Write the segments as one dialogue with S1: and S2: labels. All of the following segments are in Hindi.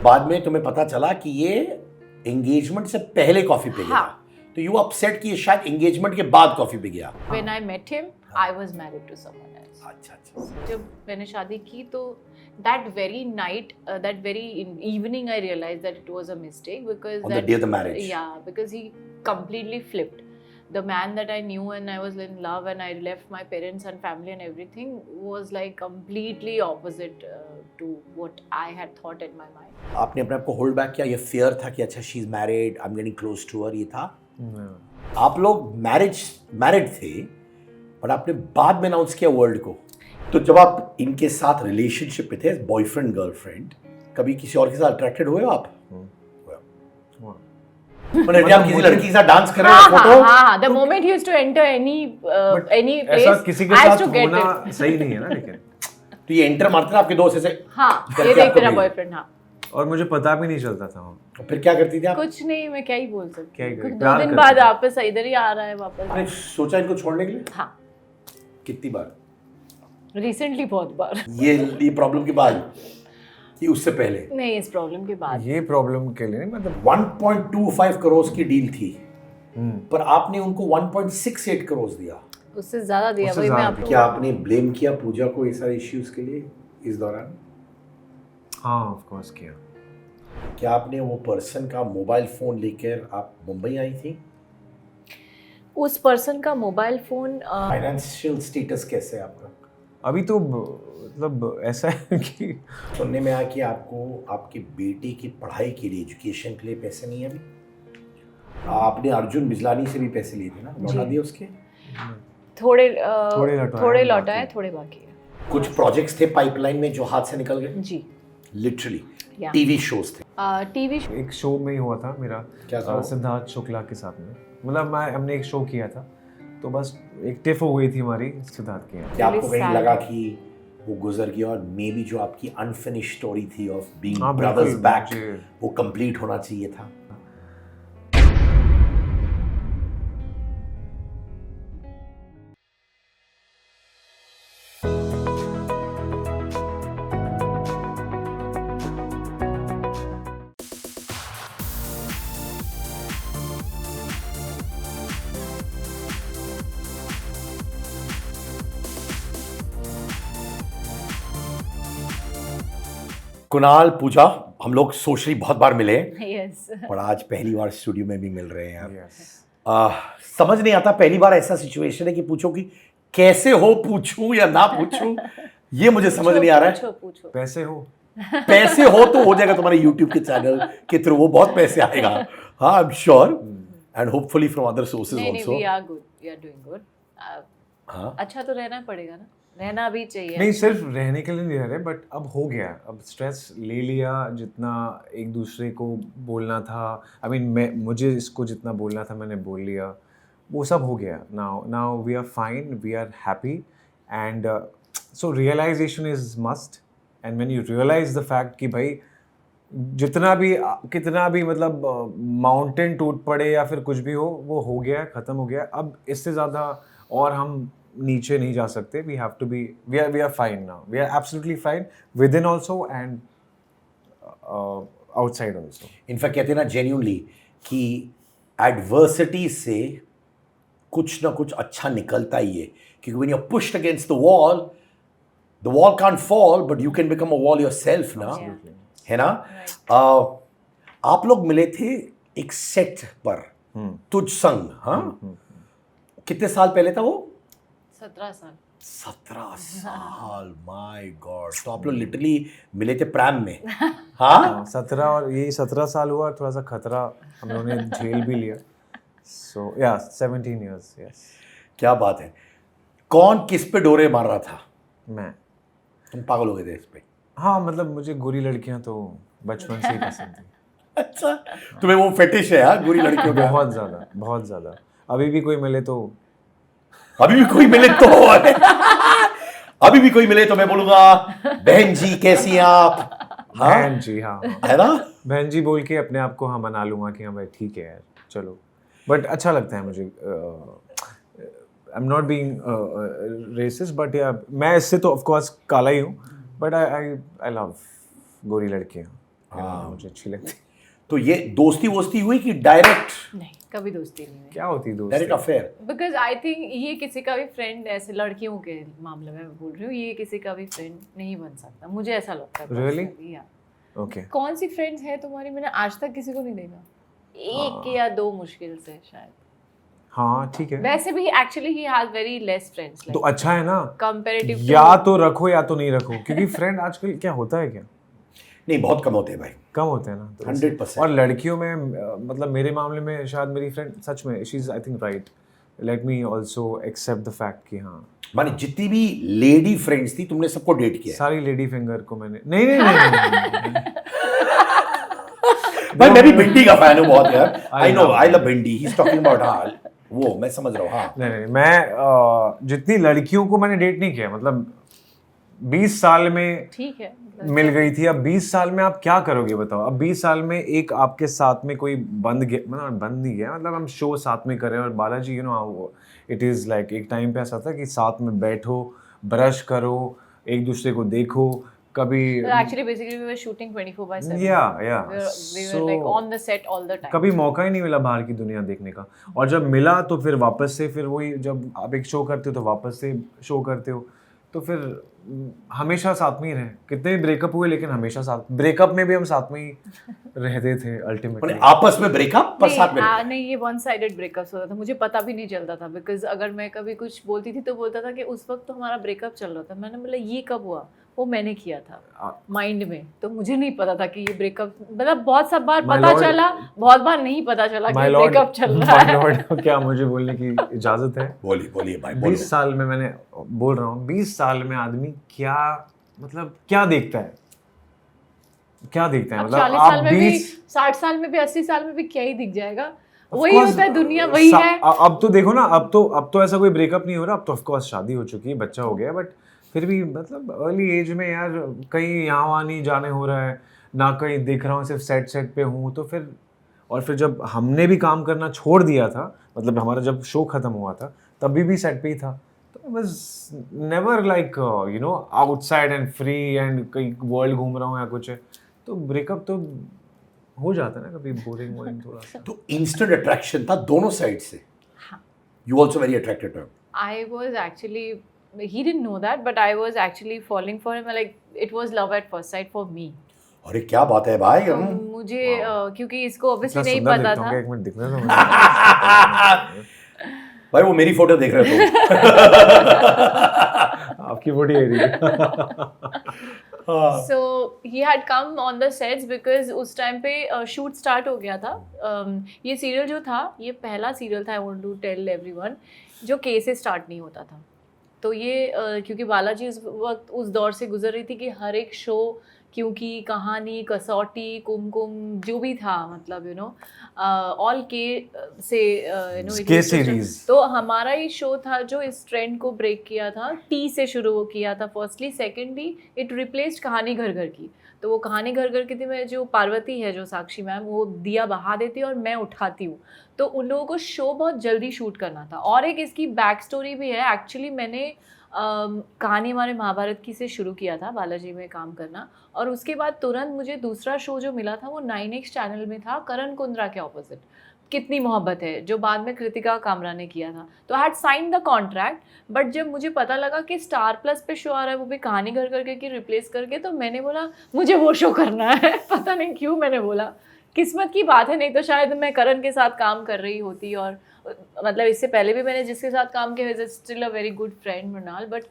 S1: बाद में तुम्हें पता चला कि ये एंगेजमेंट से पहले कॉफी पे गया।
S2: हाँ।
S1: तो यू अपसेट कि ये शायद एंगेजमेंट के बाद कॉफी पे गया।
S2: When I met him, I was married to someone else.
S1: अच्छा अच्छा।
S2: जब मैंने शादी की तो that very night, that very evening, I realized that it was a mistake because
S1: On the day of the marriage.
S2: Yeah, because he completely flipped. The man that I knew and I was in love and I left my parents and family and everything was like completely opposite to what I had thought in my mind.
S1: आपने अपने आप को होल्ड बैक किया, ये फियर था कि अच्छा she is married, I am getting close to her, ये था? आप लोग मैरिड थे, पर आपने बाद में अनाउंस किया वर्ल्ड को। तो जब आप इनके साथ रिलेशनशिप में थे, बॉयफ्रेंड गर्लफ्रेंड, कभी किसी और के साथ अट्रैक्टेड हुए हो आप? मतलब आप किसी लड़की के साथ डांस कर रहे हो, फोटो?
S2: हाँ, the moment he used to enter any place,
S3: ऐसा किसी के
S2: I used
S3: साथ
S2: to get
S3: होना
S2: it.
S3: सही नहीं है ना, लेकिन
S1: तो ये एंटर मारते थे आपके दोस्त ऐसे?
S2: हाँ,
S1: करके
S2: ये देख
S1: आपको
S2: तेरा
S1: भेजा।
S2: बॉयफ्रेंड। हाँ,
S3: और मुझे पता भी नहीं चलता था।
S1: तो फिर क्या करती थी आप?
S2: कुछ नहीं, मैं क्या ही बोल सकती
S3: क्या ही
S2: हूँ।
S3: करें,
S2: कुछ 2
S3: प्यार
S2: दिन
S3: करते
S2: बाद
S3: हैं।
S2: वापस इधर ही आ रहा है वापस।
S1: आपने सोचा इनको छोड़ने के लिए?
S2: हाँ,
S1: कितनी बार?
S2: रिसेंटली बहुत बार।
S1: ये प्रॉब्लम के बाद कि उससे पहले?
S2: नहीं, इस प्रॉब्लम के बाद।
S3: ये प्रॉब्लम के लिए नहीं, मतलब
S1: 1.25 करोड़ की डील थी, पर आपने उनको 1.68 करोड़ दिया।
S2: उससे ज्यादा दिया।
S3: उससे
S2: वही मैं
S3: ज्यादा
S2: आपको
S1: क्या आपने ब्लेम किया पूजा को ये सारे इश्यूज के लिए इस दौरान?
S3: हाँ ऑफ कोर्स किया।
S1: क्या आपने वो पर्सन का मोबाइल फोन लेकर आप मुंबई आई थी?
S2: उस पर्सन का मोबाइल फोन
S1: फाइनेंशियल स्टेटस कैसे है आपका?
S3: अभी तो मतलब ऐसा है कि
S1: सुनने में आया कि आपको आपके बेटे की पढ़ाई के लिए, एजुकेशन के लिए पैसे नहीं है अभी। आपने अर्जुन बिजलानी से भी पैसे लिए थे ना, लौटा दिए उसके?
S2: थोड़े लौटाए, थोड़े बाकी है।
S1: कुछ प्रोजेक्ट्स थे पाइपलाइन में जो हाथ से निकल गए?
S2: जी,
S1: लिटरली
S2: Yeah.
S1: टीवी शोज थे?
S2: टीवी
S3: एक शो में ही हुआ था मेरा।
S1: क्या था वो?
S3: सिद्धार्थ शुक्ला के साथ में, मतलब हमने एक शो किया था, तो बस एक टिफ हो गई थी हमारी सिद्धार्थ की।
S1: क्या आपको
S2: Really
S1: कहीं
S2: sad.
S1: लगा कि वो गुजर गया और मे बी जो आपकी अनफिनिश स्टोरी थी ऑफ बीइंग
S3: हाँ,
S1: ब्रदर्स
S3: बिल्कुल,
S1: बैक,
S3: मुझे-
S1: वो कंप्लीट होना चाहिए था? कुणाल, पूजा, हम लोग सोशली बहुत बार मिले
S2: यस।
S1: और आज पहली बार स्टूडियो में भी मिल रहे हैं यार।
S3: Yes.
S1: समझ नहीं आता, पहली बार ऐसा सिचुएशन है कि पूछो कि कैसे हो, पूछूं या ना पूछूं, ये मुझे समझ नहीं आ रहा है।
S2: पूछो।
S3: पैसे हो,
S1: पैसे हो तो हो जाएगा तुम्हारे यूट्यूब के चैनल के थ्रू, वो बहुत पैसे आएगा। हाँ, I am sure, and hopefully from other sources
S2: नहीं,
S1: also.
S2: We are good, we are doing good.
S1: हाँ,
S2: अच्छा तो रहना पड़ेगा ना, रहना भी चाहिए।
S3: नहीं सिर्फ रहने के लिए नहीं रह रहे, बट अब हो गया, अब स्ट्रेस ले लिया, जितना एक दूसरे को बोलना था, आई मीन मुझे इसको जितना बोलना था मैंने बोल लिया, वो सब हो गया। Now we are fine, we are happy, and so realization is must, and when you realize the fact कि भाई कितना भी मतलब माउंटेन टूट पड़े या फिर कुछ भी हो, हो गया, ख़त्म हो गया। अब इससे ज़्यादा और हम नीचे नहीं जा सकते। We have to be, we are fine now, we are absolutely fine within also and outside also.
S1: In fact कहते हैं ना जेन्युइनली कि एडवर्सिटी से कुछ ना कुछ अच्छा निकलता ही है, क्योंकि when you are pushed against the wall can't fall, but you can become a wall yourself ना, है ना? आप लोग मिले थे एक सेट पर, तुझ संग, हाँ? कितने साल पहले था वो?
S2: 17 साल।
S1: 17 साल, माय गॉड। तो आप लोग लिटरली मिले थे प्रैम में? हाँ,
S3: 17 और यही 17 साल हुआ, थोड़ा सा खतरा हम लोगों ने झेल भी लिया। सो या 17 years, यस।
S1: क्या बात है। कौन किस पे डोरे मार रहा था?
S3: मैं।
S1: तुम पागल हो गए थे इस पे?
S3: हाँ मतलब मुझे गोरी लड़कियां तो बचपन से ही पसंद थी।
S1: अच्छा, तुम्हें वो फेटिश है हाँ गोरी लड़कियों का?
S3: बहुत ज़्यादा। अभी भी कोई मिले तो
S1: अभी भी कोई मिले तो अभी भी कोई मिले तो मैं बोलूंगा बहन जी कैसी हैं आप? हाँ?
S3: बहन जी, हाँ
S1: है ना?
S3: बहन जी बोल के अपने आप को हाँ मना लूँगा कि हाँ भाई ठीक है यार चलो, बट अच्छा लगता है मुझे। I am not being racist, but या मैं इससे तो ऑफ कोर्स काला ही हूँ, बट आई लव गोरी लड़कियाँ।
S1: हाँ।
S3: मुझे अच्छी लगती।
S1: तो ये दोस्ती वोस्ती हुई कि डायरेक्ट
S2: नहीं, कभी दोस्ती नहीं हुई।
S3: क्या होती दोस्ती?
S1: Direct affair?
S2: Because I think ये किसी का भी फ्रेंड, ऐसे लड़कियों के मामले में मैं बोल रही हूँ, ये किसी का भी फ्रेंड नहीं बन सकता, मुझे ऐसा लगता है।
S3: Really?
S2: personally, yeah.
S3: ओके।
S2: कौन सी फ्रेंड्स है तुम्हारी? मैंने आज तक किसी को नहीं देखा, एक या दो मुश्किल से शायद।
S3: हाँ ठीक है।
S2: वैसे भी actually he has very less friends,
S3: तो अच्छा है ना,
S2: कंपैरेटिव
S3: या तो रखो या तो नहीं रखो, क्योंकि फ्रेंड आजकल क्या होता है क्या,
S1: नहीं, बहुत कम होते हैं भाई,
S3: कम होते हैं ना। तो
S1: 100%।
S3: और लड़कियों में मतलब मेरे मामले में शायद मेरी फ्रेंड सच में she is I think right, let me also accept the fact कि हाँ
S1: माने जितनी भी लेडी फ्रेंड्स थी तुमने सबको डेट किया है?
S3: सारी लेडी फिंगर को मैंने नहीं
S1: भाई मैं भी भिंडी का फैन हूँ बहुत यार, आई नो, आई लव भिंडी, ही इज टॉकिंग अबाउट, हाँ वो मैं समझ रहा हूँ। हाँ
S3: नहीं मैं जितनी लड़कियों को मैंने डेट नहीं किया, मतलब 20 साल में
S2: ठीक है
S3: मिल गई थी। अब 20 साल में आप क्या करोगे बताओ? अब 20 साल में एक आपके साथ में कोई बंद गया, मतलब बंद नहीं गया, मतलब हम शो साथ में कर रहे हैं और Balaji you know it is like एक टाइम पे ऐसा था कि साथ में बैठो, ब्रश करो, एक दूसरे को देखो, कभी
S2: actually basically we were shooting 24/7,
S3: या
S2: we were like on the set all the time.
S3: कभी मौका ही नहीं मिला बाहर की दुनिया देखने का, और जब मिला तो फिर वापस से फिर वही, जब आप एक शो करते हो तो वापस से शो करते हो, तो फिर हमेशा साथ में ही रहे। कितने भी ब्रेकअप हुए लेकिन हमेशा साथ, ब्रेकअप में भी हम साथ में ही रहते थे अल्टीमेटली।
S1: माने आपस में ब्रेकअप पर साथ में रहते?
S2: नहीं, ये वन साइडेड ब्रेकअप्स होता था, मुझे पता भी नहीं चलता था, बिकॉज अगर मैं कभी कुछ बोलती थी तो बोलता था कि उस वक्त तो हमारा ब्रेकअप चल रहा था। मैंने बोला ये कब हुआ? वो मैंने किया था माइंड में, तो मुझे नहीं पता था कि ये ब्रेकअप, मतलब बहुत सब बार पता चला, बहुत बार नहीं पता चला कि ब्रेकअप चल रहा है।
S3: लॉर्ड क्या मुझे बोलने की इजाजत है?
S1: बोलिए भाई,
S3: 20 साल में मैंने बोल रहा हूँ, 20 साल में आदमी क्या मतलब क्या देखता है, क्या देखता है?
S2: अब
S3: मतलब
S2: 40 साल में भी, 60 साल में भी, 80 साल में भी क्या ही दिख जाएगा? वही होता है, दुनिया वही है।
S3: अब तो देखो ना, अब तो ऐसा कोई ब्रेकअप नहीं हो रहा, अब तो ऑफ कोर्स शादी हो चुकी है, बच्चा हो गया, बट फिर भी मतलब अर्ली एज में यार कहीं यहाँ वहाँ नहीं जाने हो रहा है, ना कहीं दिख रहा हूँ, सिर्फ सेट पे हूँ। तो फिर और फिर जब हमने भी काम करना छोड़ दिया था, मतलब हमारा जब शो खत्म हुआ था तभी भी सेट पे ही था, तो I was never like you know outside and free and कहीं वर्ल्ड घूम रहा हूँ या कुछ है। तो ब्रेकअप तो हो जाता है ना कभी, बोरिंग थोड़ा सा।
S1: तो इंस्टेंट अट्रैक्शन था दोनों साइड से? You also very attracted to him?
S2: I was actually, he didn't know that, but I was actually falling for him, like it was love at first sight for me.
S1: अरे क्या बात है भाई,
S2: तो मुझे क्योंकि इसको obviously
S3: इतना
S2: नहीं
S3: सुंदर
S2: पता
S3: दिखता हूँ
S2: था।
S3: क्या? एक मिनट दिखने दो
S1: भाई वो मेरी फोटो देख रहे थे
S3: आपकी फोटो है रही।
S2: So he had come on the sets because उस टाइम पे शूट स्टार्ट हो गया था। ये सीरियल जो था, ये पहला सीरियल था, I want to tell everyone, जो के से स्टार्ट नहीं होता था। तो ये क्योंकि बालाजी उस वक्त उस दौर से गुजर रही थी कि हर एक शो, क्योंकि कहानी, कसौटी, कुमकुम जो भी था, मतलब यू नो ऑल के से यू नो
S3: के सीरीज।
S2: तो हमारा ही शो था जो इस ट्रेंड को ब्रेक किया था, टी से शुरू किया था फर्स्टली, सेकेंडली इट रिप्लेस्ड कहानी घर घर की। तो वो कहानी घर घर की थी, मैं जो पार्वती है, जो साक्षी मैम, वो दिया बहा देती है और मैं उठाती हूँ। तो उन लोगों को शो बहुत जल्दी शूट करना था। और एक इसकी बैक स्टोरी भी है, एक्चुअली मैंने कहानी हमारे महाभारत की से शुरू किया था बालाजी में काम करना, और उसके बाद तुरंत मुझे दूसरा शो जो मिला था वो 9X चैनल में था, करण कुंद्रा के ऑपोजिट, कितनी मोहब्बत है, जो बाद में कृतिका कामरा ने किया था। तो I had sign the contract, but जब मुझे पता लगा कि स्टार प्लस पे शो आ रहा है, वो भी कहानी घर करके की रिप्लेस करके, तो मैंने बोला मुझे वो शो करना है। पता नहीं क्यों मैंने बोला, किस्मत की बात है, नहीं तो शायद मैं करण के साथ काम कर रही होती। और मतलब इससे पहले भी मैंने जिसके साथ काम किया is still a very good friend Mrinal, but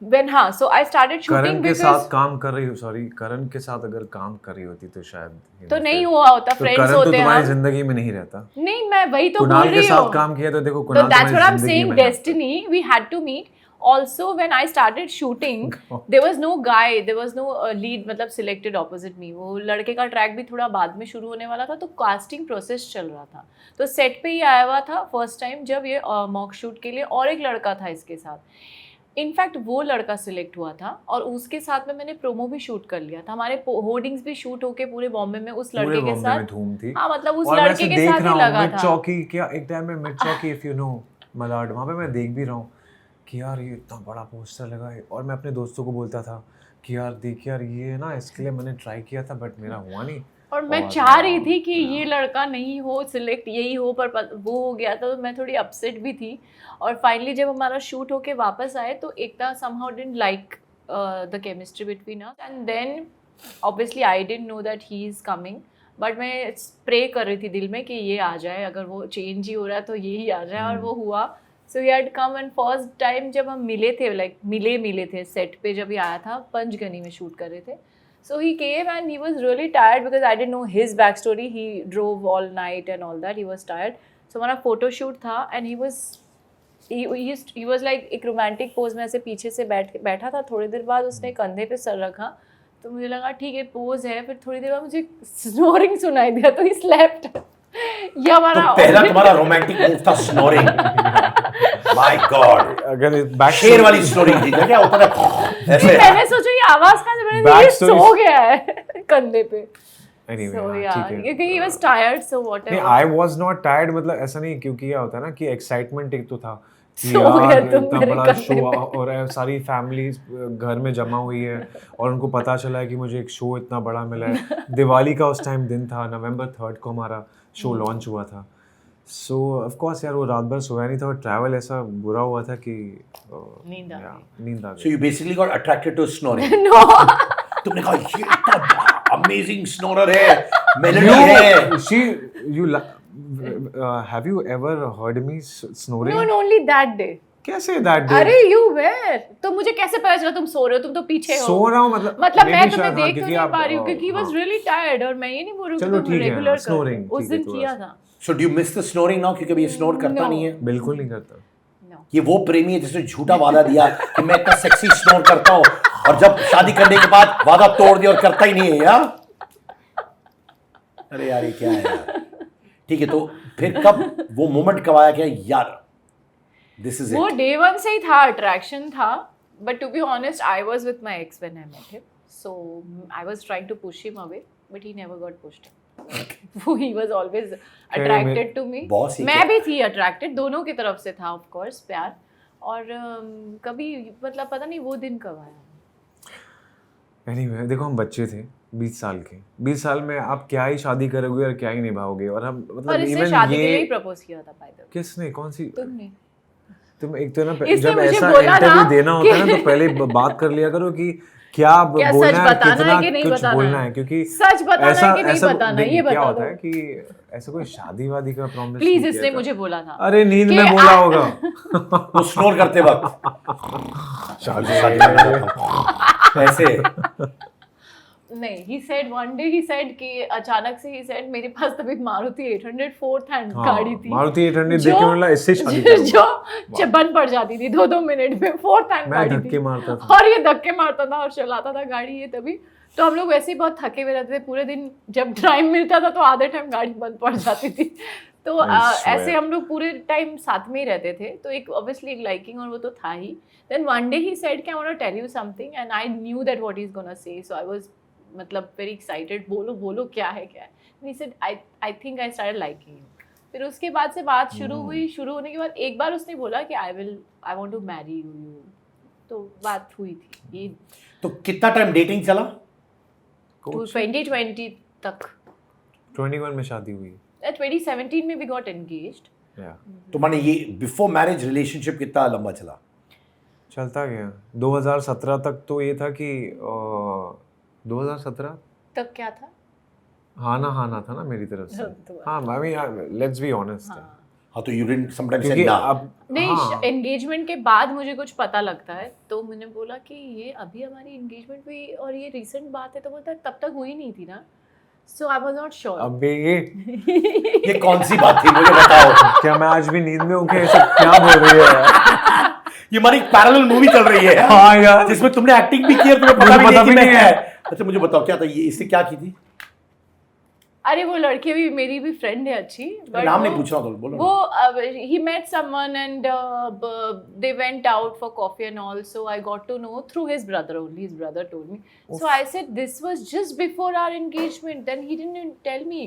S2: when so I started shooting
S3: Karan के साथ काम कर रही हो, सॉरी करण के साथ अगर काम कर रही होती तो शायद
S2: तो नहीं हुआ होता, फ्रेंड्स
S3: करण
S2: होते
S3: तो
S2: हैं
S3: तुम्हारी
S2: हम।
S3: जिंदगी में नहीं रहता।
S2: नहीं, मैं वही तो बोल
S3: कुणाल
S2: रही
S3: के
S2: हूँ।
S3: साथ काम किया तो देखो
S2: So
S3: Kunal
S2: that's what I'm
S3: जिंदगी
S2: saying,
S3: में है।
S2: destiny, we had to meet. Also, when I started shooting, there was no guy, there was no lead, मतलब selected opposite me. वो लड़के का ट्रैक भी थोड़ा बाद में शुरू होने वाला था, तो कास्टिंग प्रोसेस चल रहा था। तो सेट पे ही आया हुआ था फर्स्ट टाइम जब ये मॉक शूट के लिए, और एक लड़का था इसके साथ। इनफैक्ट वो लड़का सिलेक्ट हुआ था, और उसके साथ में मैंने प्रोमो भी शूट कर लिया था। हमारे होर्डिंग्स भी शूट होके पूरे बॉम्बे में उस लड़के के साथ
S3: धूम थी।
S2: हाँ, मतलब उस
S3: और मैं
S2: लड़के
S3: ऐसे
S2: के
S3: देख
S2: साथ
S3: रहा
S2: ही
S3: हूँ,
S2: लगा
S3: मिड
S2: था।
S3: चौकी क्या, एक टाइम में मिड चौकी इफ यू नो मलाड, वहाँ पे मैं देख भी रहा हूँ कि यार ये इतना बड़ा पोस्टर लगा है। और मैं अपने दोस्तों को बोलता था कि यार देख यार ये ना इसके लिए मैंने ट्राई किया था बट मेरा हुआ नहीं।
S2: और मैं चाह रही थी कि ये लड़का नहीं हो सिलेक्ट, यही हो, पर वो हो गया था, तो मैं थोड़ी अपसेट भी थी। और फाइनली जब हमारा शूट होके वापस आए तो Ekta somehow didn't like the chemistry between us, and then obviously I didn't know that he is coming, but मैं प्रे कर रही थी दिल में कि ये आ जाए, अगर वो चेंज ही हो रहा है तो ये ही आ जाए, और वो हुआ। So he had come, and first time जब हम मिले थे, लाइक मिले थे सेट पे, जब ये आया था, पंचगनी में शूट कर रहे थे। So he came and he was really tired because I didn't know his backstory. He drove all night and all that. He was tired. So हमारा photo shoot था and he was like एक romantic pose में ऐसे पीछे से बैठा था। थोड़ी देर बाद उसने कंधे पे सर रखा, तो मुझे लगा ठीक है पोज है। फिर थोड़ी देर बाद मुझे स्नोरिंग सुनाई दिया, तो he slept. ये हमारा
S1: तो पहला तुम्हारा रोमांटिक मूव था स्नोरिंग। माय गॉड,
S3: अगर बैक
S1: शेर वाली स्नोरिंग थी क्या? होता ना ऐसे।
S2: मैंने सोचा ये आवाज कहाँ से, मैंने ये सो गया है कंधे पे।
S3: Anyway,
S2: So
S3: हाँ,
S2: yeah,
S3: ठीक है।
S2: क्योंकि he was tired, so whatever.
S3: नहीं, I was not tired, मतलब ऐसा नहीं, क्योंकि क्या होता है ना कि एक्साइटमेंट एक तो था कि
S2: सो गया
S3: यार
S2: तुम
S3: इतना
S2: मेरे
S3: बड़ा
S2: कंधे
S3: शो
S2: पे।
S3: और सारी फैमिली घर में जमा हुई है और उनको पता चला है कि मुझे एक शो इतना बड़ा मिला है। दिवाली का उस टाइम दिन था, November 3rd को हमारा शो लॉन्च हुआ था। सो ऑफ कोर्स यार वो रात भर सोया नहीं था और ट्रैवल ऐसा बुरा हुआ था कि
S2: नींद आ गई।
S3: नींद आ
S1: So
S3: गई।
S1: you basically got attracted to snoring.
S2: No.
S1: तुमने कहा ये इतना अमेजिंग स्नोरर है, मेलोडी है।
S3: Have you ever heard me snoring?
S2: No, only that day.
S3: कैसे that day?
S2: अरे you were, तो मुझे कैसे पता चला तुम सो रहे हो? तुम तो पीछे हो।
S3: सो रहा हूँ मतलब
S2: मैं
S3: maybe
S2: तुम्हें
S3: शायद, हाँ,
S2: देख तो
S3: क्योंकि
S2: नहीं
S3: आप,
S2: पा रही हूँ क्योंकि he was
S3: हाँ।
S2: really tired, और मैं ये नहीं बोल रही हूँ
S3: चलो
S2: कि तुम
S3: ठीक है,
S2: रेगुलर
S3: snoring,
S2: उस
S3: ठीक है,
S2: दिन
S3: थोड़ा
S2: किया
S3: सा।
S2: था।
S1: So do you miss the snoring now? क्योंकि अभी ये snore करता
S2: No.
S1: नहीं है।
S3: बिल्कुल नहीं करता।
S2: No.
S1: ये वो प्रेमी है जिसने झूठा वादा दिया कि मैं इतना सेक्सी स्नोर करता हूँ, और जब शादी करने के बाद वादा तोड़ दिया और करता ही नहीं है यार। अरे यार ये क्या है यार। ठीक है, तो फिर कब वो मोमेंट कब आया क्या यार दिस इज
S2: वो
S1: इट?
S2: डे वन से ही था, अट्रैक्शन था, but to be honest I was with my ex when I met him, so I was trying to push him away, but he never got pushed. वो he was always attracted to me.
S1: Boss ही
S2: मैं
S1: क्या?
S2: भी थी अट्रैक्टेड, दोनों की तरफ से था ऑफ कोर्स प्यार। और कभी मतलब पता नहीं वो दिन कब आया।
S3: Anyway, देखो हम बच्चे थे 20 साल के, 20 साल में आप क्या ही शादी करोगे और क्या ही निभाओगे, और हम
S2: और
S3: मतलब
S2: इससे
S3: इवन
S2: शादी के लिए ही
S3: ये
S2: प्रपोज किया था बाय द वे।
S3: किसने, कौन सी,
S2: तुमने।
S3: तुम एक तो ना
S2: इसने
S3: जब
S2: मुझे
S3: ऐसा
S2: बोला
S3: इंटरव्यू
S2: ना
S3: देना होता है ना
S2: कि-
S3: तो पहले बात कर लिया करो कि क्या
S2: क्या
S3: बोलना
S2: सच
S3: है,
S2: बताना
S3: कितना
S2: है कि नहीं
S3: कुछ
S2: बताना
S3: बोलना
S2: है?
S3: है, क्योंकि
S2: सच बताना
S3: ऐसा
S2: है कि नहीं
S3: ऐसा
S2: बताना,
S3: देखिए,
S2: ये
S3: क्या
S2: बता
S3: होता
S2: दो।
S3: है कि ऐसा कोई शादी वादी का प्रॉमिस
S2: प्लीज, इसने मुझे बोला था।
S3: अरे नींद
S2: कि
S3: में बोला होगा।
S1: वो स्नोर करते वक्त ऐसे।
S2: नहीं, he said one day, he said कि अचानक से he said मेरे पास तभी मारुति 800 फोर्थ हैंड
S3: हाँ,
S2: गाड़ी थी,
S3: मारुति 800 देख
S2: जो-
S3: के बोला इससे शादी करूंगा।
S2: जो बंद पड़ जाती थी 2-2 मिनट में, फोर्थ हैंड
S3: मैं
S2: गाड़ी
S3: धक्के
S2: थी,
S3: मारता था।
S2: और ये धक्के मारता था और चलाता था गाड़ी ये तभी। तो हम लोग वैसे ही बहुत थके हुए रहते थे पूरे दिन, जब टाइम मिलता था तो आधे टाइम गाड़ी बंद पड़ जाती थी। तो
S3: I swear.
S2: ऐसे हम लोग पूरे टाइम साथ में ही रहते थे, तो एक ऑब्वियसली एक लाइकिंग और वो तो था ही। Then one day he said कि I want to tell you something, and I knew that what he is gonna say, so I was मतलब वेरी एक्साइटेड, बोलो बोलो क्या है क्या है। He said I think I started liking you. फिर उसके बाद से बात शुरू हुई, शुरू होने के बाद एक बार उसने बोला कि I want to marry you, तो बात हुई थी ये।
S1: तो कितना टाइम डेटिंग चला?
S2: 2020 तक,
S3: 21 में शादी हुई।
S2: 2017 में वी गॉट एंगेज्ड।
S3: या
S1: तो माने ये बिफोर मैरिज रिलेशनशिप कितना लंबा चला?
S3: चलता गया 2017 तक। तो ये था कि 2017
S2: तब क्या था?
S3: हाँ ना था ना मेरी तरफ से।
S2: तो-
S3: हाँ, I mean let's be honest,
S2: हाँ।
S1: हाँ, तो यू डिडंट समटाइम्स
S3: क्योंकि
S1: से ना।
S3: अब
S2: नहीं,
S3: हाँ,
S2: एंगेजमेंट के बाद मुझे कुछ पता लगता है, तो मैंने बोला कि ये अभी हमारी एंगेजमेंट हुई और ये रीसेंट बात है, तो बोलता है तब तक हुई नहीं थी ना, सो आई वाज नॉट श्योर।
S3: अबे
S1: ये कौन सी बात थी मुझे बताओ।
S3: क्या मैं आज भी नींद में हूँ क्या? ऐसा क्या बोल रही है यार?
S1: ये हमारी पैरेलल मूवी चल रही है
S3: हाँ यार,
S1: जिसमें तुमने एक्टिंग भी की है, तुम्हें
S3: मुझे
S1: पता
S3: पता
S1: भी
S3: भी
S1: नहीं
S3: नहीं
S1: है।
S3: है।
S1: अच्छा मुझे बताओ क्या था ये, इससे क्या की थी?
S2: अरे वो लड़की भी मेरी भी फ्रेंड है अच्छी, but
S1: नाम
S2: वो-
S1: नहीं पूछ रहा तो बोलो ना।
S2: वो he met someone and they went out for coffee and all, so I got to know through his brother only. His brother told me. So I said this was just before our engagement. Then he didn't even tell me.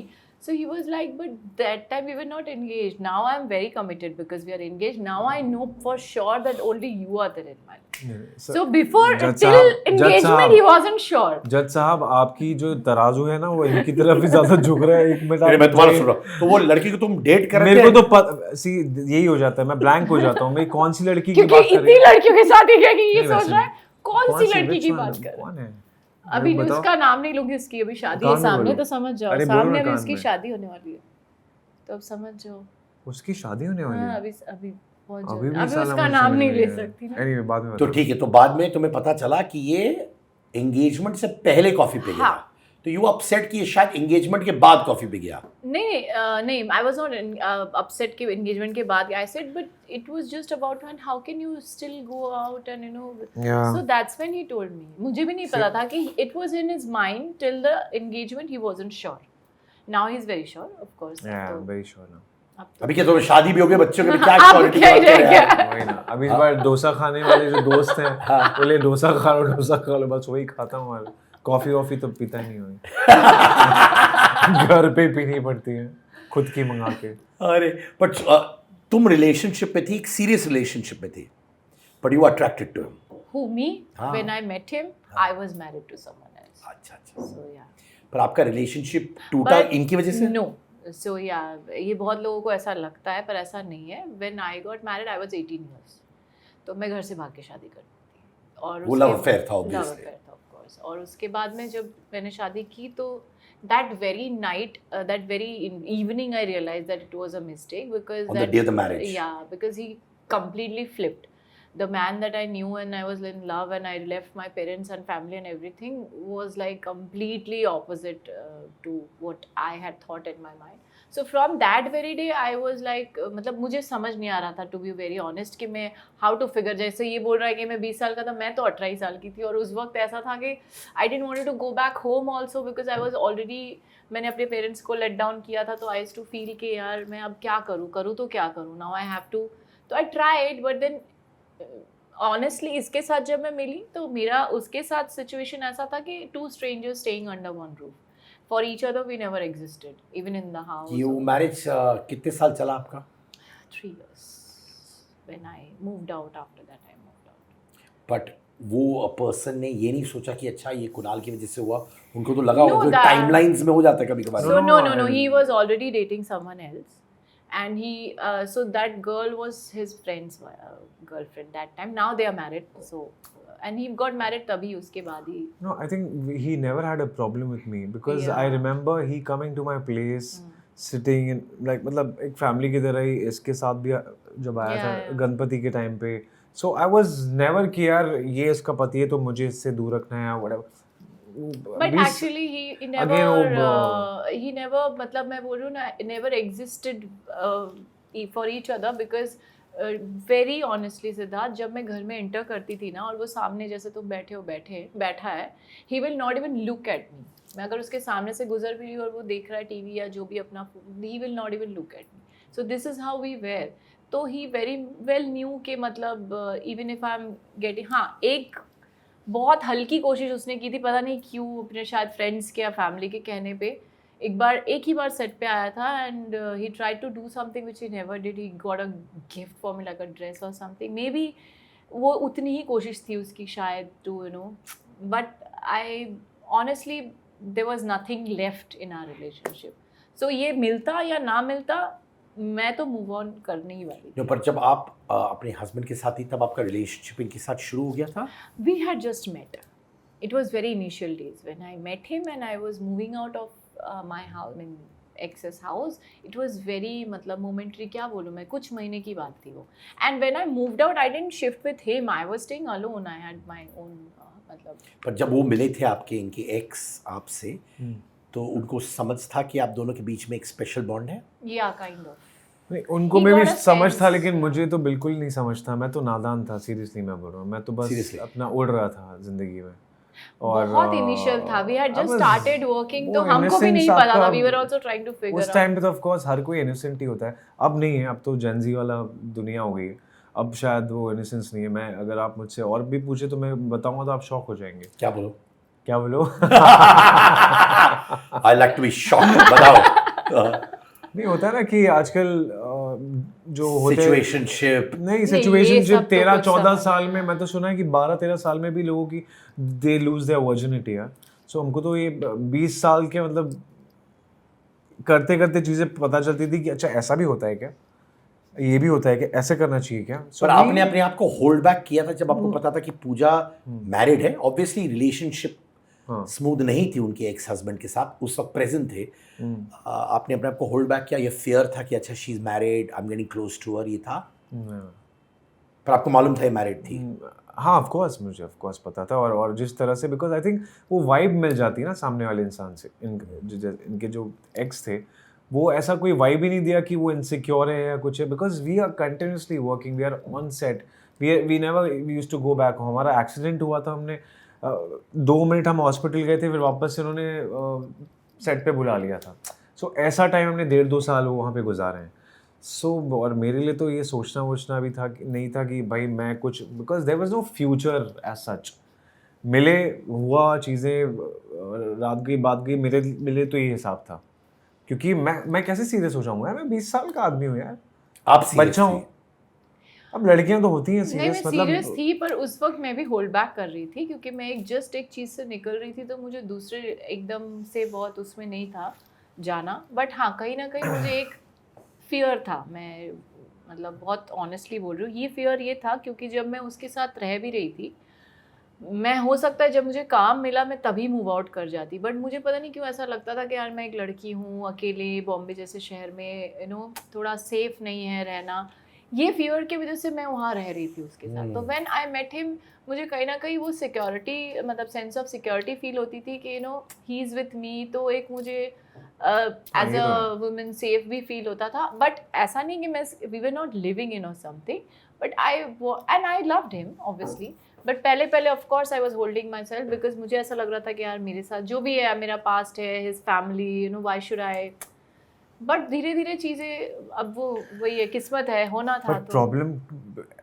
S2: So he was like, but that time we were not engaged. Now I'm very committed because we are engaged. Now I know for sure that only you are there in my life. So before, till engagement, he wasn't sure.
S3: जज साहब, आपकी जो तराजू है ना वो इनकी तरफ ही ज्यादा झुक रहा है। एक मिनट
S1: मैं तुम्हारा सुन रहा हूँ। तो वो लड़की को तुम डेट कर रहे थे?
S3: मेरे को तो सी यही हो जाता है, मैं ब्लैंक हो जाता हूँ। मैं कौन सी लड़की की बात कर रही हूँ?
S2: इतनी लड़कियों के साथ ही क्या कि ये सोच रहा है कौन सी लड़की की बात कर रहा है? अभी उसका नाम नहीं लूंगी, उसकी अभी शादी है सामने, तो समझ जाओ। सामने अभी उसकी शादी होने वाली है, तो अब समझ जाओ
S3: उसकी शादी होने वाली है।
S2: अभी उसका नाम नहीं ले सकती ना।
S3: Anyway, बाद में
S1: तो ठीक है, तो बाद में तुम्हें पता चला कि ये एंगेजमेंट से पहले कॉफी पे गया। तो यू अपसेट कि ये शायद एंगेजमेंट के बाद कॉफी पे गया।
S2: नहीं, आई वाज नॉट अपसेट कि एंगेजमेंट के बाद। I said but it was just about when how can you still go out and you know, so that's when he told मी। मुझे भी नहीं पता था कि it was in his mind till the engagement he wasn't sure. Now he is very sure, of course.
S3: Very sure now.
S1: अभी क्या तुम्हें शादी भी हो गई, बच्चों के भी क्या
S2: क्वालिटी
S3: वही ना। अभी इस बार डोसा खाने वाले जो दोस्त हैं बोले डोसा खा लो, बस वही खाता हूँ। कॉफी वॉफी तो पीता नहीं हूँ, घर पे पीनी पड़ती है खुद की मंगा के।
S1: अरे बट तुम रिलेशनशिप में थी, एक सीरियस रिलेशनशिप में थी, but you attracted to him.
S2: Who, me? When I met him, I was married to someone else.
S1: अच्छा।
S2: So yeah.
S1: पर आपका रिलेशनशिप टूटा इनकी वजह से?
S2: No. So yeah, ये बहुत लोगों को ऐसा लगता है पर ऐसा नहीं है। When I got married, I was 18 years. तो मैं घर से भाग के शादी कर दी थी। और
S1: वो लव अफेयर था obviously।
S2: लव अफेयर था of course। और उसके बाद में जब मैंने शादी की तो that very night, that very evening, I realized that it was a mistake because
S1: on the day of the marriage.
S2: Yeah, because he completely flipped. The man that I knew and I was in love and I left my parents and family and everything was like completely opposite to what I had thought in my mind. So from that very day I was like, मतलब मुझे समझ नहीं आ रहा था to be very honest कि मैं how to figure, जैसे ये बोल रहा है कि मैं 20 साल का था, मैं तो 18 साल की थी। और उस वक्त ऐसा था कि I didn't want to go back home also because I was already, मैंने अपने पेरेंट्स को let down किया था, तो I used to feel कि यार मैं अब क्या करूँ तो क्या करूँ, now I have to। तो I tried but then honestly इसके साथ जब मैं मिली तो मेरा उसके साथ सिचुएशन ऐसा था कि two strangers staying under one roof for each other, we never existed even in the house.
S1: You marriage कितने साल चला आपका?
S2: 3 years when I moved out, after that I moved out.
S1: But वो पर्सन ने ये नहीं सोचा कि अच्छा ये कुणाल की वजह से हुआ? उनको तो लगा
S2: No,
S1: होगा, टाइमलाइंस में हो जाता है कभी-कभार।
S2: So no, he was already dating someone else. And he, so that girl was his friend's girlfriend that time. Now they are married. So, and he got married तभी उसके बाद ही.
S3: No, I think he never had a problem with me because I remember he coming to my place, sitting in like मतलब एक family की तरह ही इसके साथ भी जब आया था गणपति के टाइम पे. So I was never कि यार ये इसका पति है तो मुझे इससे दूर रखना है whatever.
S2: But actually he never he never, मतलब मैं बोल रही हूँ ना, never existed for each other because very honestly Siddharth, जब मैं घर में एंटर करती थी ना और वो सामने जैसे तुम बैठा है, he will not even look at me. मैं अगर उसके सामने से गुजर भी रही हूँ और वो देख रहा है टीवी या जो भी अपना, he will not even look at me. So this is how we were. तो he very well knew कि मतलब even if I'm getting, हाँ एक बहुत हल्की कोशिश उसने की थी, पता नहीं क्यों, अपने शायद फ्रेंड्स के या फैमिली के कहने पे एक ही बार सेट पे आया था and he tried to do something which he never did. He got a gift for me like a dress or something, maybe वो उतनी ही कोशिश थी उसकी शायद to you know, but I honestly there was nothing left in our relationship. So ये मिलता या ना मिलता, मैं तो मूव ऑन करने ही वाली थी।
S1: पर जब आप अपने हस्बैंड के साथ थी तब आपका रिलेशनशिप इनके साथ शुरू हो गया था?
S2: We had just met. It was very initial days when I met him and I was moving out of my house, I mean ex's house. It was very मतलब momentary, क्या बोलूँ मैं, कुछ महीने की बात थी वो. And when I moved out, I didn't shift with him. I was staying alone. I had my own मतलब.
S1: पर जब वो मिले थे आपके इनके एक्स आपसे, तो उनको समझ था कि आप दोनों के बीच में एक स्पेशल बॉन्ड है?
S2: Yeah, kind of.
S3: नहीं, उनको में भी समझ था लेकिन मुझे तो बिल्कुल नहीं समझ था। मैं तो नादान था, सीरियसली मैं बोल रहा हूँ। मैं तो बस अपना उड़ रहा था जिंदगी में। और
S2: बहुत इनिशियल था, we had just started working, तो हमको भी नहीं पता था, we were also trying to figure out।
S3: उस टाइम पे तो of course हर कोई innocent ही होता है, अब नहीं है, अब तो Gen Z वाला दुनिया हो गई है, अब शायद वो innocence नहीं है। मैं अगर आप मुझसे और भी पूछे तो मैं बताऊंगा तो आप शॉक हो जाएंगे।
S1: क्या बोलो?
S3: क्या बोलो?
S1: I like to be shocked, बताओ।
S3: नहीं होता ना कि आजकल जो होते
S1: सिचुएशनशिप
S3: नहीं
S2: ये
S3: सिचुएशनशिप
S2: सब तो
S3: 13-14
S2: कुछ
S3: साल में, मैं तो सुना है कि 12-13 साल में भी लोगों की दे लूज देयर वर्जिनिटी यार। सो हमको तो ये 20 साल के मतलब करते करते चीजें पता चलती थी कि अच्छा ऐसा भी होता है क्या, ये भी होता है कि ऐसे करना चाहिए क्या।
S1: पर आपने अपने आप को होल्ड बैक किया था जब आपको पता था कि पूजा मैरिड है? ऑब्वियसली रिलेशनशिप
S3: हाँ।
S1: स्मूथ नहीं थी उनके एक्स हस्बैंड के साथ, उस वक्त प्रेजेंट थे। आपने अपने आप को होल्ड बैक किया? ये फियर था कि अच्छा she is married, I am getting close to her, ये था? पर आपको मालूम था ये मैरिड थी?
S3: हाँ ऑफ कोर्स, मुझे ऑफ कोर्स पता था। और जिस तरह से, बिकॉज आई थिंक वो वाइब मिल जाती है ना सामने वाले इंसान से। इनके जो एक्स थे वो ऐसा कोई वाइब ही नहीं दिया कि वो इनसिक्योर है या कुछ है, because we are continuously working, we are on set, we never we used to go back. हमारा एक्सीडेंट हुआ था, हमने 2 मिनट हम हॉस्पिटल गए थे, फिर वापस से उन्होंने सेट पे बुला लिया था। सो ऐसा टाइम हमने 1.5-2 साल वहाँ पे गुजारे हैं। सो और मेरे लिए तो ये सोचना वोचना भी था कि नहीं था कि भाई मैं कुछ, because there was no future as such. मिले, हुआ चीज़ें, रात गई बात गई, मेरे मिले तो ये हिसाब था। क्योंकि मैं कैसे सीरियस हो जाऊंगा यार, मैं 20 साल का आदमी हूँ यार,
S1: आप serious
S3: बच्चा हूँ।
S1: थे?
S3: अब लड़कियां तो होती हैं
S2: नहीं, मैं
S3: सीरियस,
S2: सीरियस
S3: मतलब
S2: थी, पर उस वक्त मैं भी होल्ड बैक कर रही थी क्योंकि मैं एक चीज़ से निकल रही थी, तो मुझे दूसरे एकदम से बहुत उसमें नहीं था जाना। बट हाँ, कहीं ना कहीं मुझे एक फियर था, मैं मतलब बहुत ऑनेस्टली बोल रही हूँ, ये फियर ये था क्योंकि जब मैं उसके साथ रह भी रही थी, मैं हो सकता है जब मुझे काम मिला मैं तभी मूव आउट कर जाती, बट मुझे पता नहीं क्यों ऐसा लगता था कि यार मैं एक लड़की हूँ अकेले बॉम्बे जैसे शहर में, थोड़ा सेफ नहीं है रहना। ये फियर की वजह से मैं वहाँ रह रही थी उसके साथ। तो व्हेन आई मेट हिम, मुझे कहीं ना कहीं वो सिक्योरिटी, मतलब सेंस ऑफ सिक्योरिटी फील होती थी कि ही इज़ विथ मी, तो एक मुझे एज
S3: ये
S2: अ
S3: तो है।
S2: वुमेन सेफ भी फील होता था। बट ऐसा नहीं कि मैं, we were not living in or something, but I loved him obviously. But पहले पहले of course I was holding myself, because मुझे ऐसा लग रहा था कि यार मेरे साथ जो भी है, मेरा पास्ट है, his family, why should I. But धीरे धीरे चीज़ें, अब वो वही है, किस्मत है, होना था।
S3: बट
S2: तो
S3: प्रॉब्लम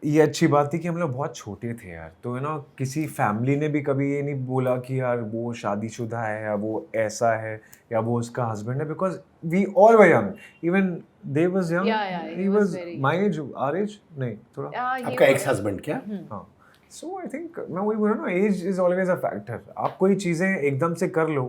S3: ये अच्छी बात थी कि हम लोग बहुत छोटे थे यार, तो किसी फैमिली ने भी कभी ये नहीं बोला कि यार वो शादीशुदा है या वो ऐसा है या वो उसका हस्बैंड है, because we all were young, even they was young,
S2: yeah, he
S3: he
S2: was
S3: was
S2: very
S3: my age, our age नहीं थोड़ा।
S2: he
S1: आपका
S2: was-
S1: एक्स हस्बैंड क्या?
S3: हाँ, सो आई थिंक मैं वही बोल रहा हूँ ना, age is always a factor. आप कोई चीज़ें एकदम से कर लो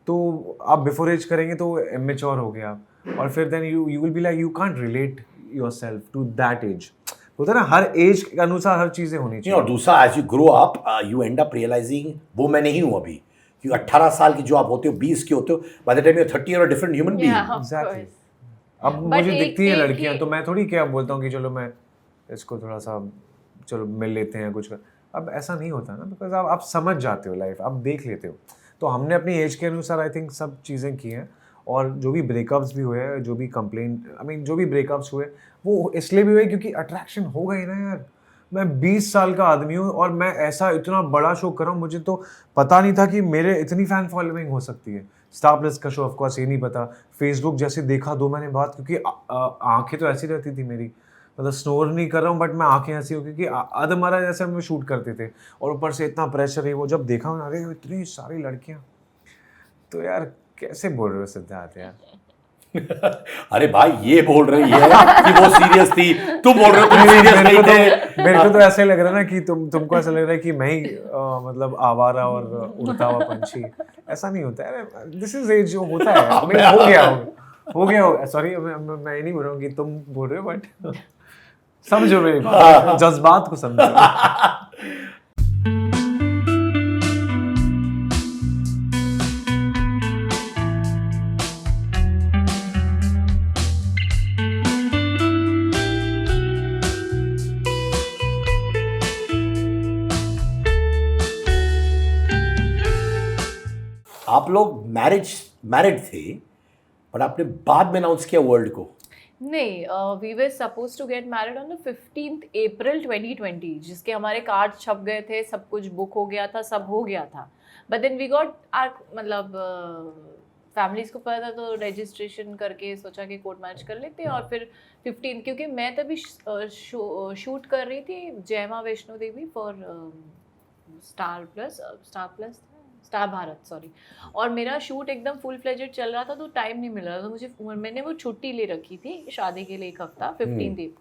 S3: तो आप बिफोर एज करेंगे तो इमेच्योर हो गया, और फिर then you will be like you can't relate yourself to that age. होता है ना, हर एज के अनुसार हर चीज़ें होनी
S1: नहीं, और
S3: चाहिए।
S1: दूसरा age you grow up you end up realizing वो मैं नहीं हूँ अभी, क्योंकि 18 साल की जो आप होते हो, 20 के होते हो, by the time you 30 you're a different human
S2: yeah,
S1: being.
S2: of
S3: exactly.
S2: course.
S3: अब
S2: But
S3: मुझे
S2: एक
S3: दिखती हैं
S2: एक
S3: लड़कियां
S2: ही
S3: तो मैं थोड़ी क्या बोलता हूँ कि चलो मैं इसको थोड़ा सा चलो मिल लेते हैं कुछ कर। अब ऐसा नहीं होता ना, बिकॉज आप समझ जाते हो लाइफ, आप देख लेते हो। तो हमने अपनी एज के अनुसार आई थिंक सब चीज़ें की हैं, और जो भी ब्रेकअप्स भी हुए, जो भी कंप्लेंट, आई मीन जो भी ब्रेकअप्स हुए वो इसलिए भी हुए क्योंकि अट्रैक्शन हो गई ना यार। मैं 20 साल का आदमी हूँ और मैं ऐसा इतना बड़ा शो कर रहा हूँ, मुझे तो पता नहीं था कि मेरे इतनी फैन फॉलोइंग हो सकती है। स्टार प्लस का शो ऑफ कोर्स ये नहीं पता, फेसबुक जैसे देखा 2 महीने बाद, क्योंकि आंखें तो ऐसी रहती थी मेरी, मतलब स्नोर नहीं कर रहा हूँ बट मैं आंखें ऐसी हो, क्योंकि अधमरा जैसे हम शूट करते थे, और ऊपर से इतना प्रेशर है। वो जब देखा मैंने, अरे इतनी सारी लड़कियाँ, तो यार कैसे बोल रहे हो सिद्धार्थ यार।
S1: अरे भाई ये बोल रही है कि वो सीरियस थी, तुम बोल रहे हो तुम सीरियस नहीं थे।
S3: मेरे को तो ऐसे लग रहा है ना कि तुमको ऐसा लग रहा है कि मैं ही मतलब आवारा और उड़ता हुआ पंछी। ऐसा नहीं होता है, दिस इज एज, जो होता है। I mean, हो गया सॉरी, मैं ये नहीं बोल रहा हूँ कि तुम बोल रहे हो, बट समझो मेरी बात, जज्बात को समझो।
S1: आप लोग मैरिड थे, बट आपने बाद में अनाउंस किया वर्ल्ड को।
S2: नहीं, we were suppose to get married on the 15th April 2020, जिसके हमारे कार्ड छप गए थे, सब कुछ बुक हो गया था, सब हो गया था। But then we got are, मतलब फैमिलीज को पता था, तो रजिस्ट्रेशन करके सोचा कि कोर्ट मैरिज कर लेते हैं। और फिर 15, क्योंकि मैं तभी शूट कर रही थी जयमा Vaishno Devi for star plus star Bharat sorry. और मेरा शूट एकदम फुल फ्लेजेड चल रहा था तो टाइम नहीं मिल रहा था मुझे। मैंने वो छुट्टी ले रखी थी शादी के लिए 1 हफ्ता, 15 थी।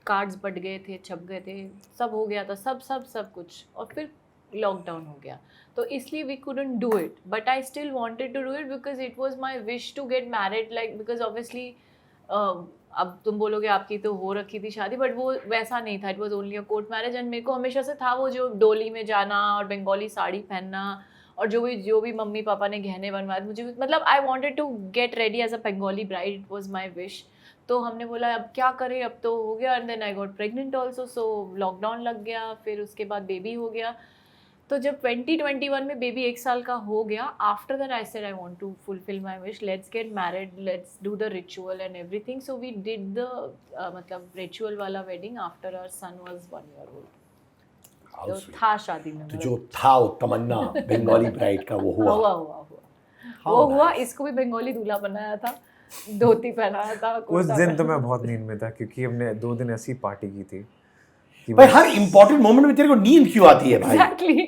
S2: कार्ड्स बट गए थे, छप गए थे, सब हो गया था, सब कुछ। और फिर लॉकडाउन हो गया तो इसलिए we couldn't do it, but I still wanted to do it because it was my wish to get married, like because obviously अब तुम बोलोगे आपकी तो हो रखी थी शादी, बट वो वैसा नहीं था, it was only a court marriage. And मेरे को हमेशा से था वो जो डोली में जाना और बंगाली साड़ी पहनना और जो भी मम्मी पापा ने गहने बनवाए मुझे, मतलब I wanted to get ready as a Bengali bride, it was my wish. तो हमने बोला अब क्या करें, अब तो हो गया। And then I got pregnant also, so lockdown लग गया, फिर उसके बाद बेबी हो गया। तो जब 2021 में बेबी 1 साल का हो गया, after that I said I want to fulfil my wish, let's get married, let's do the ritual and everything. So we did the मतलब रिचुअल वाला wedding after our son was 1 year old।
S1: How
S2: तो
S1: sweet.
S2: था शादी में
S1: तो जो था वो तमन्ना बंगाली ब्राइड का वो हुआ।
S2: वो हुआ। इसको भी बंगाली दूल्हा बनाया था, धोती पहनाया था,
S3: उस
S2: कुर्ता
S3: दिन तो
S2: पहना-
S3: मैं बहुत नींद में था क्योंकि हमने 2 दिन ऐसी पार्टी की थी कि
S1: भाई
S3: बस-
S1: हर इंपॉर्टेंट मोमेंट में तेरे को नींद क्यों आती है भाई?
S2: Exactly.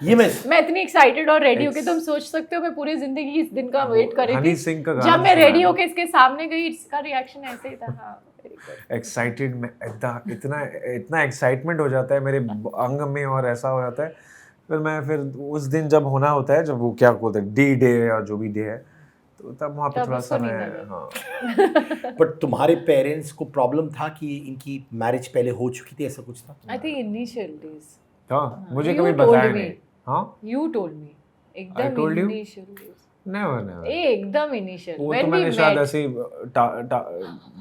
S1: ये
S2: मैं इतनी एक्साइटेड और रेडी होके, तुम सोच सकते हो मैं पूरी जिंदगी इस दिन का वेट कर रही
S3: हनी
S2: थी।
S3: सिंह का गाना
S2: जब मैं
S3: सुना
S2: रेडी
S3: है।
S2: होके इसके सामने गई, इसका रिएक्शन ऐसे ही था। हाँ, very good.
S3: एक्साइटेड में इतना एक्साइटमेंट हो जाता है मेरे अंग में और ऐसा हो जाता है। फिर उस दिन जब होना होता है, जब वो क्या बोलते हैं डी डे या जो भी डे है, तो तब वहाँ पे
S2: तब
S3: थोड़ा सा
S2: उसको नींद
S3: मैं
S2: आ गई।
S3: हाँ
S1: बट तुम्हारे पेरेंट्स को प्रॉब्लम था कि इनकी मैरिज पहले हो चुकी थी, ऐसा कुछ था?
S2: I think initial days.
S3: हाँ मुझे
S2: You
S3: कभी
S2: told
S3: बताया
S2: me.
S3: नहीं। हाँ
S2: You told me.
S3: I told you?
S2: initial days.
S3: Never
S2: एकदम initial.
S3: वो तो
S2: When we
S3: मैंने शायद
S2: met.
S3: ऐसे ही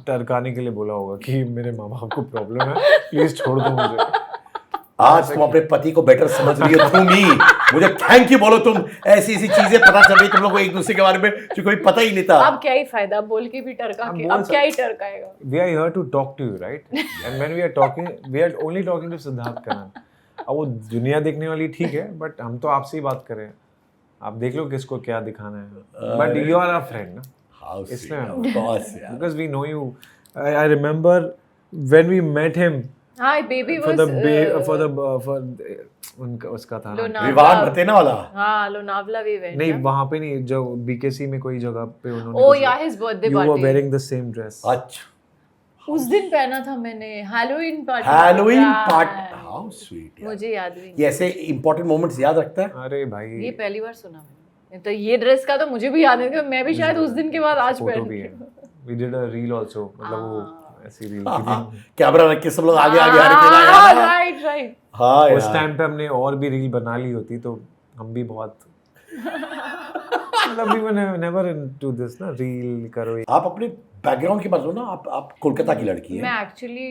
S3: टरकाने के लिए बोला होगा कि मेरे माँ बाप को प्रॉब्लम है, प्लीज छोड़ दो मुझे।
S1: आज तुम अपने पति को बेटर समझ रही हो तुम ही। मुझे थैंक यू बोलो, तुम ऐसी ऐसी चीजें पता चल रही तुम लोग को एक दूसरे के बारे में जो कभी पता ही नहीं था।
S2: अब क्या ही फायदा बोल के भी टरका
S3: अब
S2: के,
S3: बोल
S2: अब क्या ही टरकाएगा।
S3: We are here to talk to you, right? And when we are talking, we are only talking to Siddharth Kanan. अब वो दुनिया देखने वाली ठीक है, बट हम तो आपसे ही बात कर रहे हैं। आप देख लो किसको क्या दिखाना है। But you are our friend, ना?
S1: How sweet,
S3: इसमें
S1: of course, यार।
S3: because we know you. I remember when we met him
S2: हाँ, बेबी
S3: for
S2: was
S3: for उनका उसका था ना।
S2: लोनावला।
S1: विवाह बतेना वाला।
S2: हाँ, लोनावला we went.
S3: नहीं
S2: yeah.
S3: वहाँ पे नहीं, जो BKC में कोई जगह पे उन्होंने
S2: Oh
S3: कुछ-
S2: yeah, his birthday
S3: you were
S2: party.
S3: wearing the same dress.
S1: अच्छा,
S2: उस दिन पहना था मैंने Halloween party.
S1: Halloween party. How sweet.
S2: मुझे याद भी
S1: ये
S2: नहीं।
S1: ऐसे इंपॉर्टेंट मोमेंट्स याद रखता है।
S3: अरे भाई
S2: ये पहली बार सुना मैंने। तो ये ड्रेस का तो मुझे भी याद है, मैं भी शायद उस दिन के बाद आज
S3: फोटो
S2: पहन
S3: भी
S2: रही
S3: है।
S2: हूँ।
S3: We did a reel also, मतलब वो ऐसी रील की थी।
S1: कैमरा रख के सब लोग आगे आगे आ रहे थे।
S2: हाँ, राइट राइट।
S1: हाँ
S3: उस
S1: यार।
S3: टाइम पे हमने और भी रील बना ली होती तो हम भी बहुत मतलब we were never into this ना, रील करो ये।
S1: आप अपने बैकग्राउंड की बात लो ना। आप कोलकाता की लड़की है।
S2: मैं एक्चुअली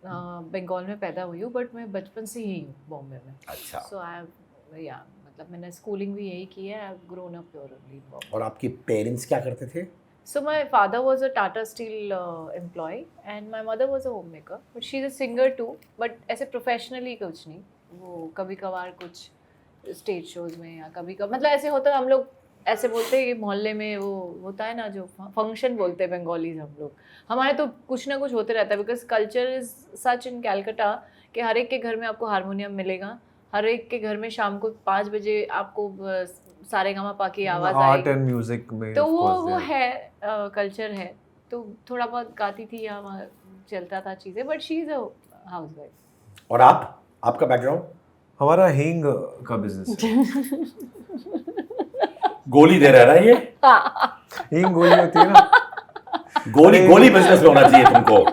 S2: बंगाल में पैदा हुई हूँ, बट मैं बचपन से ही हूँ बॉम्बे में।
S1: अच्छा।
S2: सो आई या मतलब मैंने स्कूलिंग भी यही की है। I have grown up purely in Bombay.
S1: और आपके पेरेंट्स क्या करते थे?
S2: So my father was a Tata Steel employee and my mother was a homemaker, but she's a singer too, but ऐसे professionally कुछ नहीं। वो कभी कभार कुछ स्टेज शोज में या कभी कभार, मतलब ऐसे होता है, हम लोग ऐसे बोलते हैं कि मोहल्ले में वो होता है ना जो फंक्शन बोलते हैं बंगालीज हम लोग, हमारे तो कुछ ना कुछ होते रहता है बिकॉज कल्चर इज सच इन कैलकाटा कि हर एक के घर में आपको हारमोनियम मिलेगा, हर एक के घर में शाम को 5 बजे आपको सारे गामा पा की आवाज़
S3: आर्ट
S2: आएगी।
S3: एंड म्यूजिक में
S2: तो
S3: of
S2: वो
S3: course
S2: वो
S3: there.
S2: है कल्चर है, तो थोड़ा बहुत गाती थी या वहाँ चलता था चीज़ें, but she is a housewife.
S1: और आपका बैकग्राउंड?
S3: हमारा हींग का बिजनेस है।
S1: गोली दे रहा है ये।
S3: हींग गोली होती है ना,
S1: गोली बिजनेस में होना चाहिए तुमको।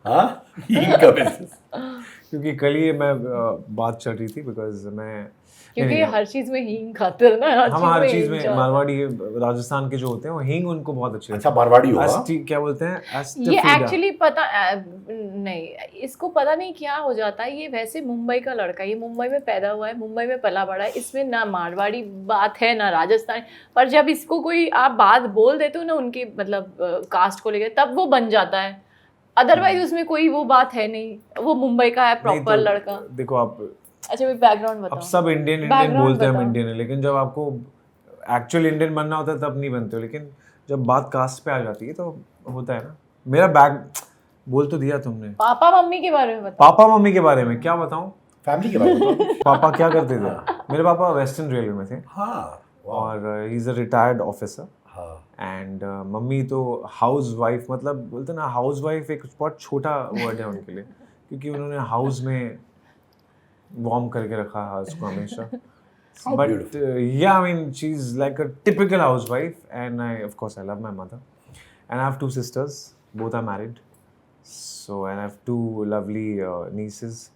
S1: हाँ, हींग का बिजनेस।
S3: क्योंकि कल ही मैं बात चल रही थी बिकॉज मैं
S2: क्योंकि हर चीज में हींग खाते हैं ना,
S3: हम हर चीज
S2: हींग
S3: में
S2: जाता है।
S3: मारवाड़ी राजस्थान के जो होते हैं वो हींग उनको बहुत अच्छे
S1: अच्छा, मारवाड़ी होगा।
S3: क्या बोलते हैं
S2: ये
S3: एस्टिफिडा।
S2: एक्चुअली पता नहीं, इसको पता नहीं क्या हो जाता है। ये वैसे मुंबई का लड़का है, ये मुंबई में पैदा हुआ है, मुंबई में पला बड़ा है, इसमें ना मारवाड़ी बात है ना राजस्थानी, पर जब इसको कोई आप बात बोल देते हो ना उनकी मतलब कास्ट को लेकर, तब वो बन जाता है। अदरवाइज उसमें कोई वो बात है नहीं, वो मुंबई का है
S3: नहीं
S2: प्रॉपर
S3: तो
S2: लड़का।
S3: देखो आप,
S2: अच्छा मैं बैकग्राउंड
S3: अब
S2: बताऊं।
S3: सब इंडियन
S2: Background
S3: बोलते हैं हम
S2: बताओ।
S3: इंडियन है, लेकिन जब आपको एक्चुअल इंडियन बनना होता है तब नहीं बनते हो। लेकिन जब बात कास्ट पे आ जाती है तो होता है ना। मेरा बैक बोल तो दिया तुमने।
S2: पापा मम्मी के बारे में बताओ।
S3: पापा मम्मी के बारे में क्या बताऊं?
S1: फैमिली के बारे में।
S3: पापा क्या करते थे? मेरे पापा वेस्टर्न रेलवे में थे
S1: हाँ
S3: और he is a retired officer
S1: हाँ
S3: एंड मम्मी तो हाउस वाइफ, मतलब बोलते ना हाउस वाइफ एक बहुत छोटा वर्ड है उनके लिए, क्योंकि उन्होंने हाउस में वार्म करके रखा है उसको हमेशा.
S1: How
S3: But
S1: beautiful.
S3: yeah, I mean, she's like a typical housewife, and of course, I love my mother. And I have two sisters, both are married. So, and I have two lovely nieces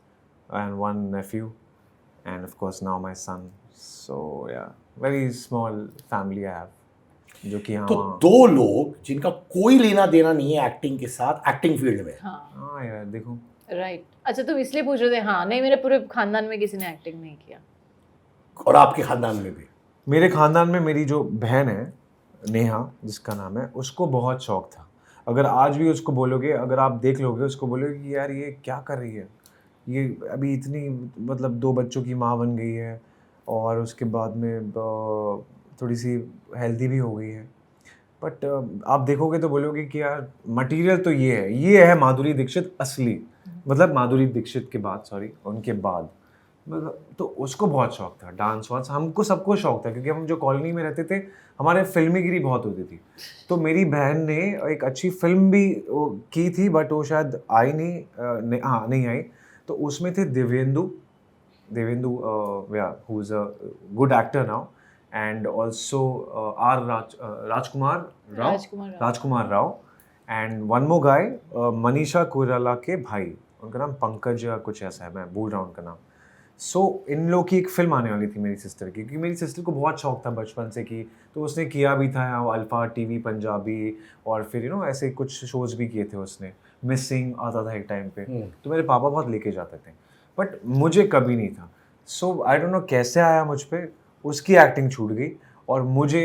S3: and one nephew, and of course, now my son. So, yeah, very small family I have. जो कि
S1: तो
S3: हाँ
S1: दो लोग जिनका कोई लेना देना नहीं है एक्टिंग के साथ, एक्टिंग फील्ड में.
S2: हाँ
S3: हाँ यार देखो,
S2: राइट. अच्छा तुम इसलिए पूछ रहे थे? हाँ नहीं, मेरे पूरे खानदान में किसी ने एक्टिंग नहीं किया.
S1: और आपके खानदान में भी.
S3: मेरे खानदान में मेरी जो बहन है नेहा जिसका नाम है, उसको बहुत शौक था. अगर आज भी उसको बोलोगे, अगर आप देख लोगे उसको बोलोगे कि यार ये क्या कर रही है, ये अभी इतनी मतलब 2 बच्चों की माँ बन गई है और उसके बाद में थोड़ी सी हेल्दी भी हो गई है. बट आप देखोगे तो बोलोगे कि यार मटेरियल तो ये है माधुरी दीक्षित असली, मतलब माधुरी दीक्षित के बाद, सॉरी उनके बाद. मतलब तो उसको बहुत शौक था डांस वांस, हमको सबको शौक था क्योंकि हम जो कॉलोनी में रहते थे हमारे फिल्मीगिरी बहुत होती थी. तो मेरी बहन ने एक अच्छी फिल्म भी की थी बट वो शायद आई नहीं आई. तो उसमें थे Devendu who is a good actor now, and also R Rajkumar Rao and one more guy Manisha Koirala के भाई, उनका नाम पंकज या कुछ ऐसा है, मैं भूल रहा हूँ उनका नाम. सो इन लोग की एक फिल्म आने वाली थी मेरी सिस्टर की, क्योंकि मेरी सिस्टर को बहुत शौक था बचपन से की, तो उसने किया भी था अल्फा टीवी पंजाबी, और फिर ऐसे कुछ शोज़ भी किए थे उसने. मिसिंग आता था एक टाइम पे, तो मेरे पापा बहुत लेके जाते थे, बट मुझे कभी नहीं था. सो आई डोंट नो कैसे आया मुझ पे, उसकी एक्टिंग छूट गई और मुझे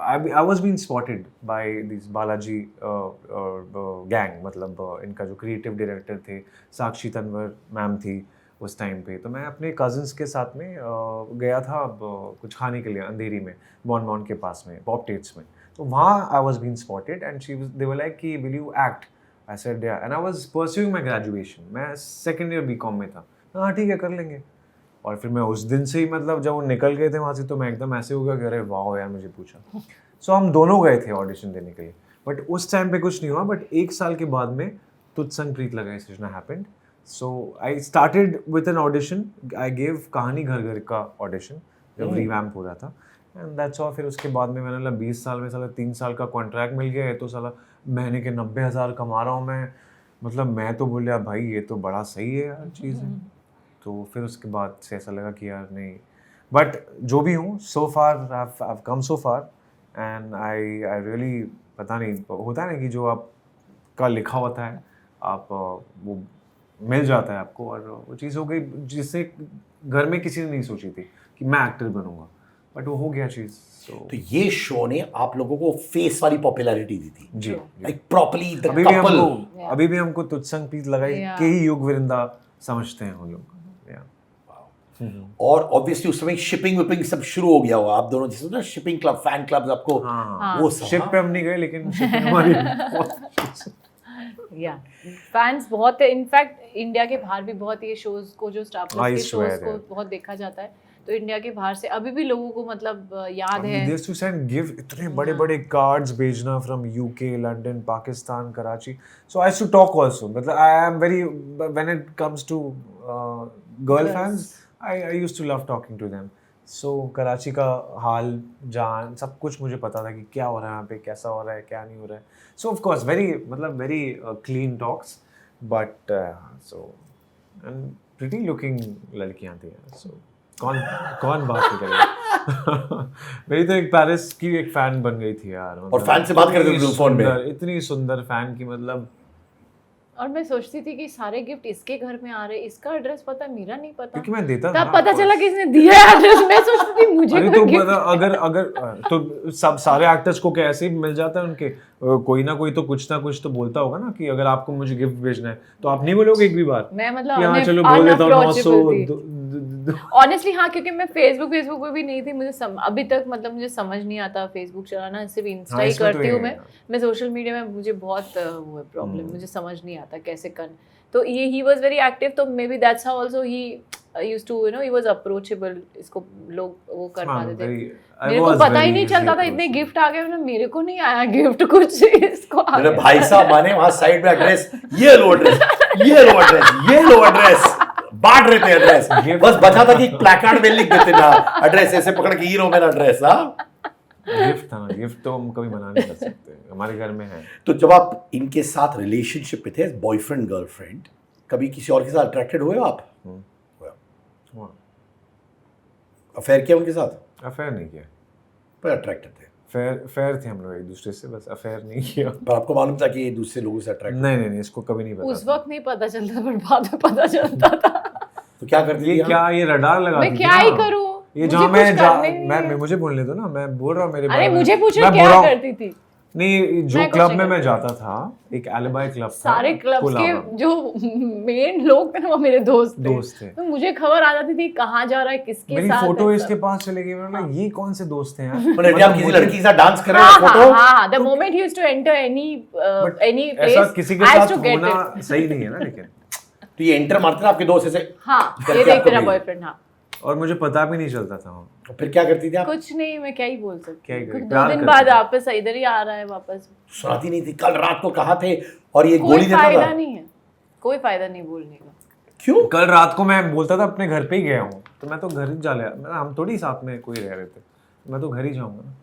S3: I was been spotted by this Balaji gang. मतलब इनका जो क्रिएटिव डायरेक्टर थे साक्षी तन्वर मैम थी उस टाइम पे. तो मैं अपने कज़न्स के साथ में गया था कुछ खाने के लिए अंधेरी में, बॉन के पास में पॉप टेट्स में. तो वहाँ I was been spotted and they were like कि will you act. I said ya, and I was pursuing my graduation. मैं सेकेंड ईयर बीकॉम में था. हाँ ठीक है कर लेंगे. और फिर मैं उस दिन से ही, मतलब जब वो निकल गए थे वहाँ से, तो मैं एकदम ऐसे हो गया कि अरे वाह यार मुझे पूछा. सो हम दोनों गए थे ऑडिशन देने के लिए, बट उस टाइम पे कुछ नहीं हुआ. बट 1 साल के बाद में तुझ संग प्रीत लगाई सृजना happened. So I started with an audition. I gave कहानी घर घर का audition जब revamp हो रहा था, and that's all. फिर उसके बाद में मैंने 20 साल में साला 3 साल का कॉन्ट्रैक्ट मिल गया है, तो साला महीने के 90,000 कमा रहा हूँ मैं. मतलब मैं तो बोल भाई ये तो बड़ा सही है यार चीज़ है. तो फिर उसके बाद से ऐसा लगा कि यार नहीं, बट जो भी हूँ so far I've come so far and I really, पता नहीं होता है ना कि जो आपका लिखा होता है आप वो मिल जाता है आपको, और वो चीज़ हो गई जिससे घर में किसी ने नहीं सोची थी कि मैं एक्टर बनूंगा, बट वो हो गया चीज़.
S1: तो ये शो ने आप लोगों को फेस वाली पॉपुलैरिटी दी थी,
S3: जी.
S1: लाइक प्रॉपर्ली द
S3: अभी
S1: कपल.
S3: भी हमको तुझ संग प्रीत लगाई के ही युग विरिंदा समझते हैं हम लोग.
S1: और ऑब्वियसली उस समय शिपिंग विपिंग सब शुरू हो गया होगा, आप दोनों जैसे ना शिपिंग क्लब, फैन क्लब्स आपको. वो सब
S3: शिप पे हम नहीं गए, लेकिन शिपिंग हमारी
S2: या फैंस बहुत है. इनफैक्ट इंडिया के बाहर भी बहुत ये शोज को, जो स्टार प्लस के शोज को बहुत देखा जाता है. तो इंडिया के बाहर से अभी भी लोगों को मतलब याद है.
S3: They used to send give इतने बड़े कार्ड्स भेजना from UK, London, Pakistan, Karachi. So I used to talk also. मतलब I am very, when it comes to girl fans, I used to love talking to them. So Karachi का हाल जान सब कुछ मुझे पता था कि क्या हो रहा है यहाँ पे, कैसा हो रहा है, क्या नहीं हो रहा है. So of course very clean talks, but so and pretty looking लड़कियाँ थी. So कौन बात नहीं करेगा. मेरी तो एक पेरिस की एक फैन बन गई थी यार.
S1: और फैन से बात करते थे फोन में,
S3: इतनी सुंदर फैन की, मतलब.
S2: और मैं सोचती थी कि सारे गिफ्ट इसके घर में आ रहे, इसका एड्रेस पता, मेरा नहीं पता,
S3: क्योंकि मैं देता था.
S2: तब पता चला कि इसने दिया एड्रेस. मैं सोचती थी मुझे
S3: अरे तो अगर तो सब सारे एक्टर्स को कैसे ही मिल जाता है उनके, कोई ना कोई तो कुछ ना कुछ तो बोलता होगा ना कि अगर आपको मुझे गिफ्ट भेजना है तो आप नहीं बोलोगे एक भी बार.
S2: मैं मतलब
S3: हाँ चलो बोल देता हूँ 900
S2: ऑनेस्टली. हाँ क्योंकि मैं फेसबुक पे भी नहीं थी. मुझे अभी तक मतलब मुझे समझ नहीं आता फेसबुक चलाना, सिर्फ इंस्टा ही करती हूँ मैं सोशल मीडिया में मुझे बहुत वो है प्रॉब्लम. मुझे समझ नहीं आता कैसे कर. तो ये ही वाज वेरी एक्टिव, तो may be that's how also he used to, you know, he was approachable. इसको लोग वो कर
S3: हाँ,
S2: पाते थे.
S3: very- I
S2: मेरे को
S3: was
S2: पता ही
S3: very
S2: नहीं चलता था,
S3: easily
S2: इतने
S3: approachable.
S2: गिफ्ट आ गए, मतलब मेरे को नहीं आया गिफ्ट कुछ, इसको आ
S1: मेरे
S2: गया.
S1: भाई साहब माने वहां साइड में एड्रेस, ये लो एड्रेस, ये लो एड्रेस, ये लो एड्रेस, बांट रहे थे एड्रेस.
S3: Gift-
S1: बस बचा था कि प्लैकार्ड में लिख देते ना एड्रेस, ऐसे पकड़ के ये लो मेरा एड्रेस. हाँ,
S3: गिफ्ट था ना, गिफ्ट तो हम कभी मना नहीं कर सकते, हमारे घर में है.
S1: तो जब आप इनके साथ रिलेशनशिप में थे, बॉयफ्रेंड गर्लफ्रेंड, कभी किसी और के साथ अट्रैक्टेड हुए हो आप?
S3: हुआ.
S1: अफेयर किया उनके साथ?
S3: अफेयर नहीं किया,
S1: पर अट्रैक्टेड थे.
S3: फेयर थे हम लोग एक दूसरे से, बस अफेयर नहीं किया.
S1: पर आपको मालूम था कि ये दूसरे लोगों से अट्रैक्ट?
S3: नहीं, इसको कभी नहीं पता
S2: उस
S3: था.
S2: वक्त नहीं पता चलता, पर बाद में पता चलता था.
S1: तो क्या करती थी?
S3: ये क्या, ये रडार लगा
S2: मैं क्या ही करूँ,
S3: ये
S2: मुझे
S3: जहाँ
S2: कुछ करने ही
S3: मैं
S2: नहीं है.
S3: मुझे बोलने दो ना, मैं बोल रहा हूँ मेरे
S2: अरे
S3: बारे में.
S2: मुझे पूछो
S3: मैं बोल
S2: क्या
S3: रहा हूँ-
S2: करती थी.
S3: नहीं, जो
S2: मैं कुछ
S3: क्लब
S2: नहीं
S3: में मैं
S2: करती.
S3: जाता था, एक एलिबाई क्लब था,
S2: सारे क्लब्स
S3: पुलावा.
S2: के जो मेन लोग थे ना वो मेरे दोस्त
S3: दोस्त थे.
S2: तो मुझे खबर आ जाती थी कहाँ जा रहा है, किसके
S3: मेरी
S2: साथ
S3: फोटो
S2: है,
S3: इसके
S2: सब.
S3: पास चले गई. मैं बोला, ये कौन से दोस्त हैं यार?
S1: मतलब आप किसी
S3: मुझे-
S1: लड़की के साथ डांस कर रहे
S2: हाँ
S1: हो फोटो?
S2: हाँ, the moment he used to enter any
S3: ऐसा
S2: प्लेस
S3: किसी के
S2: आई
S3: साथ
S2: टू गेट
S3: होना
S2: इट.
S3: सही नहीं है ना, लेकिन.
S1: तो ये एंटर मारते थे आपके दोस्त ऐसे,
S2: हाँ,
S1: करके
S2: ये देख
S1: आपको
S2: तेरा
S1: भेज-
S2: बॉयफ्रेंड. हाँ,
S3: और मुझे पता भी नहीं चलता था.
S1: तो फिर क्या करती थी आप?
S2: कुछ नहीं, मैं क्या ही बोल
S3: क्या
S2: सकती
S3: ही
S2: हूँ.
S3: करें,
S2: कुछ
S3: प्यार
S2: 2 दिन
S3: करते
S2: बाद
S3: थे.
S2: वापस इधर ही आ रहा है वापस.
S1: सुनाती नहीं थी कल रात को कहा थे और ये
S2: कोई
S1: गोली देता
S2: फायदा
S1: था?
S2: नहीं है, कोई फायदा नहीं बोलने का.
S1: क्यों?
S3: कल रात को मैं बोलता था अपने घर पे ही गया हूँ, तो मैं तो घर ही जा लिया. हम थोड़ी साथ में कोई रह रहे थे, मैं तो घर ही जाऊंगा ना.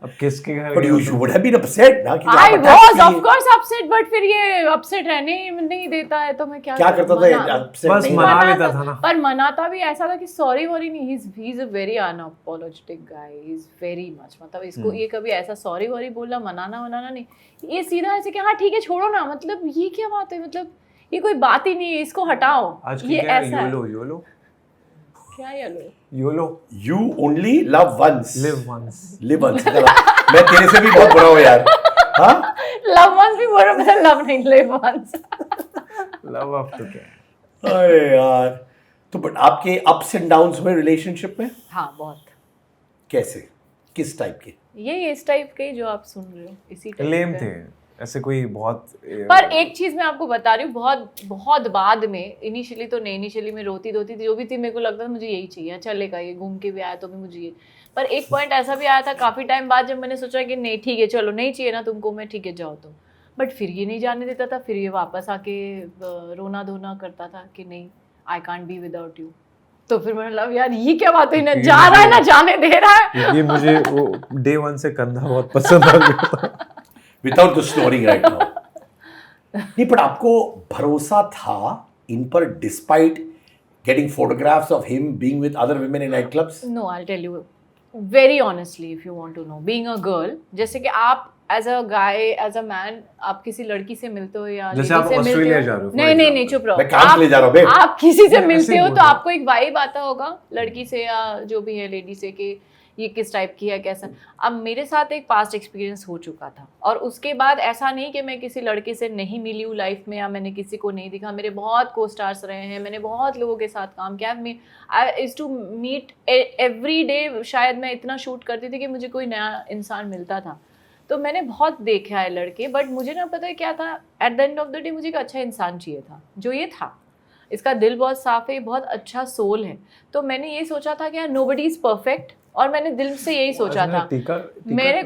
S3: अब किसके घर
S1: But
S3: गया
S1: you
S3: तो-
S1: would have been upset ना कि
S2: I
S1: आप attack
S2: was
S1: किए।
S2: of course upset, but फिर ये upset रहने ही नहीं देता है तो मैं क्या
S1: क्या
S2: करूं?
S1: करता था ये
S2: मना-
S1: upset
S3: बस
S1: नहीं
S3: मना
S1: था?
S3: लेता था ना.
S2: पर मनाता भी ऐसा था कि सॉरी वॉरी नहीं. he's a very unapologetic guy. he's very much, मतलब इसको ये कभी ऐसा सॉरी वॉरी बोलना, मनाना वनाना नहीं. ये सीधा ऐसे कि हाँ ठीक है छोड़ो ना, मतलब ये क्या बात है, मतलब ये कोई बात ही नहीं है, इसको हटाओ.
S3: आज
S2: ये
S3: की क्या
S2: ऐसा है.
S3: योलो
S2: क्या ये लो?
S3: YOLO
S1: You only love once.
S3: Live once.
S1: Live once. मैं तेरे से भी बहुत बुरा हूँ यार. हाँ?
S2: लव वंस भी बोल रहा हूँ, लव नहीं, लिव वंस.
S3: लव अप तो क्या.
S1: अरे यार. तो बट आपके अप्स एंड डाउन्स हुए रिलेशनशिप में?
S2: हाँ बहुत.
S1: कैसे? किस टाइप के?
S2: ये इस टाइप के जो आप सुन रहे हो, इसी टाइप
S3: लेम
S2: के.
S3: थे ऐसे, कोई बहुत.
S2: पर एक चीज मैं आपको बता रही हूँ, बहुत बहुत बाद में, इनिशियली तो नहीं, इनिशियली मैं रोती थी जो भी थी, मेरे को लगता था मुझे यही चाहिए, चलेगा ये घूम के भी आया तो भी मुझे ये. पर एक पॉइंट ऐसा भी आया था काफी टाइम बाद जब मैंने सोचा कि नहीं ठीक है चलो, नहीं चाहिए ना तुमको, मैं ठीक है जाओ तुम. बट फिर ये नहीं जाने देता था, फिर ये वापस आके रोना धोना करता था कि नहीं, I can't be without you. तो फिर मैंने लव यार ये क्या बात हुई, ना जा रहा है ना जाने दे रहा है.
S3: ये मुझे वो डे 1 से कंधा बहुत पसंद आ गया था.
S1: Without the snoring right now. नहीं, पर आपको भरोसा था इन पर despite getting photographs of him being with other women in night clubs?
S2: No, I tell you very honestly, if you want to know, being a girl, जैसे कि आप as a guy, as a man, आप किसी लड़की से मिलते हो या
S3: जैसे
S2: lady
S3: आप
S2: से मिलते
S3: ऑस्ट्रेलिया
S2: हो,
S3: जा रहे हो, for
S2: नहीं नहीं
S3: example.
S2: नहीं, चुप रहो.
S1: मैं काम के लिए जा रहा हूँ बे.
S2: आप किसी से
S3: मैं
S2: मिलते
S3: ऐसे
S2: हो
S3: ही
S2: तो
S3: बोल रहा हूँ.
S2: आपको एक वाइब आता होगा लड़की से या जो भी है लेडी से कि ये किस टाइप की है, कैसा. अब मेरे साथ एक पास्ट एक्सपीरियंस हो चुका था और उसके बाद ऐसा नहीं कि मैं किसी लड़के से नहीं मिली हूँ लाइफ में या मैंने किसी को नहीं दिखा. मेरे बहुत को स्टार्स रहे हैं, मैंने बहुत लोगों के साथ काम किया. I is to meet every day. शायद मैं इतना शूट करती थी कि मुझे कोई नया इंसान मिलता था. तो मैंने बहुत देखा है लड़के, बट मुझे ना पता है क्या था, at the end of the day मुझे एक अच्छा इंसान चाहिए था, जो ये था. इसका दिल बहुत साफ है, बहुत अच्छा सोल है. तो मैंने ये सोचा था कि यार नोबडी इज परफेक्ट, और मैंने दिल से यही सोचा था. मेरे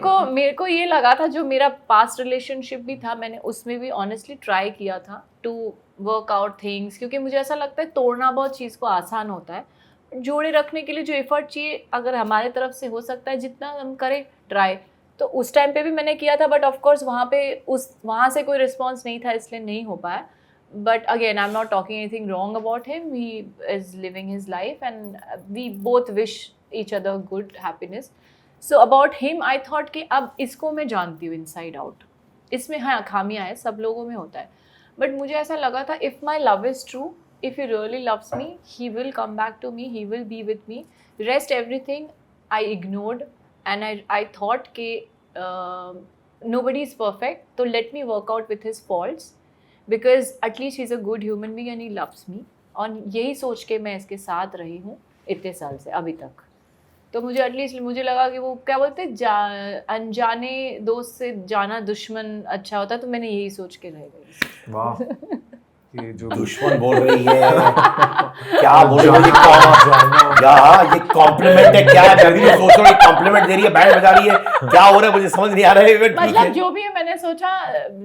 S2: को ये लगा था, जो मेरा पास्ट रिलेशनशिप भी था, मैंने उसमें भी ऑनेस्टली ट्राई किया था टू वर्क आउट थिंग्स, क्योंकि मुझे ऐसा लगता है तोड़ना बहुत चीज़ को आसान होता है, जोड़े रखने के लिए जो एफर्ट चाहिए अगर हमारे तरफ से हो सकता है जितना हम करें ट्राई. तो उस टाइम पे भी मैंने किया था, बट ऑफ कोर्स वहाँ से कोई रिस्पॉन्स नहीं था, इसलिए नहीं हो पाया. But again, I'm not talking anything wrong about him. He is living his life and we both wish each other good happiness. So about him, I thought कि अब इसको मैं जानती हूँ inside out. इसमें हाँ खामियाँ हैं, सब लोगों में होता है. But मुझे ऐसा लगा था, if my love is true, if he really loves me, he will come back to me, he will be with me. Rest everything I ignored and I thought कि nobody is perfect, so let me work out with his faults. Because at least he's a good human being and he loves me. और यही सोच के मैं इसके साथ रही हूँ इतने साल से अभी तक. तो मुझे एटलीस्ट मुझे लगा कि वो क्या बोलते हैं, अनजाने दोस्त से जाना दुश्मन अच्छा होता है, तो मैंने यही सोच के रह गई.
S3: वाह, कि जो
S1: दुश्मन बोल रही है क्या बोल रही है ये कॉम्प्लीमेंट है क्या मैं भी सोच रहा हूँ कॉम्प्लीमेंट दे रही है बैंड बजा रही है क्या हो रहा है मुझे समझ नहीं आ रहा है but ठीक
S2: मतलब
S1: है
S2: जो भी है मैंने सोचा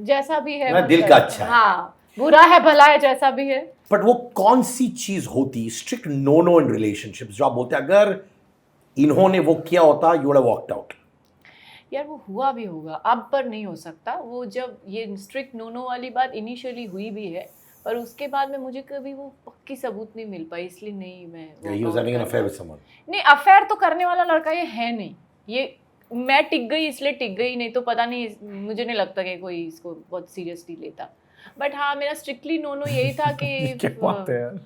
S2: जैसा भी है
S1: मैं दिल का अच्छा है।
S2: हाँ बुरा है भला है जैसा भी है।
S1: बट वो कौन सी चीज होती स्ट्रिक्ट नो इन रिलेशनशिप्स जो आप बोलते हैं अगर इन्होंने वो किया होता you would have walked out?
S2: यार वो हुआ भी होगा अब पर नहीं हो सकता वो जब ये स्ट्रिक्ट नो वाली बात इनिशियली हुई भी है पर उसके बाद में मुझे कभी वो पक्की सबूत नहीं मिल पाई इसलिए नहीं मैं
S1: he was having an affair with someone.
S2: नहीं अफेयर तो करने वाला लड़का ये है नहीं ये मैं टिक गई इसलिए टिक गई नहीं तो पता नहीं मुझे नहीं लगता कि कोई इसको बहुत सीरियसली लेता बट हाँ मेरा स्ट्रिक्टली नो यही था कि
S3: क्या बात है यार,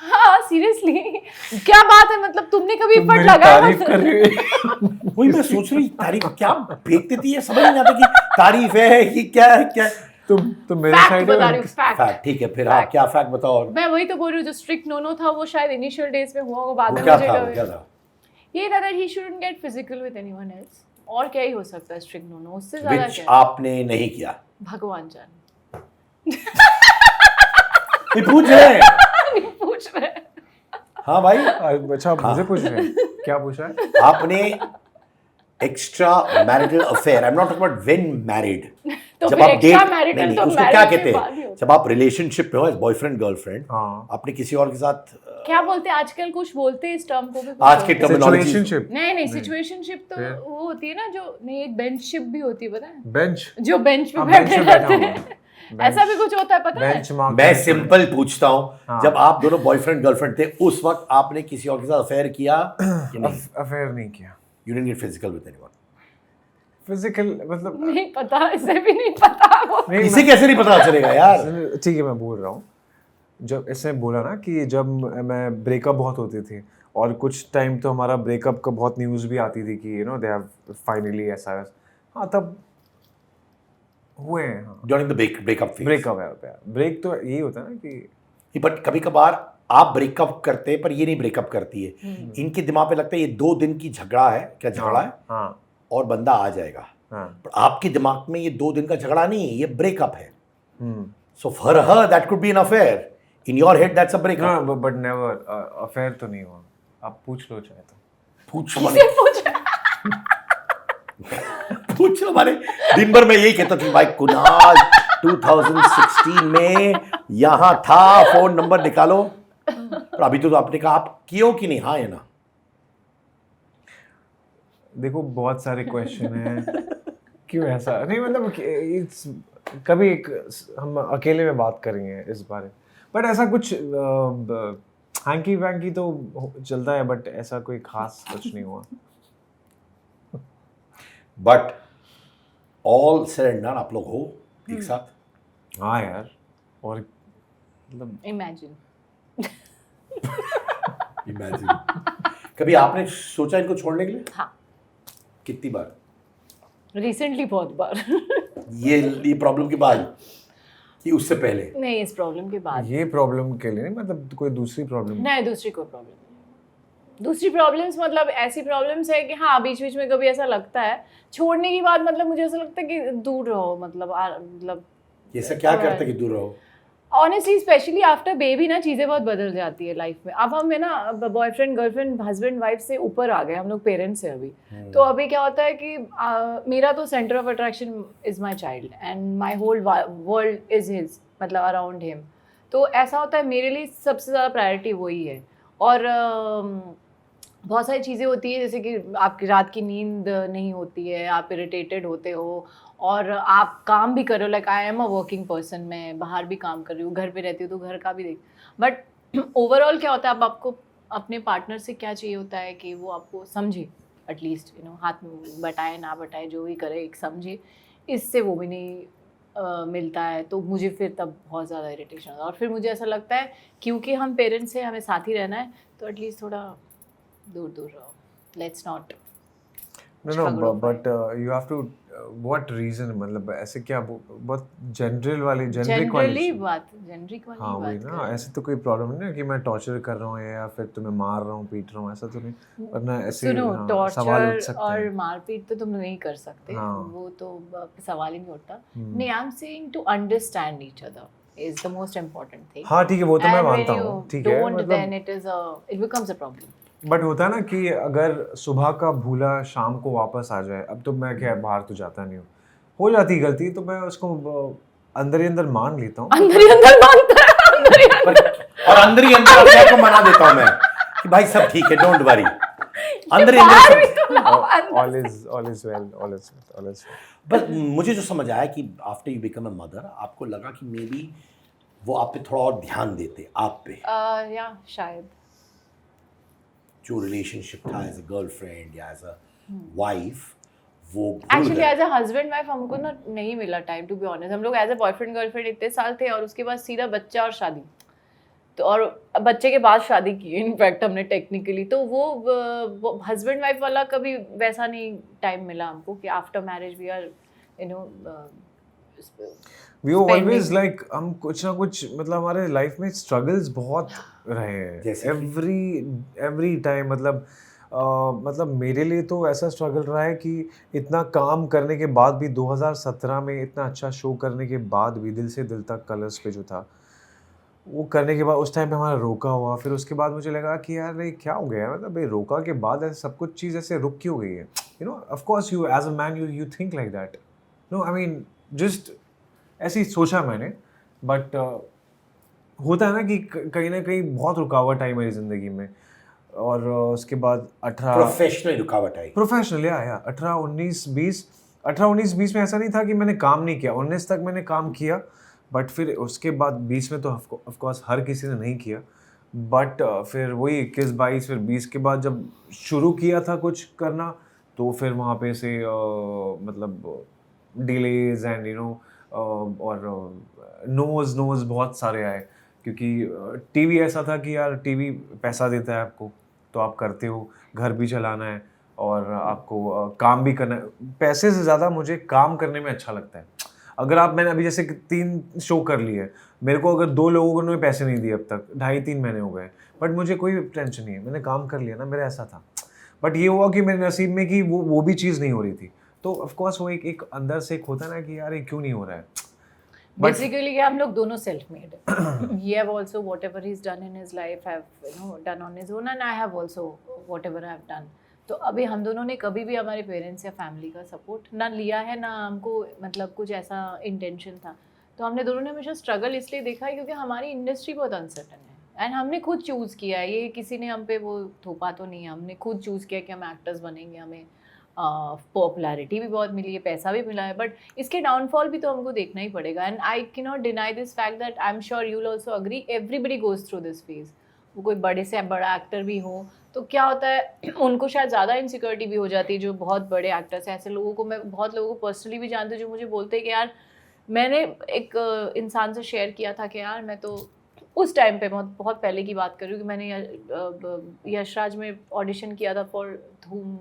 S2: हाँ सीरियसली क्या बात है मतलब तुमने कभी
S3: तुम
S2: एफर्ट
S3: मेरी
S2: लगाया
S3: तारीफ कर
S2: मतलब?
S3: रही हो।
S1: वही मैं सोच रही तारीफ क्या फेंक देती है समझ नहीं आता कि तारीफ है कि क्या है क्या
S3: तुम मेरे
S2: फैक्ट
S3: साइड
S2: बता रही हूँ फैक्ट
S1: फैक्ट ठीक है फिर हाँ क्या फैक्ट बताओ और
S2: मैं वही तो बोल रही हूँ जो स्ट्रिक्ट नो था वो शायद इनिशियल डेज में हुआ होगा बाद
S1: वो
S2: में
S1: क्या
S2: मुझे
S1: था
S2: कभी-
S1: वो क्या था
S2: ये था that he shouldn't gate physical with anyone else और क्या ही हो सकता है स्ट्रिक्ट नो उससे ज्यादा
S1: विच
S2: क्या है?
S1: आपने नहीं किया
S2: भगवान जाने
S1: ये पूछ रहे हैं
S2: नहीं पूछ रहे हैं।
S1: हाँ भाई
S3: अच्छा मुझे पूछ रहे हैं क्या पूछा है?
S1: आपने extra marital affair I am not talking about when married
S2: तो
S1: जब
S2: फिर
S1: आप डेट
S2: extramarital
S1: नहीं
S2: तो
S1: उसको
S2: marriage
S1: क्या
S2: के
S1: कहते
S2: बाद ही
S1: हैं
S2: होता
S1: जब आप रिलेशनशिप में हो एज बॉयफ्रेंड गर्लफ्रेंड
S3: हाँ,
S1: आपने किसी और के साथ
S2: क्या बोलते हैं आजकल कुछ बोलते हैं इस टर्म को भी कुछ
S1: आज के
S2: बोलते हैं।
S1: टर्मिनोलॉजी
S3: सिचुएशनशिप,
S2: नहीं सिचुएशनशिप तो
S3: फिर?
S2: वो होती है ना जो नहीं एक बेंचशिप भी होती है पता है
S3: बेंच,
S2: जो बेंच पे
S3: हाँ,
S2: बैठे
S3: bench पे बैठा
S2: रहते
S3: हुआ
S2: हैं
S3: है।
S2: ऐसा भी कुछ होता है पता है
S3: बेंच मार्क
S1: मैं सिंपल पूछता हूँ
S3: हाँ।
S1: जब आप दोनों बॉयफ्रेंड गर्लफ्रेंड थे उस वक्त आपने किसी और के साथ अफेयर किया कि नहीं
S3: अफेयर नहीं किया।
S1: You didn't get physical with anyone
S3: physical मतलब
S2: नहीं पता इसे भी नहीं पता वो
S3: नहीं,
S1: इसे कैसे नहीं पता चलेगा यार
S3: ठीक है मैं बोल रहा हूँ जब इसने बोला ना कि जब मैं ब्रेकअप बहुत होते थे और कुछ टाइम तो हमारा ब्रेकअप का बहुत न्यूज़ भी आती थी कि you know they have finally ऐसा हाँ तब हुए हैं हाँ
S1: during the breakup phase
S3: breakup है ब्रेक तो यही होता है ना कि
S1: बट कभी कभार आप ब्रेकअप करते हैं पर ये नहीं ब्रेकअप करती है इनके दिमाग पे लगता है ये 2 दिन की झगड़ा है क्या झगड़ा है
S3: हाँ
S1: और बंदा आ जाएगा
S3: हाँ
S1: पर आपके दिमाग में ये 2 दिन का झगड़ा नहीं है ये ब्रेकअप है
S3: hmm
S1: so for her that could be an affair in your head that's a breakup
S3: no but never affair तो नहीं हुआ आप पूछ लो चाहे तो
S1: पूछ पूछ हमारे दिन भर मैं यही कहता था कि भाई कुणाल 2016 में यहाँ था फोन नंबर निकालो पर अभी तो आपने कहा आप कियो कि नहीं हाँ या ना
S3: देखो बहुत सारे क्वेश्चन हैं क्यों ऐसा नहीं मतलब इट्स कभी हम अकेले में बात करेंगे इस बारे बट ऐसा कुछ हैंकी वैंकी तो चलता है बट ऐसा कोई खास कुछ नहीं हुआ
S1: but all said and done आप लोग हो एक साथ
S3: हाँ यार और मतलब
S2: इमेजिन
S1: इमेजिन कभी आपने सोचा इनको छोड़ने के लिए
S2: हाँ
S1: कितनी बार
S2: रिसेंटली बहुत बार
S1: ये प्रॉब्लम के बाद कि उससे पहले
S2: नहीं इस प्रॉब्लम के बाद
S3: ये प्रॉब्लम के लिए नहीं मतलब कोई दूसरी प्रॉब्लम
S2: नहीं दूसरी कोई प्रॉब्लम नहीं दूसरी प्रॉब्लम्स मतलब ऐसी प्रॉब्लम्स है कि हाँ बीच बीच में कभी ऐसा लगता है छोड़ने की बात मतलब मुझे ऐसा लगता है कि दूर रहो मतलब
S1: ये सब क्या करते कि दूर रहो
S2: ऑनेस्टली स्पेशली आफ्टर बेबी ना चीज़ें बहुत बदल जाती है लाइफ में अब हम है ना बॉयफ्रेंड गर्लफ्रेंड हस्बैंड वाइफ से ऊपर आ गए हम लोग पेरेंट्स हैं अभी तो अभी क्या होता है कि मेरा तो centre of attraction is my child and my whole world is his मतलब अराउंड हिम तो ऐसा होता है मेरे लिए सबसे ज़्यादा प्रायोरिटी वही है और बहुत सारी चीज़ें होती है जैसे कि आपकी रात की नींद नहीं होती है आप इरिटेटेड होते हो और आप काम भी कर रहे हो like I am a working person मैं बाहर भी काम कर रही हूँ घर पे रहती हूँ तो घर का भी देख बट ओवरऑल क्या होता है अब आपको अपने पार्टनर से क्या चाहिए होता है कि वो आपको समझे एटलीस्ट यू नो हाथ में बटाए ना बटाए जो भी करे एक समझे इससे वो भी नहीं मिलता है तो मुझे फिर तब बहुत ज़्यादा इरिटेशन होता है और फिर मुझे ऐसा लगता है क्योंकि हम पेरेंट्स हैं हमें साथ ही रहना है तो एटलीस्ट थोड़ा दूर दूर रहो let's not
S3: no but you have to what reason मतलब ऐसे क्या बहुत जनरल वाली जेनरिक वाली
S2: जनरली बात जेनरिक वाली
S3: हाँ वही
S2: बात
S3: ना
S2: कर रहे
S3: ऐसे तो कोई प्रॉब्लम नहीं है कि मैं टॉर्चर कर रहा हूँ या फिर तुम्हें मार रहा हूँ पीट रहा हूँ ऐसा तो नहीं वरना ऐसे
S2: सुनो
S3: हाँ, सवाल उठ
S2: टॉर्चर
S3: सकते
S2: और
S3: हैं
S2: मारपीट तो तुम नहीं कर सकते
S3: हाँ।
S2: वो तो सवाल ही नहीं उठता
S3: हम्म।
S2: नहीं I am saying to understand each other is the most important thing.
S3: हाँ ठीक है, वो तो मैं
S2: And when
S3: मानता
S2: you
S3: हूँ, ठीक है,
S2: don't, then
S3: मतलब
S2: it becomes a problem.
S3: But होता है ना कि अगर सुबह का भूला शाम को वापस आ जाए, अब तो मैं क्या बाहर तो जाता नहीं हूँ, हो जाती गलती तो मैं उसको अंदर ही अंदर मान लेता हूँ।
S2: अंदर ही अंदर मानता है, अंदर ही अंदर।
S1: और अंदर ही अंदर अपने आप को मना देता हूँ मैं कि भाई सब ठीक है, डोंट वरी। अंदर ही
S2: बाहर भी
S1: अंदर
S2: तो लाओ, अंदर।
S3: all is well, all is well.
S1: बस मुझे जो समझ आया कि after you become a mother आपको लगा कि मे बी वो आप पे थोड़ा और ध्यान देते, आप पे
S2: या शायद
S1: जो रिलेशनशिप था एज अ गर्लफ्रेंड या एज अ वाइफ, वो भूल
S2: एक्चुअली
S1: गए।
S2: एज अ हस्बैंड वाइफ हमको ना नहीं मिला टाइम, टू बी ऑनेस्ट। हम लोग एज अ बॉयफ्रेंड गर्लफ्रेंड इतने साल थे और उसके बाद सीधा बच्चा और शादी, तो और बच्चे के बाद शादी की इनफैक्ट हमने टेक्निकली। तो वो हस्बैंड वाइफ वाला कभी वैसा नहीं टाइम मिला हमको कि after marriage we are you know
S3: We always like हम कुछ ना कुछ मतलब हमारे लाइफ में स्ट्रगल्स बहुत रहे हैं
S1: जैसे कि?
S3: एवरी टाइम मतलब मेरे लिए तो ऐसा स्ट्रगल रहा है कि इतना काम करने के बाद भी 2017 में इतना अच्छा शो करने के बाद भी दिल से दिल तक कलर्स पे जो था वो करने के बाद उस टाइम पे हमारा रोका हुआ, फिर उसके बाद मुझे लगा कि यार ये क्या हो गया है, मतलब ये रोका के बाद ऐसे सब कुछ चीज़ ऐसे रुक क्यों गई है, you know. Of course you as a man you think like that, no I mean just ऐसे ही सोचा मैंने, बट होता है ना कि कहीं ना कहीं बहुत रुकावट आई मेरी ज़िंदगी में। और उसके बाद 18
S1: प्रोफेशनल रुकावट आई।
S3: प्रोफेशनल आया 18 19 20 में ऐसा नहीं था कि मैंने काम नहीं किया, 19 तक मैंने काम किया, बट फिर उसके बाद 20 में तो ऑफ कोर्स हर किसी ने नहीं किया, बट फिर वही 21 22 फिर 20 के बाद जब शुरू किया था कुछ करना, तो फिर वहाँ पे से मतलब डिलेज एंड यू नो और नोज बहुत सारे आए, क्योंकि टीवी ऐसा था कि यार टीवी पैसा देता है आपको तो आप करते हो, घर भी चलाना है और आपको काम भी करना है। पैसे से ज़्यादा मुझे काम करने में अच्छा लगता है। अगर आप मैंने अभी जैसे 3 शो कर लिए, मेरे को अगर 2 लोगों ने पैसे नहीं दिए अब तक, 2.5-3 महीने हो गए, बट मुझे कोई टेंशन नहीं है, मैंने काम कर लिया ना, मेरा ऐसा था। बट ये हुआ कि मेरे नसीब में कि वो भी चीज़ नहीं हो रही थी, तो ऑफ कोर्स वो एक अंदर से एक होता है ना कि यार ये क्यों नहीं हो रहा है।
S2: बेसिकली हम लोग दोनों सेल्फ मेड है। He have also whatever he's done in his life have done on his own, and I have also whatever I have done. तो अभी हम दोनों ने कभी भी हमारे पेरेंट्स या फैमिली का सपोर्ट ना लिया है, ना हमको मतलब कुछ ऐसा इंटेंशन था। तो हमने दोनों ने हमेशा स्ट्रगल इसलिए देखा है क्योंकि हमारी इंडस्ट्री बहुत अनसर्टन है एंड हमने खुद चूज़ किया है, ये किसी ने हम पे वो थोपा तो नहीं है, हमने खुद चूज़ किया कि हम एक्टर्स बनेंगे, हमें पॉपुलैरिटी भी बहुत मिली है, पैसा भी मिला है, बट इसके डाउनफॉल भी तो हमको देखना ही पड़ेगा। And I can not deny this fact that I am sure you will also agree, everybody goes through this phase. वो कोई बड़े से बड़ा एक्टर भी हो तो क्या होता है उनको शायद ज़्यादा इनसिक्योरिटी भी हो जाती है। जो बहुत बड़े एक्टर्स हैं, ऐसे लोगों को मैं बहुत लोगों को पर्सनली भी जानती हूँ जो मुझे बोलते हैं कि यार मैंने एक इंसान से शेयर किया था कि यार मैं तो उस टाइम पे बहुत पहले की बात कर रही हूँ कि मैंने यशराज में ऑडिशन किया था फॉर धूम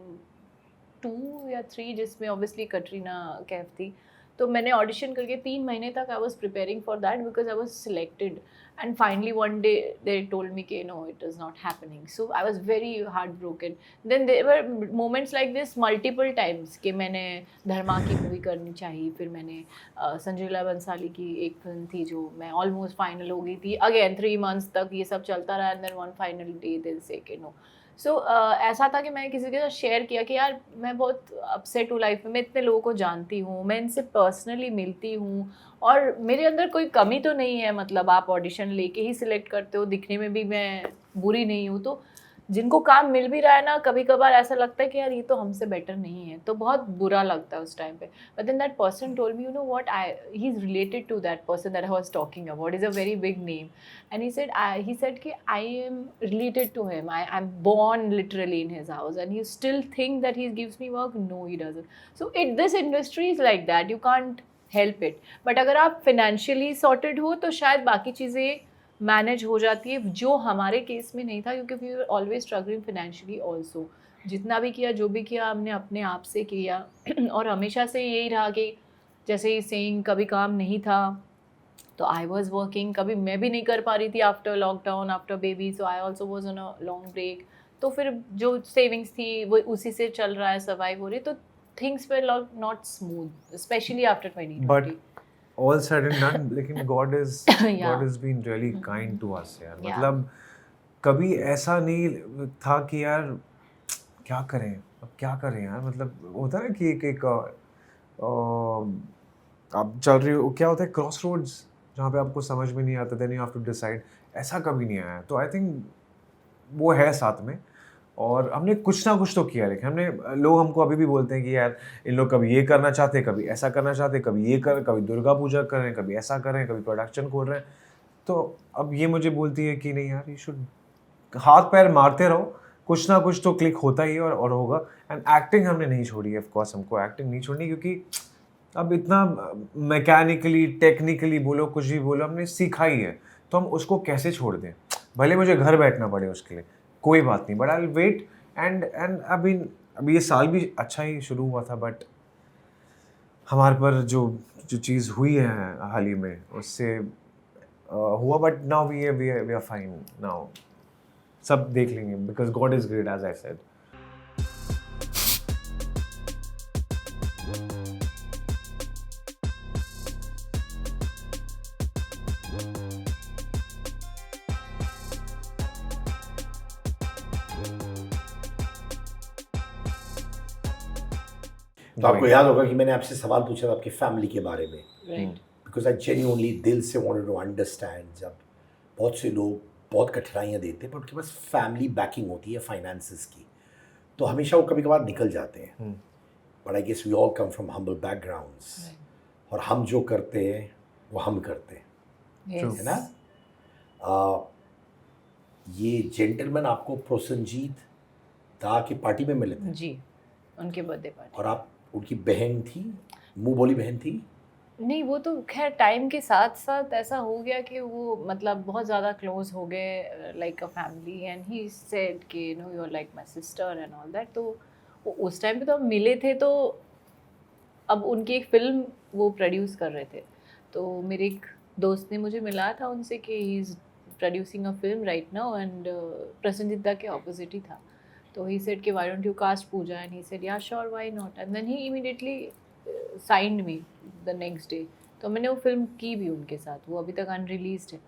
S2: 2 या 3, जिसमें ऑब्वियसली कटरीना कैफ थी। तो मैंने ऑडिशन करके 3 महीने तक I was preparing for that because I was selected and finally one day they told me कि no it is not happening. So I was very heart broken. Then there were moments like this multiple times कि मैंने धर्मा की मूवी करनी चाहिए, फिर मैंने संजय लीला बंसाली की एक फिल्म थी जो मैं ऑलमोस्ट फाइनल हो गई थी, अगेन 3 months तक ये सब चलता रहा and then one final day they say कि नो। सो ऐसा था कि मैंने किसी के साथ शेयर किया कि यार मैं बहुत अपसेट हूँ लाइफ में, मैं इतने लोगों को जानती हूँ, मैं इनसे पर्सनली मिलती हूँ और मेरे अंदर कोई कमी तो नहीं है, मतलब आप ऑडिशन लेके ही सिलेक्ट करते हो, दिखने में भी मैं बुरी नहीं हूँ, तो जिनको काम मिल भी रहा है ना, कभी कभार ऐसा लगता है कि यार ये तो हमसे बेटर नहीं है, तो बहुत बुरा लगता है उस टाइम पे। But then that person told me, you know what, he is related to that person that I was talking about, is a very big name and he said कि I am related to him, I am born literally in his house and you still think that he gives me work? No, he doesn't. So this industry is like that, you can't help it. But अगर आप financially sorted हो तो शायद बाकी चीज़ें मैनेज हो जाती है, जो हमारे केस में नहीं था क्योंकि we were always struggling financially also. जितना भी किया, जो भी किया, हमने अपने आप से किया और हमेशा से यही रहा कि जैसे ही सेइंग कभी काम नहीं था तो आई वॉज वर्किंग, कभी मैं भी नहीं कर पा रही थी after lockdown, after baby, so I also was on a long break. तो फिर जो सेविंग्स थी वो उसी से चल रहा है, सर्वाइव हो रही, तो things were not smooth specially after 2020।
S3: all said and done, लेकिन God
S2: Yeah.
S3: has been really kind to us यार.
S2: Yeah.
S3: मतलब कभी ऐसा नहीं था कि यार क्या करें, अब क्या करें यार. मतलब होता है ना कि एक आप चल रहे हो, क्या होता है क्रॉस रोड्स जहाँ पे आपको समझ में नहीं आता, then you have to decide. ऐसा कभी नहीं आया. तो आई थिंक वो है साथ में. और हमने कुछ ना कुछ तो किया. लेकिन हमने, लोग हमको अभी भी बोलते हैं कि यार इन लोग कभी ये करना चाहते हैं, कभी ऐसा करना चाहते हैं, कभी ये कर, कभी दुर्गा पूजा कर रहे हैं, कभी ऐसा कर रहे हैं, कभी प्रोडक्शन खोल रहे हैं. तो अब ये मुझे बोलती है कि नहीं यार, यू शुड हाथ पैर मारते रहो, कुछ ना कुछ तो क्लिक होता ही है और होगा. एंड एक्टिंग हमने नहीं छोड़ी. ऑफ कोर्स हमको एक्टिंग नहीं छोड़नी, क्योंकि अब इतना मैकेनिकली टेक्निकली बोलो, कुछ भी बोलो, हमने सीखा ही है. तो हम उसको कैसे छोड़ दें? भले मुझे घर बैठना पड़े उसके लिए, कोई बात नहीं, but I will wait. And अभी ये साल भी अच्छा ही शुरू हुआ था, बट हमारे पर जो जो चीज़ हुई है हाल ही में, उससे हुआ. But now we are fine now. सब देख लेंगे, because God is great, as I said.
S1: तो आपको याद होगा कि मैंने आपसे सवाल पूछा था आपकी फैमिली के बारे में,
S2: Right.
S1: बिकॉज आई जेन्युइनली दिल से वांटेड टू अंडरस्टैंड. जब बहुत से लोग बहुत कठिनाइयाँ देते हैं, पर उनके पास फैमिली बैकिंग होती है फाइनेंसिस की, तो हमेशा वो कभी कभार निकल जाते हैं. But I guess we all come from humble backgrounds, और हम जो करते हैं वो हम करते हैं,
S2: Yes.
S1: है ना. ये जेंटलमैन आपको प्रोसनजीत दा की पार्टी में मिले थे,
S2: जी, उनके बर्थडे पार्टी.
S1: और आप उनकी बहन थी, मुंह बोली बहन थी.
S2: नहीं, वो तो खैर टाइम के साथ साथ ऐसा हो गया कि वो मतलब बहुत ज़्यादा क्लोज हो गए, like a family. And he said कि no you are like my sister and all that. तो उस टाइम पे तो हम मिले थे. तो अब उनकी एक फिल्म वो प्रोड्यूस कर रहे थे, तो मेरे एक दोस्त ने मुझे मिलाया था उनसे कि he is producing a film right now, and Prasenjit da के ऑपोजिट ही था. तो ही सेड कि why don't you cast Pooja, and he said ya sure why not. And then he immediately signed me the next day. तो मैंने वो फिल्म की भी उनके साथ. वो अभी तक अनरिलीज्ड है.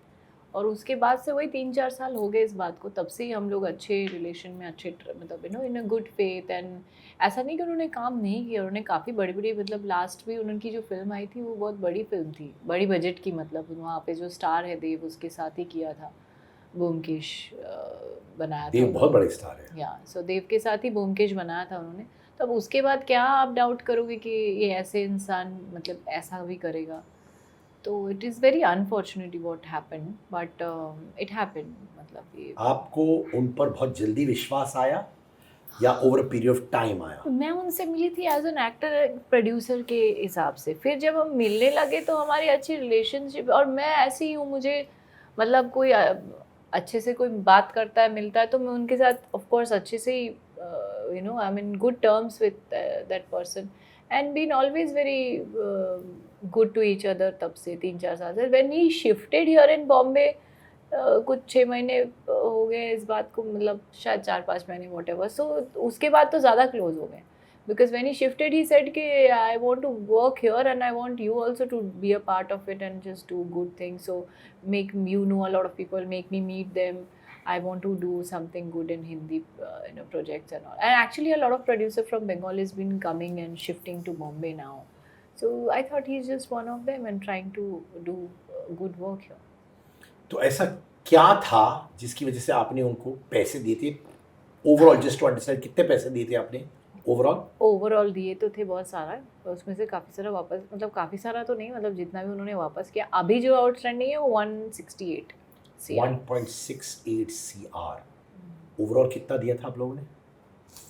S2: और उसके बाद से वही 3-4 साल हो गए इस बात को. तब से ही हम लोग अच्छे रिलेशन में, अच्छे मतलब इन अ गुड फेथ. एंड ऐसा नहीं कि उन्होंने काम नहीं किया, उन्होंने काफ़ी बड़ी बड़ी, मतलब लास्ट भी उनकी जो फिल्म आई थी वो बहुत बड़ी फिल्म थी, बड़ी बजट की. मतलब वहाँ पे जो स्टार है देव, उसके साथ ही किया था. ब्योमकेश बनाया था.
S1: देव बहुत बड़े स्टार है.
S2: या सो देव के साथ ही ब्योमकेश बनाया था उन्होंने. तब उसके बाद क्या आप डाउट करोगे कि ये ऐसे इंसान मतलब ऐसा भी करेगा. तो it is very unfortunately what happened, but it happened. मतलब ये
S1: आपको उन पर बहुत जल्दी विश्वास आया या over a period of time आया?
S2: मैं उनसे मिली थी एज एन एक्टर प्रोड्यूसर के हिसाब से. फिर जब हम मिलने लगे तो हमारी अच्छी रिलेशनशिप. और मैं ऐसी ही हूँ, मुझे मतलब कोई अच्छे से कोई बात करता है, मिलता है, तो मैं उनके साथ ऑफ कोर्स अच्छे से ही I am in good terms with that person, and been always very good to each other. तब से 3-4 साल से when he shifted here in Bombay, कुछ 6 महीने हो गए इस बात को, मतलब शायद 4-5 महीने वॉट एवर. सो उसके बाद तो ज़्यादा क्लोज हो गए, because when he shifted he said कि I want to work here and I want you also to be a part of it and just do good things. So make you know a lot of people, make me meet them. I want to do something good in Hindi, projects and all. And actually, a lot of producers from Bengal has been coming and shifting to Bombay now. So I thought he's just one of them and trying to do good work here.
S1: तो ऐसा क्या था जिसकी वजह से आपने उनको पैसे दिए थे? ओवरऑल जस्ट टू अंडरस्टैंड, कितने पैसे दिए थे आपने ओवरऑल?
S2: ओवरऑल दिए तो थे बहुत सारा, उसमें से काफ़ी सारा वापस, मतलब काफ़ी सारा तो नहीं, मतलब जितना भी उन्होंने वापस किया. अभी जो आउटस्टैंडिंग है वो 168 CR.
S1: 1.68 CR. ओवरऑल कितना दिया था आप लोगों ने?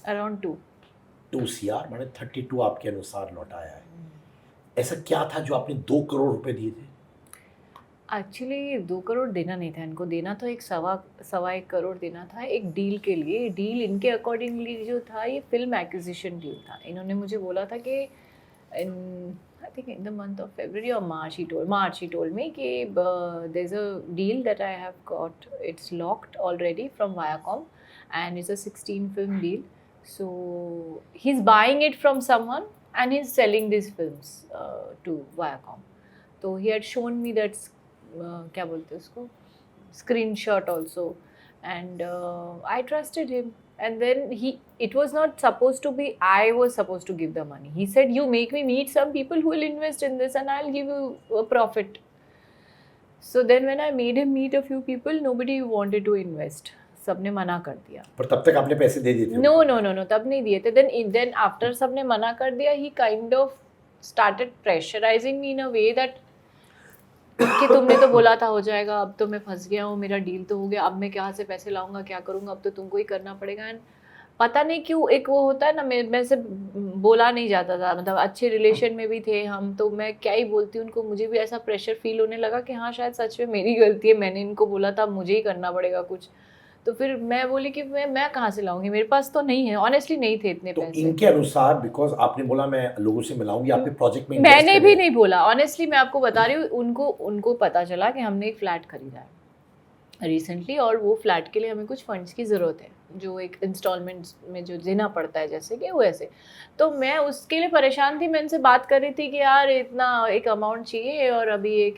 S2: अराउंड
S1: 2 CR, माने 32 आपके अनुसार लौटाया है. ऐसा क्या था जो आपने 2 करोड़ रुपए दिए थे?
S2: एक्चुअली 2 करोड़ देना नहीं था इनको. देना तो एक सवा 1 करोड़ देना था एक डील के लिए. डील इनके अकॉर्डिंगली जो था ये फिल्म एक्विजिशन डील था. इन्होंने मुझे बोला था कि I think in the month of February or March he told me कि there's a deal that I have got, it's locked already from Viacom and it's a 16 film deal. So he's buying it from someone and he's selling these films to Viacom. तो he had shown me that क्या बोलते हैं उसको, screenshot also, and I trusted him. And then it was not supposed to be I was supposed to give the money. He said, you make me meet some people who will invest in this and I'll give you a profit. So then when I made him meet a few people, nobody wanted to invest. सबने मना कर दिया.
S1: पर तब तक आपने पैसे दे दिए थे?
S2: No, तब नहीं दिए थे. Then after सबने मना कर दिया, he kind of started pressurizing me in a way that कि तुमने तो बोला था हो जाएगा, अब तो मैं फंस गया हूँ, मेरा डील तो हो गया, अब मैं कहाँ से पैसे लाऊंगा, क्या करूँगा, अब तो तुमको ही करना पड़ेगा. एंड पता नहीं क्यों एक वो होता है ना, मैं से बोला नहीं जाता था, मतलब अच्छे रिलेशन में भी थे हम, तो मैं क्या ही बोलती उनको. मुझे भी ऐसा प्रेशर फील होने लगा कि हाँ शायद सच में मेरी गलती है, मैंने इनको बोला था मुझे ही करना पड़ेगा कुछ. तो फिर मैं बोली कि मैं कहाँ से लाऊंगी, मेरे पास तो नहीं है, ऑनेस्टली नहीं थे इतने
S1: तो
S2: पैसे.
S1: इनके अनुसार, बिकॉज आपने बोला मैं लोगों से मिलाऊंगी, आपके प्रोजेक्ट में
S2: मैंने भी नहीं बोला, ऑनेस्टली मैं आपको बता रही हूँ. उनको पता चला कि हमने एक फ्लैट खरीदा है रिसेंटली, और वो फ्लैट के लिए हमें कुछ फंड्स की ज़रूरत है, जो एक इंस्टॉलमेंट्स में जो देना पड़ता है जैसे कि वैसे. तो मैं उसके लिए परेशान थी, मैं इनसे बात कर रही थी कि यार इतना एक अमाउंट चाहिए और अभी एक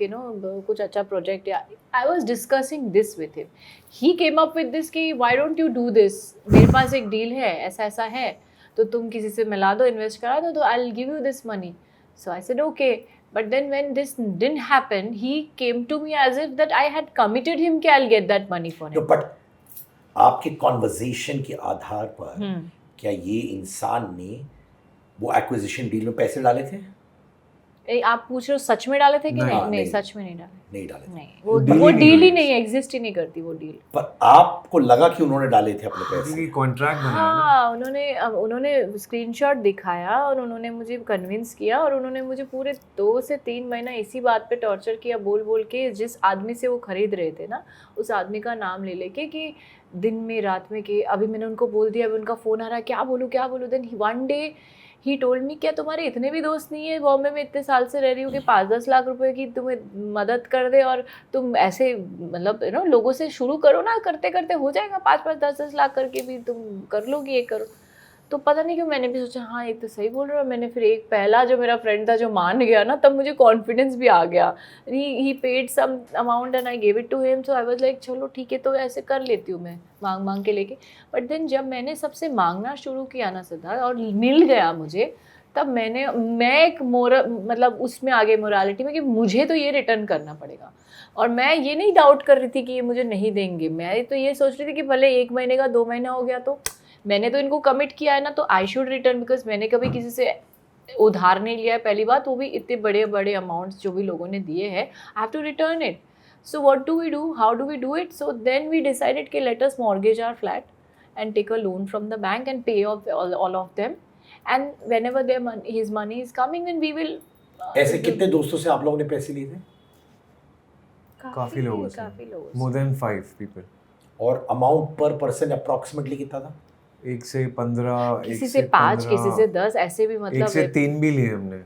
S2: कुछ अच्छा project. Ya I was discussing this with him. He came up with this कि why don't you do this, मेरे पास एक डील है, ऐसा ऐसा है, तो तुम किसी से मिला दो, इन्वेस्ट करा दो, तो I will give you this money. So I said okay, but then when this didn't happen, he came to me as if that I had committed him कि I'll get that money for him.
S1: No, but आपके कॉन्वर्जेशन के आधार पर क्या ये इंसान ने वो एक्विजिशन डील में पैसे डाले थे?
S2: आप पूछ रहे हो सच में डाले थे कि नहीं? नहीं,
S1: नहीं।
S2: सच में नहीं डाले.
S1: नहीं डाले थे.
S2: नहीं, वो डील ही नहीं एग्जिस्ट ही नहीं करती वो डील.
S1: पर आपको लगा कि उन्होंने डाले थे अपने पैसे?
S3: कॉन्ट्रैक्ट बनाया ना.
S2: हाँ, उन्होंने स्क्रीनशॉट दिखाया और उन्होंने मुझे कन्विंस किया, और उन्होंने मुझे पूरे 2 से 3 महीना इसी बात पे टॉर्चर किया, बोल के जिस आदमी से वो खरीद रहे थे ना, उस आदमी का नाम ले लेके कि दिन में रात में कि अभी मैंने उनको बोल दिया, अभी उनका फ़ोन आ रहा है, क्या बोलूँ. Then one day he told me, क्या तुम्हारे इतने भी दोस्त नहीं है बॉम्बे में, इतने साल से रह रही हो, कि 5-10 लाख रुपए की तुम्हें मदद कर दे, और तुम ऐसे मतलब लोगों से शुरू करो ना, करते करते हो जाएगा, 5-5 10-10 लाख करके भी तुम कर लोगी, ये करो. तो पता नहीं क्यों मैंने भी सोचा हाँ ये तो सही बोल रहा है. मैंने फिर एक पहला जो मेरा फ्रेंड था जो मान गया ना, तब मुझे कॉन्फिडेंस भी आ गया. He paid some amount and I give it to him. So I was like चलो ठीक है, तो ऐसे कर लेती हूँ मैं, मांग के लेके. बट देन जब मैंने सबसे मांगना शुरू किया ना सिद्धार्थ, और मिल गया मुझे, तब मैं एक मतलब उसमें आगे मोरालिटी में कि मुझे तो ये रिटर्न करना पड़ेगा. और मैं ये नहीं डाउट कर रही थी कि ये मुझे नहीं देंगे, मैं तो ये सोच रही थी कि भले 1 महीने का 2 महीना हो गया, तो मैंने तो इनको कमिट किया है ना, तो आई शुड रिटर्न, बिकॉज मैंने कभी किसी से उधार नहीं लिया है, पहली बात, वो भी इतने बड़े बड़े अमाउंट्स जो भी लोगों ने दिए हैं, I have to return it. So what do we do, how do we do it? So then we decided कि let us mortgage our flat and take a loan from the bank and pay off all of them, and whenever there his money is coming then we will.
S1: ऐसे कितने दोस्तों से आप लोगों ने पैसे लिए थे?
S3: काफी लोगों से, मोर देन 5 पीपल.
S1: और अमाउंट पर पर्सन अप्रॉक्सीमेटली कितना था?
S3: 1 से 15,
S2: किसी से 5, किसी से 10, ऐसे भी, मतलब
S3: 1 से 3 भी लिए हमने.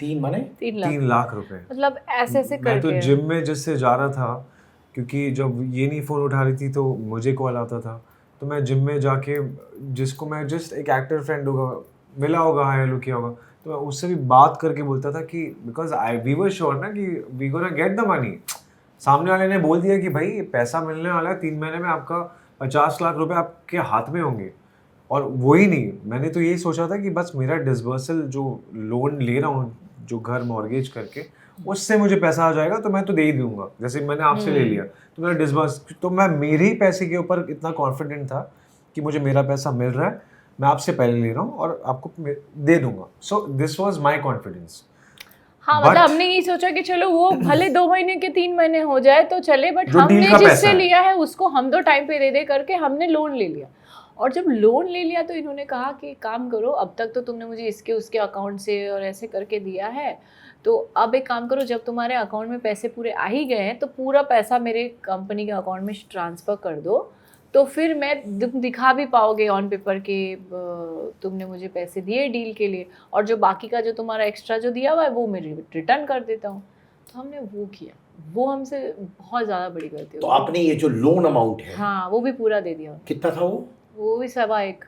S1: 3 माने
S3: 3 लाख रुपए.
S2: मतलब ऐसे करके.
S3: मैं तो जिम में जिससे जा रहा था, क्योंकि जब ये नहीं फ़ोन उठा रही थी तो मुझे कॉल आता था, तो मैं जिम में जाके जिसको मैं जस्ट एक एक्टर फ्रेंड होगा, मिला होगा, हाय हेलो किया होगा, तो मैं उससे भी बात करके बोलता था कि बिकॉज वी वर श्योर ना कि we gonna get the money. सामने वाले ने बोल दिया कि भाई पैसा मिलने वाला है, 3 महीने में आपका 50 लाख रुपए आपके हाथ में होंगे. और वही नहीं, मैंने तो यही सोचा था कि बस मेरा डिसबर्सल जो लोन ले रहा हूँ, जो घर मॉर्गेज करके, उससे मुझे पैसा आ जाएगा तो मैं तो दे ही दूंगा. जैसे मैंने आपसे ले लिया तो मेरा डिसबर्स, तो मैं मेरे ही पैसे के ऊपर इतना कॉन्फिडेंट था कि मुझे मेरा पैसा मिल रहा है, मैं आपसे पहले ले रहा हूँ और आपको दे दूंगा. So this was my confidence.
S2: हाँ, मतलब हमने यही सोचा कि चलो वो भले 2 महीने के 3 महीने हो जाए तो चले, बट हमने जिससे लिया है उसको हम तो टाइम पे दे करके हमने लोन ले लिया. और जब लोन ले लिया तो इन्होंने कहा कि काम करो, अब तक तो तुमने मुझे इसके उसके अकाउंट से और ऐसे करके दिया है, तो अब एक काम करो, जब तुम्हारे अकाउंट में पैसे पूरे आ ही गए हैं तो पूरा पैसा मेरे कंपनी के अकाउंट में ट्रांसफ़र कर दो, तो फिर मैं दिखा भी पाओगे ऑन पेपर के तुमने मुझे पैसे दिए डील के लिए, और जो बाकी का जो तुम्हारा एक्स्ट्रा जो दिया हुआ है वो मैं रिटर्न कर देता हूँ. तो हमने वो किया, वो हमसे बहुत ज़्यादा बड़ी गलती हो.
S1: तो आपने ये जो लोन अमाउंट है,
S2: हाँ, वो भी पूरा दे दिया.
S1: कितना था वो?
S2: वो भी 1.25.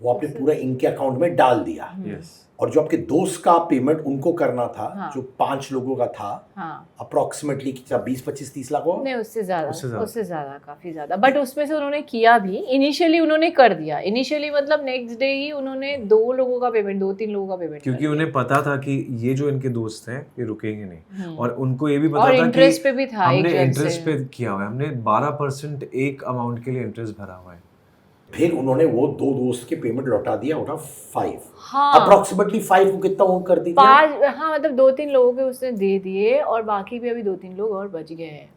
S1: वो आपने पूरा इनके अकाउंट में डाल दिया,
S3: यस
S1: और जो आपके दोस्त का पेमेंट उनको करना था,
S2: हाँ।
S1: जो 5 लोगों का था,
S2: हाँ
S1: अप्रोक्सीमेटली कितना, 20-25-30 लाख हो?
S2: नहीं, उससे
S3: उससे
S2: ज़्यादा
S3: ज़्यादा।
S2: काफ़ी ज़्यादा, बट उसमें से उन्होंने किया भी, इनिशियली उन्होंने कर दिया, इनिशियली मतलब नेक्स्ट डे ही उन्होंने 2 लोगों का पेमेंट, 2-3 लोगों का पेमेंट
S3: क्योंकि उन्हें पता था कि ये जो इनके दोस्त हैं ये रुकेंगे नहीं, और उनको ये भी पता
S2: और
S3: था कि
S2: इंटरेस्ट पे भी था एक
S3: हमने
S2: जन
S3: इंटरेस्ट
S2: से।
S3: पे किया हुआ है, हमने 12% एक अमाउंट के लिए इंटरेस्ट भरा हुआ है।
S1: फिर उन्होंने वो 2 दोस्त के पेमेंट लौटा दिया, होगा 5,
S2: हाँ
S1: अप्रोक्सीमेटली 5 को कितना ओन कर दी?
S2: 5, हाँ मतलब 2-3 लोगों के उसने दे दिए, और बाकी भी अभी 2-3 लोग और बच गए हैं।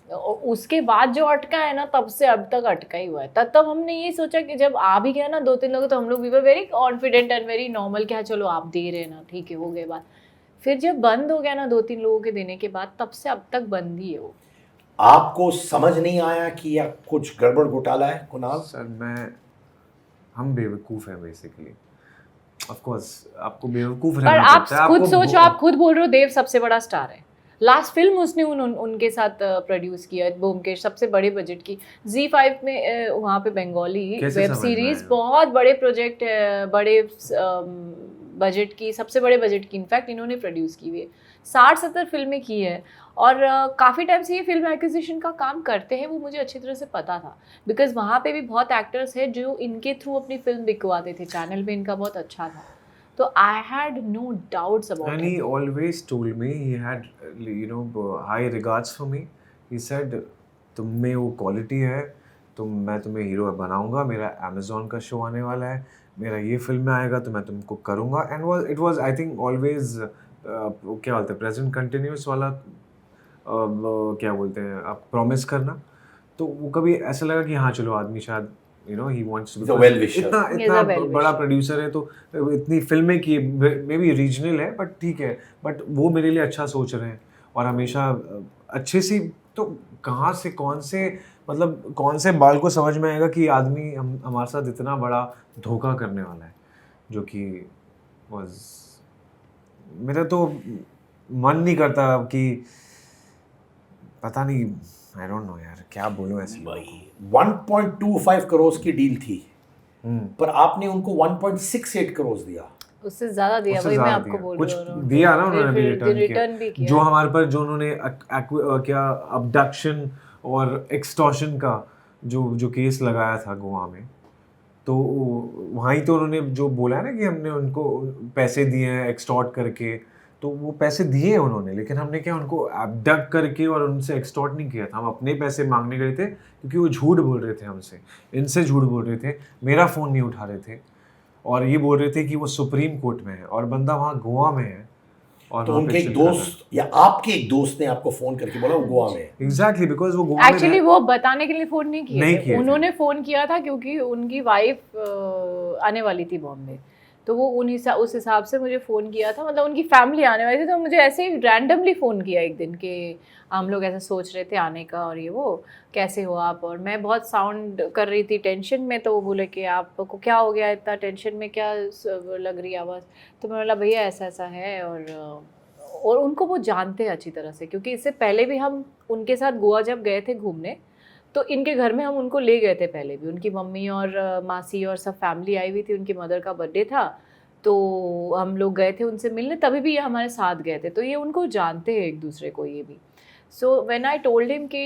S2: और उसके बाद जो अटका है ना, तब से अब तक अटका ही हुआ है। तब हमने ये सोचा कि जब आ भी गया ना 2-3 लोग, तो हम लोग we were very confident and very normal, क्या चलो आप दे रहे हैं ना, ठीक है, हो गए बात। फिर जब बंद हो गया ना 2-3 लोगों के देने के बाद, तब से अब तक बंद ही है वो।
S1: आपको समझ नहीं आया कि या कुछ गड़बड़ घोटाला है कुणाल?
S3: सर हम बेवकूफ़ हैं बेसिकली, ऑफ कोर्स आपको बेवकूफ़
S2: पर
S3: रहना
S2: आप
S3: पड़ता है।
S2: खुद
S3: आपको
S2: सोचो, आप खुद बोल रहे हो देव सबसे बड़ा स्टार है, लास्ट फिल्म उसने उनके साथ प्रोड्यूस किया है, ब्योमकेश, सबसे बड़े बजट की, Z5 में वहाँ पे बंगाली
S3: कैसे
S2: वेब
S3: समझ में
S2: सीरीज,
S3: आएगा? बहुत
S2: बहुत बड़े प्रोजेक्ट है, बड़े बजट की, सबसे बड़े बजट की इनफैक्ट इन्होंने प्रोड्यूस की हुई है, 60-70 फिल्में की है, और काफ़ी टाइम से ये फिल्म एक्विजिशन का काम करते हैं, वो मुझे अच्छी तरह से पता था, बिकॉज वहाँ पे भी बहुत एक्टर्स हैं जो इनके थ्रू अपनी फिल्म बिकवाते थे, चैनल पे इनका बहुत अच्छा था, तो I had no doubts about
S3: And he always told me he had, high regards for me. He said, तुम में वो क्वालिटी है, मैं तुम्हें हीरो बनाऊंगा, मेरा अमेजोन का शो आने वाला है, मेरा ये फिल्म में आएगा तो मैं तुमको करूंगा। And it was I think always क्या बोलते हैं, प्रेजेंट कंटिन्यूस वाला, क्या बोलते हैं आप, प्रॉमिस करना। तो वो कभी ऐसा लगा कि हाँ चलो आदमी शायद he wants
S1: He's a well-wisher.
S3: इतना
S2: a well-wisher.
S3: बड़ा प्रोड्यूसर है, तो इतनी फिल्में की, मे बी रीजनल है बट ठीक है, बट वो मेरे लिए अच्छा सोच रहे हैं, और हमेशा अच्छे सी, तो कहाँ से कौन से बाल को समझ में आएगा कि आदमी हमारे साथ इतना बड़ा धोखा करने वाला है, जो कि मेरा तो मन नहीं करता कि, पता नहीं, आई डोंट नो यार क्या बोलूं ऐसे।
S1: भाई 1.25 करोड़ की डील थी, पर आपने उनको 1.68 करोड़ दिया।
S2: उससे ज़्यादा दिया,
S3: उससे
S2: वही मैं
S3: ज़्यादा
S2: आपको
S3: दिया।
S2: बोल
S3: कुछ
S2: रही हूँ।
S3: दिया ना उन्होंने भी,
S2: फिर
S3: रिटर्न
S2: भी
S3: किया
S2: किया
S3: जो हमारे पर, जो उन्होंने क्या अबडक्शन और एक्सटॉर्शन का जो केस लगाया था गोवा में, तो वहीं तो उन्होंने जो बोला है ना कि हमने उनको पैसे दिए हैं एक्सटॉर्ट करके, तो वो पैसे दिए उन्होंने, लेकिन हमने क्या उनको अबडक्ट करके और उनसे एक्सटॉर्ट नहीं किया था। हम अपने पैसे मांगने गए थे, क्योंकि वो झूठ बोल रहे थे हमसे, इनसे झूठ बोल रहे थे, मेरा फ़ोन नहीं उठा रहे थे, और ये बोल रहे थे कि वो सुप्रीम कोर्ट में है और बंदा वहाँ गोवा में है। और
S1: तो उनके एक दोस्त या आपके एक दोस्त ने आपको फोन करके बोला वो गोवा में है।
S3: एग्जैक्टली, बिकॉज वो गोवा में
S2: एक्चुअली वो बताने के लिए फ़ोन नहीं
S3: नहीं
S2: किए
S3: किए
S2: थे,
S3: थे।
S2: उन्होंने फ़ोन किया था क्योंकि उनकी वाइफ आने वाली थी बॉम्बे, तो वो उस हिसाब से मुझे फ़ोन किया था, मतलब उनकी फैमिली आने वाली थी, तो मुझे ऐसे ही रैंडमली फ़ोन किया एक दिन कि हम लोग ऐसा सोच रहे थे आने का, और ये वो कैसे हो आप, और मैं बहुत साउंड कर रही थी टेंशन में, तो वो बोले कि आपको क्या हो गया, इतना टेंशन में क्या लग रही आवाज़, तो मैं बोला भैया ऐसा ऐसा है, और उनको वो जानते हैं अच्छी तरह से, क्योंकि इससे पहले भी हम उनके साथ गोवा जब गए थे घूमने, तो इनके घर में हम उनको ले गए थे पहले भी, उनकी मम्मी और मासी और सब फैमिली आई हुई थी, उनकी मदर का बर्थडे था, तो हम लोग गए थे उनसे मिलने, तभी भी ये हमारे साथ गए थे, तो ये उनको जानते हैं एक दूसरे को ये भी। So when I told him कि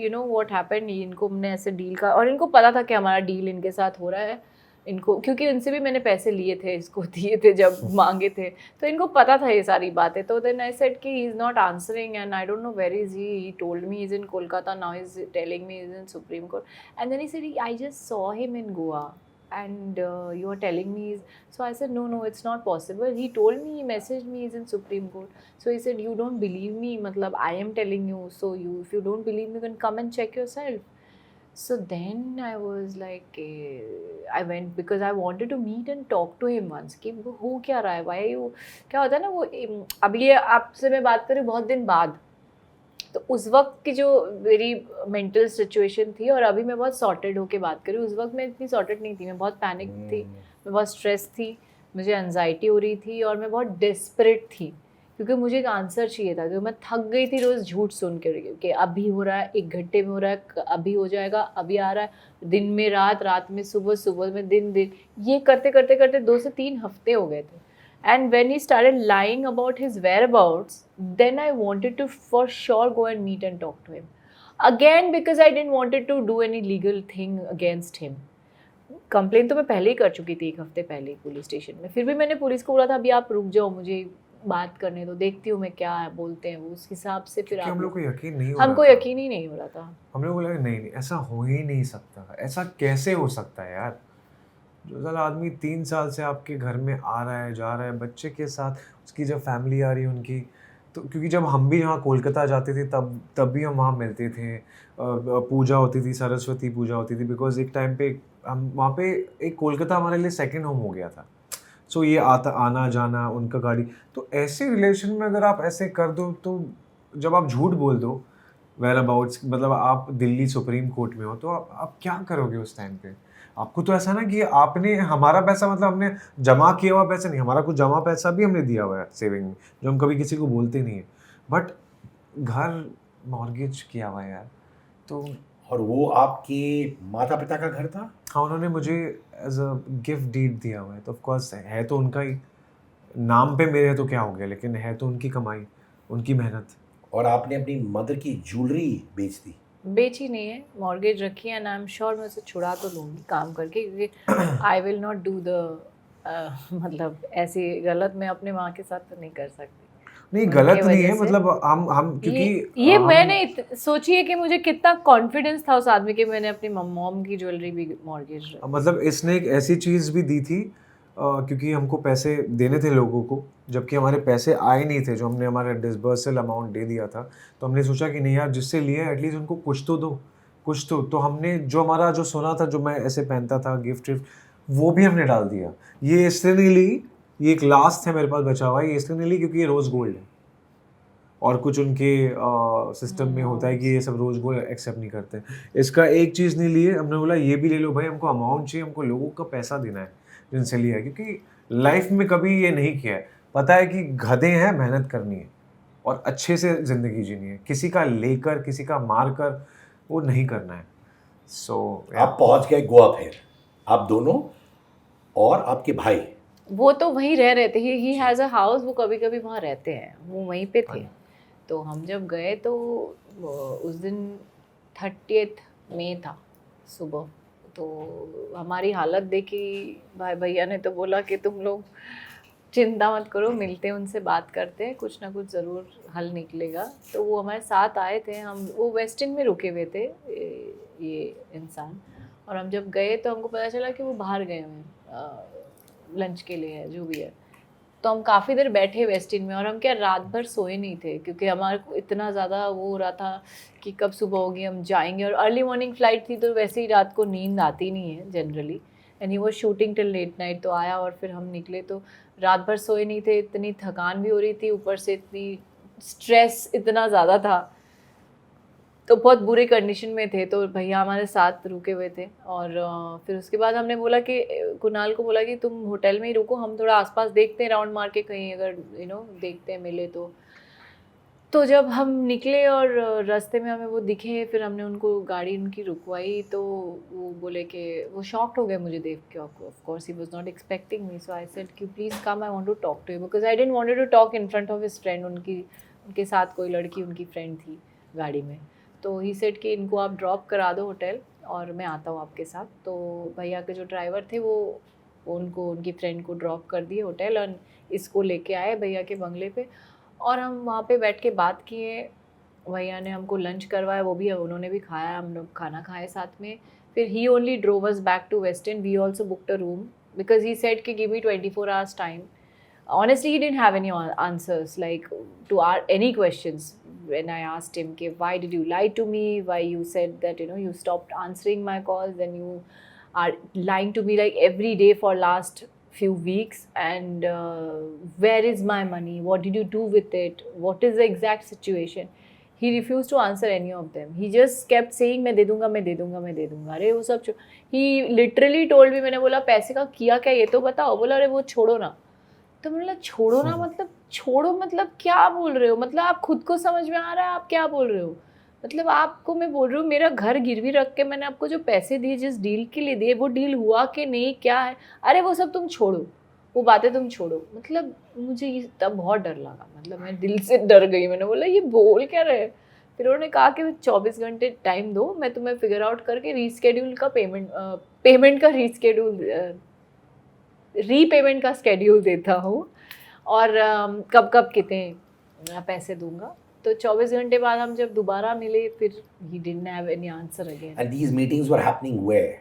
S2: यू नो व्हाट हैपेंड, इनको हमने ऐसे डील का, और इनको पता था कि हमारा डील इनके साथ हो रहा है, इनको, क्योंकि उनसे भी मैंने पैसे लिए थे, इसको दिए थे जब मांगे थे, तो इनको पता था ये सारी बातें। तो देन आई सेड कि he is not answering and I don't know where is he told me is in Kolkata, now is telling me is in supreme court, and then he said I just saw him in Goa and you are telling me so I said no it's not possible, he told me, he messaged me, he's in Supreme Court, so he said you don't believe me, matlab I am telling you, so if you don't believe me you can come and check yourself. So then I was like I went because I wanted to meet and talk to him once कि वो हो क्या रहा है, why you, क्या होता है ना वो, अब ये आपसे मैं बात करूँ बहुत दिन बाद, तो उस वक्त की जो मेरी मेंटल सिचुएशन थी, और अभी मैं बहुत सॉर्टेड होके बात करी, उस वक्त मैं इतनी सॉर्टेड नहीं थी, मैं बहुत पैनिक थी, मैं बहुत स्ट्रेस थी, मुझे एंजाइटी हो रही थी, और मैं बहुत डेस्परेट थी क्योंकि मुझे एक आंसर चाहिए था, क्योंकि मैं थक गई थी रोज़ झूठ सुन के कि अभी हो रहा है, 1 घंटे में हो रहा है, अभी हो जाएगा, अभी आ रहा है, दिन में रात, रात में सुबह, सुबह में दिन, ये करते करते करते 2 से 3 हफ्ते हो गए थे. And when he started lying about his whereabouts, then I wanted to for sure go and meet and talk to him. Again, because I didn't wanted to do any legal thing against him. Complain तो मैं पहले ही कर चुकी थी, 1 हफ्ते पहले ही पुलिस स्टेशन में. फिर भी मैंने पुलिस को बोला था अभी आप रुक जाओ, मुझे बात करने दो, देखती हूँ मैं क्या बोलते हैं वो, उस हिसाब से फिर
S3: हम लोग को यकीन नहीं हो
S2: हमको
S3: रहा था.
S2: यकीन ही नहीं हो रहा था.
S3: हम लोग को लगा नहीं ऐसा हो ही नहीं सकता, ऐसा कैसे हो सकता है यार. जो साला आदमी 3 साल से आपके घर में आ रहा है जा रहा है बच्चे के साथ, उसकी जब फैमिली आ रही है उनकी, तो क्योंकि जब हम भी यहाँ कोलकाता जाते थे तब भी हम वहाँ मिलते थे. पूजा होती थी, सरस्वती पूजा होती थी, बिकॉज एक टाइम पे हम वहाँ पे एक कोलकाता हमारे लिए सेकंड होम हो गया था. सो ये आना जाना उनका गाड़ी, तो ऐसे रिलेशन में अगर आप ऐसे कर दो, तो जब आप झूठ बोल दो वेयर अबाउट्स, मतलब आप दिल्ली सुप्रीम कोर्ट में हो, तो आप क्या करोगे उस टाइम पे. आपको तो ऐसा ना कि आपने हमारा पैसा, मतलब हमने जमा किया हुआ पैसा नहीं, हमारा कुछ जमा पैसा भी हमने दिया हुआ है सेविंग में, जो हम कभी किसी को बोलते नहीं है. बट घर मॉर्गेज किया हुआ है यार. तो
S1: और वो आपके माता पिता का घर था?
S3: हाँ, उन्होंने मुझे एज अ गिफ्ट डीड दिया हुआ है, तो ऑफकोर्स है तो उनका ही, नाम पे मेरे है तो क्या हो गया, लेकिन है तो उनकी कमाई, उनकी मेहनत.
S1: और आपने अपनी मदर की ज्वेलरी बेच दी?
S2: बेची नहीं है, मॉर्गेज रखी है, एंड आई एम श्योर मैं उसे छुड़ा तो लूँगी काम करके, क्योंकि I will not do the मतलब ऐसी गलत मैं अपने माँ के साथ तो नहीं कर सकती.
S3: नहीं गलत नहीं है, मतलब हम क्योंकि
S2: ये मैंने सोचिए कि मुझे कितना कॉन्फिडेंस था उस आदमी के, मैंने अपनी मॉम की ज्वेलरी भी मॉर्गेज,
S3: मतलब इसने एक ऐसी चीज़ भी दी थी क्योंकि हमको पैसे देने थे लोगों को, जबकि हमारे पैसे आए नहीं थे, जो हमने हमारा डिसबर्सल अमाउंट दे दिया था. तो हमने सोचा कि नहीं यार, जिससे लिए एटलीस्ट उनको कुछ तो दो, कुछ तो हमने जो हमारा जो सोना था, जो मैं ऐसे पहनता था, गिफ्ट वो भी हमने डाल दिया. ये इसलिए नहीं ली, ये एक लास्ट है मेरे पास बचा हुआ है, ये इसलिए नहीं ली क्योंकि ये रोज़ गोल्ड है, और कुछ उनके सिस्टम में होता है कि ये सब रोज़ गोल्ड एक्सेप्ट नहीं करते. इसका एक चीज़ नहीं लिए, हमने बोला ये भी ले लो भाई, हमको अमाउंट चाहिए, हमको लोगों का पैसा देना है जिनसे लिया है, क्योंकि लाइफ में कभी ये नहीं किया है. पता है कि गधे हैं, मेहनत करनी है और अच्छे से ज़िंदगी जीनी है, किसी का लेकर किसी का मार कर वो नहीं करना है. सो
S1: आप पहुंच गए गोवा, फिर आप दोनों और आपके भाई?
S2: वो तो वहीं रह रहे थे, ही हैज़ अ हाउस, वो कभी कभी वहाँ रहते हैं, वो वहीं पे थे. तो हम जब गए तो उस दिन 30 मई था सुबह, तो हमारी हालत देखी भाई भैया ने तो बोला कि तुम लोग चिंता मत करो, मिलते हैं उनसे, बात करते हैं, कुछ ना कुछ ज़रूर हल निकलेगा. तो वो हमारे साथ आए थे, वो वेस्टिन में रुके हुए थे ये इंसान, और हम जब गए तो हमको पता चला कि वो बाहर गए हुए हैं लंच के लिए है, जो भी है. तो हम काफ़ी देर बैठे वेस्टिन में, और हम क्या रात भर सोए नहीं थे, क्योंकि हमारे को इतना ज़्यादा वो हो रहा था कि कब सुबह होगी, हम जाएंगे, और अर्ली मॉर्निंग फ्लाइट थी, तो वैसे ही रात को नींद आती नहीं है generally, and he was shooting till late night. तो आया और फिर हम निकले, तो रात भर सोए नहीं थे, इतनी थकान भी हो रही थी, ऊपर से इतनी स्ट्रेस इतना ज़्यादा था, तो बहुत बुरी कंडीशन में थे. तो भैया हमारे साथ रुके हुए थे, और फिर उसके बाद हमने बोला कि कुणाल को बोला कि तुम होटल में ही रुको, हम थोड़ा आसपास देखते हैं, राउंड मार के कहीं अगर देखते हैं मिले तो जब हम निकले और रास्ते में हमें वो दिखे, फिर हमने उनको गाड़ी उनकी रुकवाई, तो वो बोले कि वो शॉक्ड हो गए मुझे देख के. Of course he was not expecting me, so I said कि please come, I want to talk to you, because I didn't wanted to talk in front of his friend. उनके साथ कोई लड़की उनकी फ्रेंड थी गाड़ी में. तो ही सेड कि इनको आप ड्रॉप करा दो होटल, और मैं आता हूँ आपके साथ. तो भैया के जो ड्राइवर थे वो उनको उनकी फ्रेंड को ड्रॉप कर दिए होटल, और इसको लेके आए भैया के बंगले पे, और हम वहाँ पे बैठ के बात किए. भैया ने हमको लंच करवाया, वो भी उन्होंने भी खाया, हम लोग खाना खाए साथ में. फिर he only drove us back to western. We also booked a room, because he said कि give me 24 hours time. Honestly, he didn't have any answers like to our any questions when I asked him कि why did you lie to me, why you said that you stopped answering my calls, and you are lying to me like every day for last few weeks, and where is my money, what did you do with it, what is the exact situation. He refused to answer any of them. He just kept saying मैं दे दूँगा, मैं दे दूँगा, मैं दे दूँगा. अरे वो सब he literally told me, मैंने बोला पैसे का किया क्या ये तो बताओ. बोला अरे वो छोड़ो ना. तो मैंने बोला छोड़ो ना, मतलब छोड़ो मतलब क्या बोल रहे हो, मतलब आप खुद को समझ में आ रहा है आप क्या बोल रहे हो, मतलब आपको मैं बोल रही हूँ मेरा घर गिरवी रख के मैंने आपको जो पैसे दिए जिस डील के लिए दिए वो डील हुआ कि नहीं क्या है, अरे वो सब तुम छोड़ो, वो बातें तुम छोड़ो। मतलब मुझे ये तब बहुत डर लगा, मतलब मैं दिल से डर गई, मैंने बोला ये बोल क्या रहे। फिर उन्होंने कहा कि 24 घंटे टाइम दो, मैं तुम्हें फिगर आउट करके रीस्केड्यूल का पेमेंट का रीपेमेंट का स्केड्यूल देता हूँ और कब कब कितने पैसे दूंगा। तो 24 घंटे बाद हम जब दोबारा मिले फिर he didn't have any answer again.
S1: And these meetings were happening where?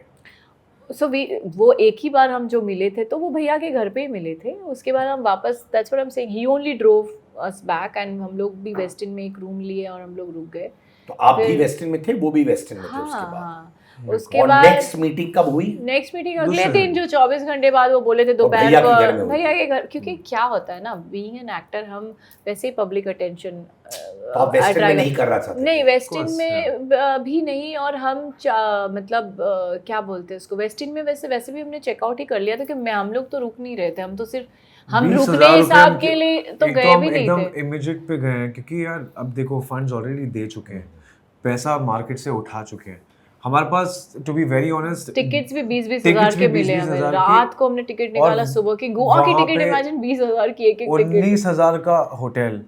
S2: सो वो एक ही बार हम जो मिले थे तो वो भैया के घर पे ही मिले थे, उसके बाद हम वापस, that's what I am saying, he only drove us back and हम लोग भी वेस्टिन में एक रूम लिए और हम लोग रुक गए।
S1: तो आप भी
S2: फिर-
S1: वेस्टर्न में थे, वो भी वेस्टर्न में थे
S2: हाँ
S1: उसके बाद।
S2: हाँ, उसके
S1: और
S2: बाद
S1: नेक्स्ट मीटिंग कब हुई?
S2: नेक्स्ट मीटिंग अगले
S3: दूसरे
S2: दिन जो 24 घंटे बाद वो बोले थे
S1: और
S2: दोपहर
S1: भैया के घर में
S2: को
S1: हुई।
S2: भैया के घर, क्योंकि क्या होता है ना बीइंग एन एक्टर हम वैसे ही पब्लिक अटेंशन
S1: तो आप वेस्टर्न में नहीं करना चाहते
S2: नहीं,
S1: थे?
S2: वेस्टिन
S3: course,
S2: में भी नहीं, और हम मतलब क्या बोलते हैं उसको, वेस्टिन में वैसे भी हमने चेकआउट ही कर लिया था कि हम लोग तो रुक नहीं रहे थे, हम तो सिर्फ हम
S3: 20,000
S2: रुकने
S3: रुपए
S2: हिसाब
S3: हम
S2: के लिए तो
S3: एक
S2: गए
S3: हम
S2: भी नहीं
S3: एकदम
S2: थे।
S3: इमीडिएट पे गए हैं क्योंकि यार अब देखो फंड्स ऑलरेडी दे चुके हैं, पैसा मार्केट से उठा चुके हैं हमारे पास, to be very honest.
S2: Tickets भी 20-20
S3: टिकट्स
S2: हजार के
S3: भी
S2: मिले
S3: 20-20
S2: हमें,
S3: हजार की।
S2: रात को हमने टिकट निकाला, सुबह की गोवा की
S3: वहाँ
S2: टिकट
S3: पे
S2: इमेजिन 20,000 की एक टिकट।
S3: 19,000 का होटल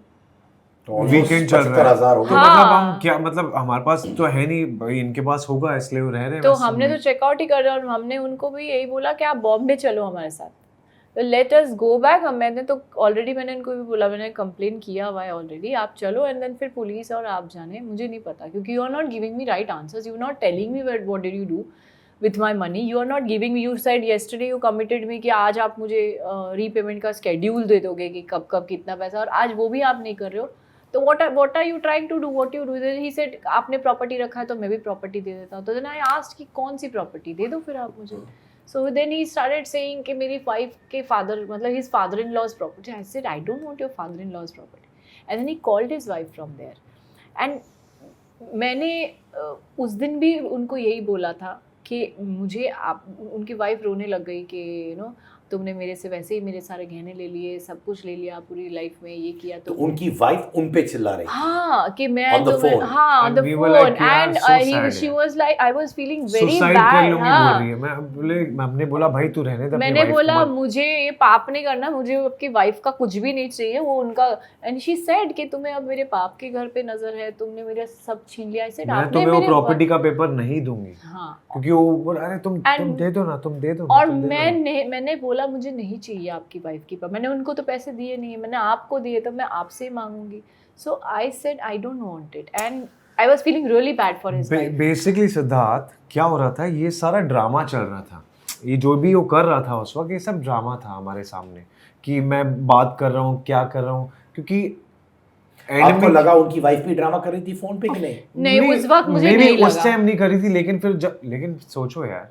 S1: तो
S3: वीकेंड चल रहा है,
S1: 75,000 हो
S3: तो
S1: गए।
S3: मतलब
S2: हाँ।
S3: हम क्या, मतलब हमारे पास तो है नहीं भाई, इनके पास होगा इसलिए वो रह रहे हैं
S2: तो
S3: वैसे
S2: हमने
S3: में।
S2: तो चेकआउट ही कर दिया और हमने उनको भी यही बोला कि आप बॉम्बे चलो हमारे साथ, तो लेट अस गो बैक। मैंने तो ऑलरेडी मैंने इनको भी बोला, मैंने कंप्लेन किया हुआ है ऑलरेडी, आप चलो एंड देन फिर पुलिस और आप जाने, मुझे नहीं पता, क्योंकि you are not giving me right answers, you are not telling me what did you do with my money, you are not giving me, you said yesterday you committed me कि आज आप मुझे रीपेमेंट का स्केड्यूल दे दोगे कि कब कब कितना पैसा, और आज वो भी आप नहीं कर रहे हो, तो what are you trying to do, what you do? Then he said आपने प्रॉपर्टी रखा है तो मैं भी प्रॉपर्टी दे देता हूँ, तो देन आई आस्क्ड कि कौन सी प्रॉपर्टी दे दो फिर आप मुझे। So then he started saying कि मेरी वाइफ के फादर, मतलब his father-in-law's property. I said I don't want your father-in-law's property. And then he called his wife from there. And मैंने उस दिन भी उनको यही बोला था कि मुझे आप, उनकी वाइफ रोने लग गई कि यू नो तुमने मेरे से वैसे ही मेरे सारे गहने ले लिए, सब कुछ ले लिया पूरी लाइफ में, ये किया
S1: तो
S2: तो
S1: उनकी वाइफ उन पे चिल्ला रही थी।
S2: हाँ कि मैं
S1: On the
S2: तो
S1: phone.
S2: हाँ on the
S3: And we were like,
S2: phone
S3: यार,
S2: एंड
S3: so sad
S2: शी
S3: है।
S2: Was like I was feeling very
S3: suicide कर
S2: बैड।
S3: लूंगी बोल रही है, मैं बोले, हमने बोला भाई तू रहने दे अपनी
S2: मैंने
S3: wife को
S2: बोला
S3: मत।
S2: मुझे ये पाप नहीं करना, मुझे आपकी वाइफ का कुछ भी नहीं चाहिए, वो उनका, एंड शी सेड कि तुम्हें अब मेरे पाप के घर पे नजर है, तुमने मेरा सब छीन लिया। आई सेड
S3: मैं
S2: आपने
S3: तुम्हें वो
S2: मेरे
S3: प्रॉपर्टी का पेपर नहीं दूंगी
S2: हाँ,
S3: क्योंकि वो बोला अरे तुम
S2: And-
S3: दे दो ना, तुम दे दो ना,
S2: और
S3: तुम दे दो ना।
S2: मैंने बोला मुझे नहीं चाहिए आपकी वाइफ की प्रॉपर्टी, मैंने उनको तो पैसे दिए नहीं है, मैंने आपको दिए तो मैं आपसे ही मांगूंगी। So I said I don't want it and I was feeling really bad for his wife.
S3: Basically Siddharth क्या हो रहा था, ये सारा ड्रामा चल रहा था, ये जो भी वो कर रहा था उस वक्त ये सब ड्रामा था हमारे सामने कि मैं बात कर रहा हूँ क्या कर रहा हूँ, क्योंकि end
S1: आपको
S3: में-
S1: लगा उनकी वाइफ भी ड्रामा कर रही थी फोन पे कि नहीं?
S2: नहीं, उस वक्त मुझे
S3: maybe
S2: नहीं
S3: उस
S2: लगा।
S3: टाइम नहीं करी थी, लेकिन फिर लेकिन सोचो यार,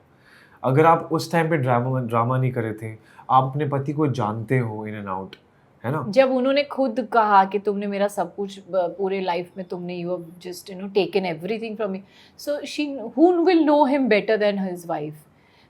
S3: अगर आप उस टाइम पे ड्रामा नहीं करे थे, आप अपने पति को जानते हो इन एंड आउट, है ना?
S2: जब उन्होंने खुद कहा कि तुमने मेरा सब कुछ पूरे लाइफ में तुमने you have just you know taken everything from me, so she who will know him better than his wife,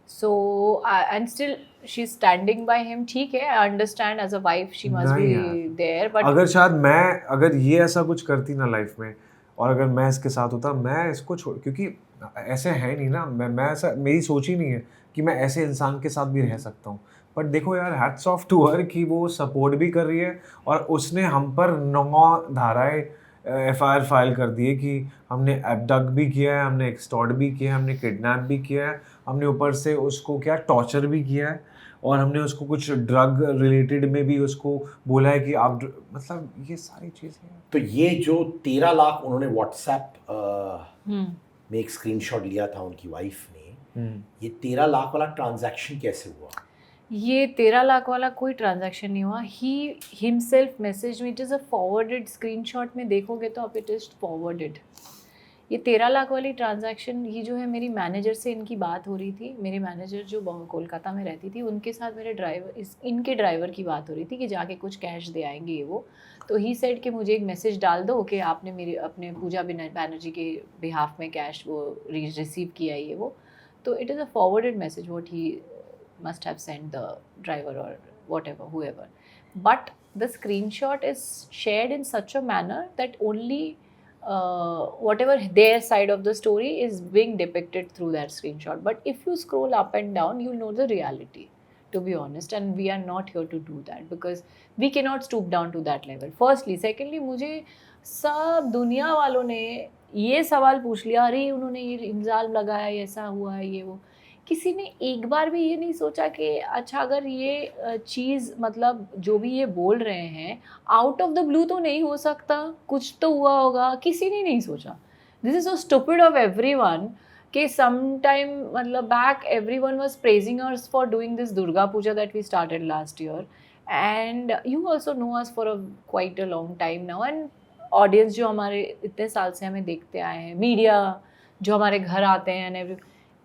S2: so and still she is standing by him. ठीक है, I understand as a wife she must
S3: नहीं
S2: बी
S3: यार।
S2: देयर, बट
S3: अगर शायद मैं, अगर ये ऐसा कुछ करती ना लाइफ में और अगर मैं इसके साथ होता, मैं इसको छोड़, क्योंकि ऐसे है नहीं ना, मैं ऐसा, मेरी सोच ही नहीं है कि मैं ऐसे इंसान के साथ भी रह सकता हूँ। बट देखो यार, हैट्स ऑफ टू हर कि वो सपोर्ट भी कर रही है और उसने हम पर 9 धाराएं FIR फाइल कर दिए कि हमने एबडक्ट भी किया है, हमने एक्सटॉर्ट भी किया है, हमने किडनैप भी किया है, हमने ऊपर से उसको क्या टॉर्चर भी किया है, और हमने उसको कुछ ड्रग रिलेटेड में भी उसको बोला है कि आप मतलब ये सारी चीज़ें।
S1: तो ये जो 13 लाख उन्होंने व्हाट्सएप में एक स्क्रीनशॉट लिया था उनकी वाइफ ने, ये 13 लाख वाला ट्रांजैक्शन कैसे हुआ?
S2: ये 13 लाख वाला कोई ट्रांजैक्शन नहीं हुआ। ही हिमसेल्फ मैसेज में, it is a forwarded screenshot में देखोगे तो आप इट इज़ फॉरवर्डेड। ये 13 लाख वाली ट्रांजैक्शन, ये जो है मेरी मैनेजर से इनकी बात हो रही थी, मेरी मैनेजर जो कोलकाता में रहती थी उनके साथ मेरे इनके ड्राइवर की बात हो रही थी कि जाके कुछ कैश दे आएंगे ये वो। तो ही सेड कि मुझे एक मैसेज डाल दो कि आपने मेरे अपने पूजा बैनर्जी के बिहाफ में कैश वो रिसीव किया ये वो। तो it is a forwarded message what he must have sent the driver or whatever, whoever. but the screenshot is shared in such a manner that only whatever their side of the story is being depicted through that screenshot. But if you scroll up and down, you'll know the reality, to be honest, and we are not here to do that because we cannot stoop down to that level. Firstly, secondly, मुझे सब दुनिया वालों ने ये सवाल पूछ लिया, अरे उन्होंने ये इल्ज़ाम लगाया, ऐसा हुआ है, ये वो. किसी ने एक बार भी ये नहीं सोचा कि अच्छा अगर ये चीज़ मतलब जो भी ये बोल रहे हैं आउट ऑफ द ब्लू तो नहीं हो सकता, कुछ तो हुआ होगा. किसी ने नहीं सोचा. This is so stupid of everyone कि sometime मतलब back everyone was praising us for doing this Durga Puja that we started last year, and you also know us for a quite a long time now, and audience जो हमारे इतने साल से हमें देखते आए हैं, मीडिया जो हमारे घर आते हैं, and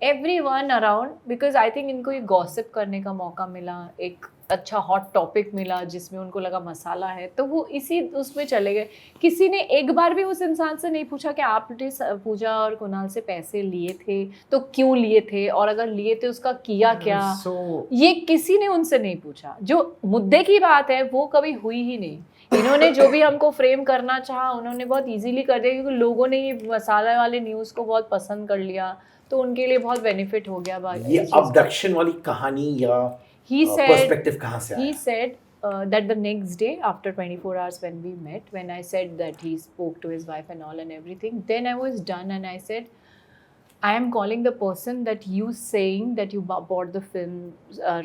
S2: everyone around, because I think इनको ये गॉसिप करने का मौका मिला, एक अच्छा हॉट टॉपिक मिला जिसमें उनको लगा मसाला है, तो वो इसी उसमें चले गए. किसी ने एक बार भी उस इंसान से नहीं पूछा कि आपने पूजा और कुणाल से पैसे लिए थे तो क्यों लिए थे, और अगर लिए थे उसका किया क्या. ये किसी ने उनसे नहीं पूछा. जो मुद्दे की बात है वो कभी हुई ही नहीं. इन्होंने जो भी हमको फ्रेम करना चाहा उन्होंने बहुत इजीली कर दिया, क्योंकि लोगों ने ये मसाला वाले न्यूज़ को बहुत पसंद कर लिया, तो उनके लिए बहुत बेनिफिट हो गया.
S1: ये अबडक्शन वाली कहानी या पर्सपेक्टिव कहाँ से आया?
S2: He said that the next day after 24 hours when we met, when I said that he spoke to his wife and all and everything, then I was done and I said, I am calling the person that you saying that you bought the film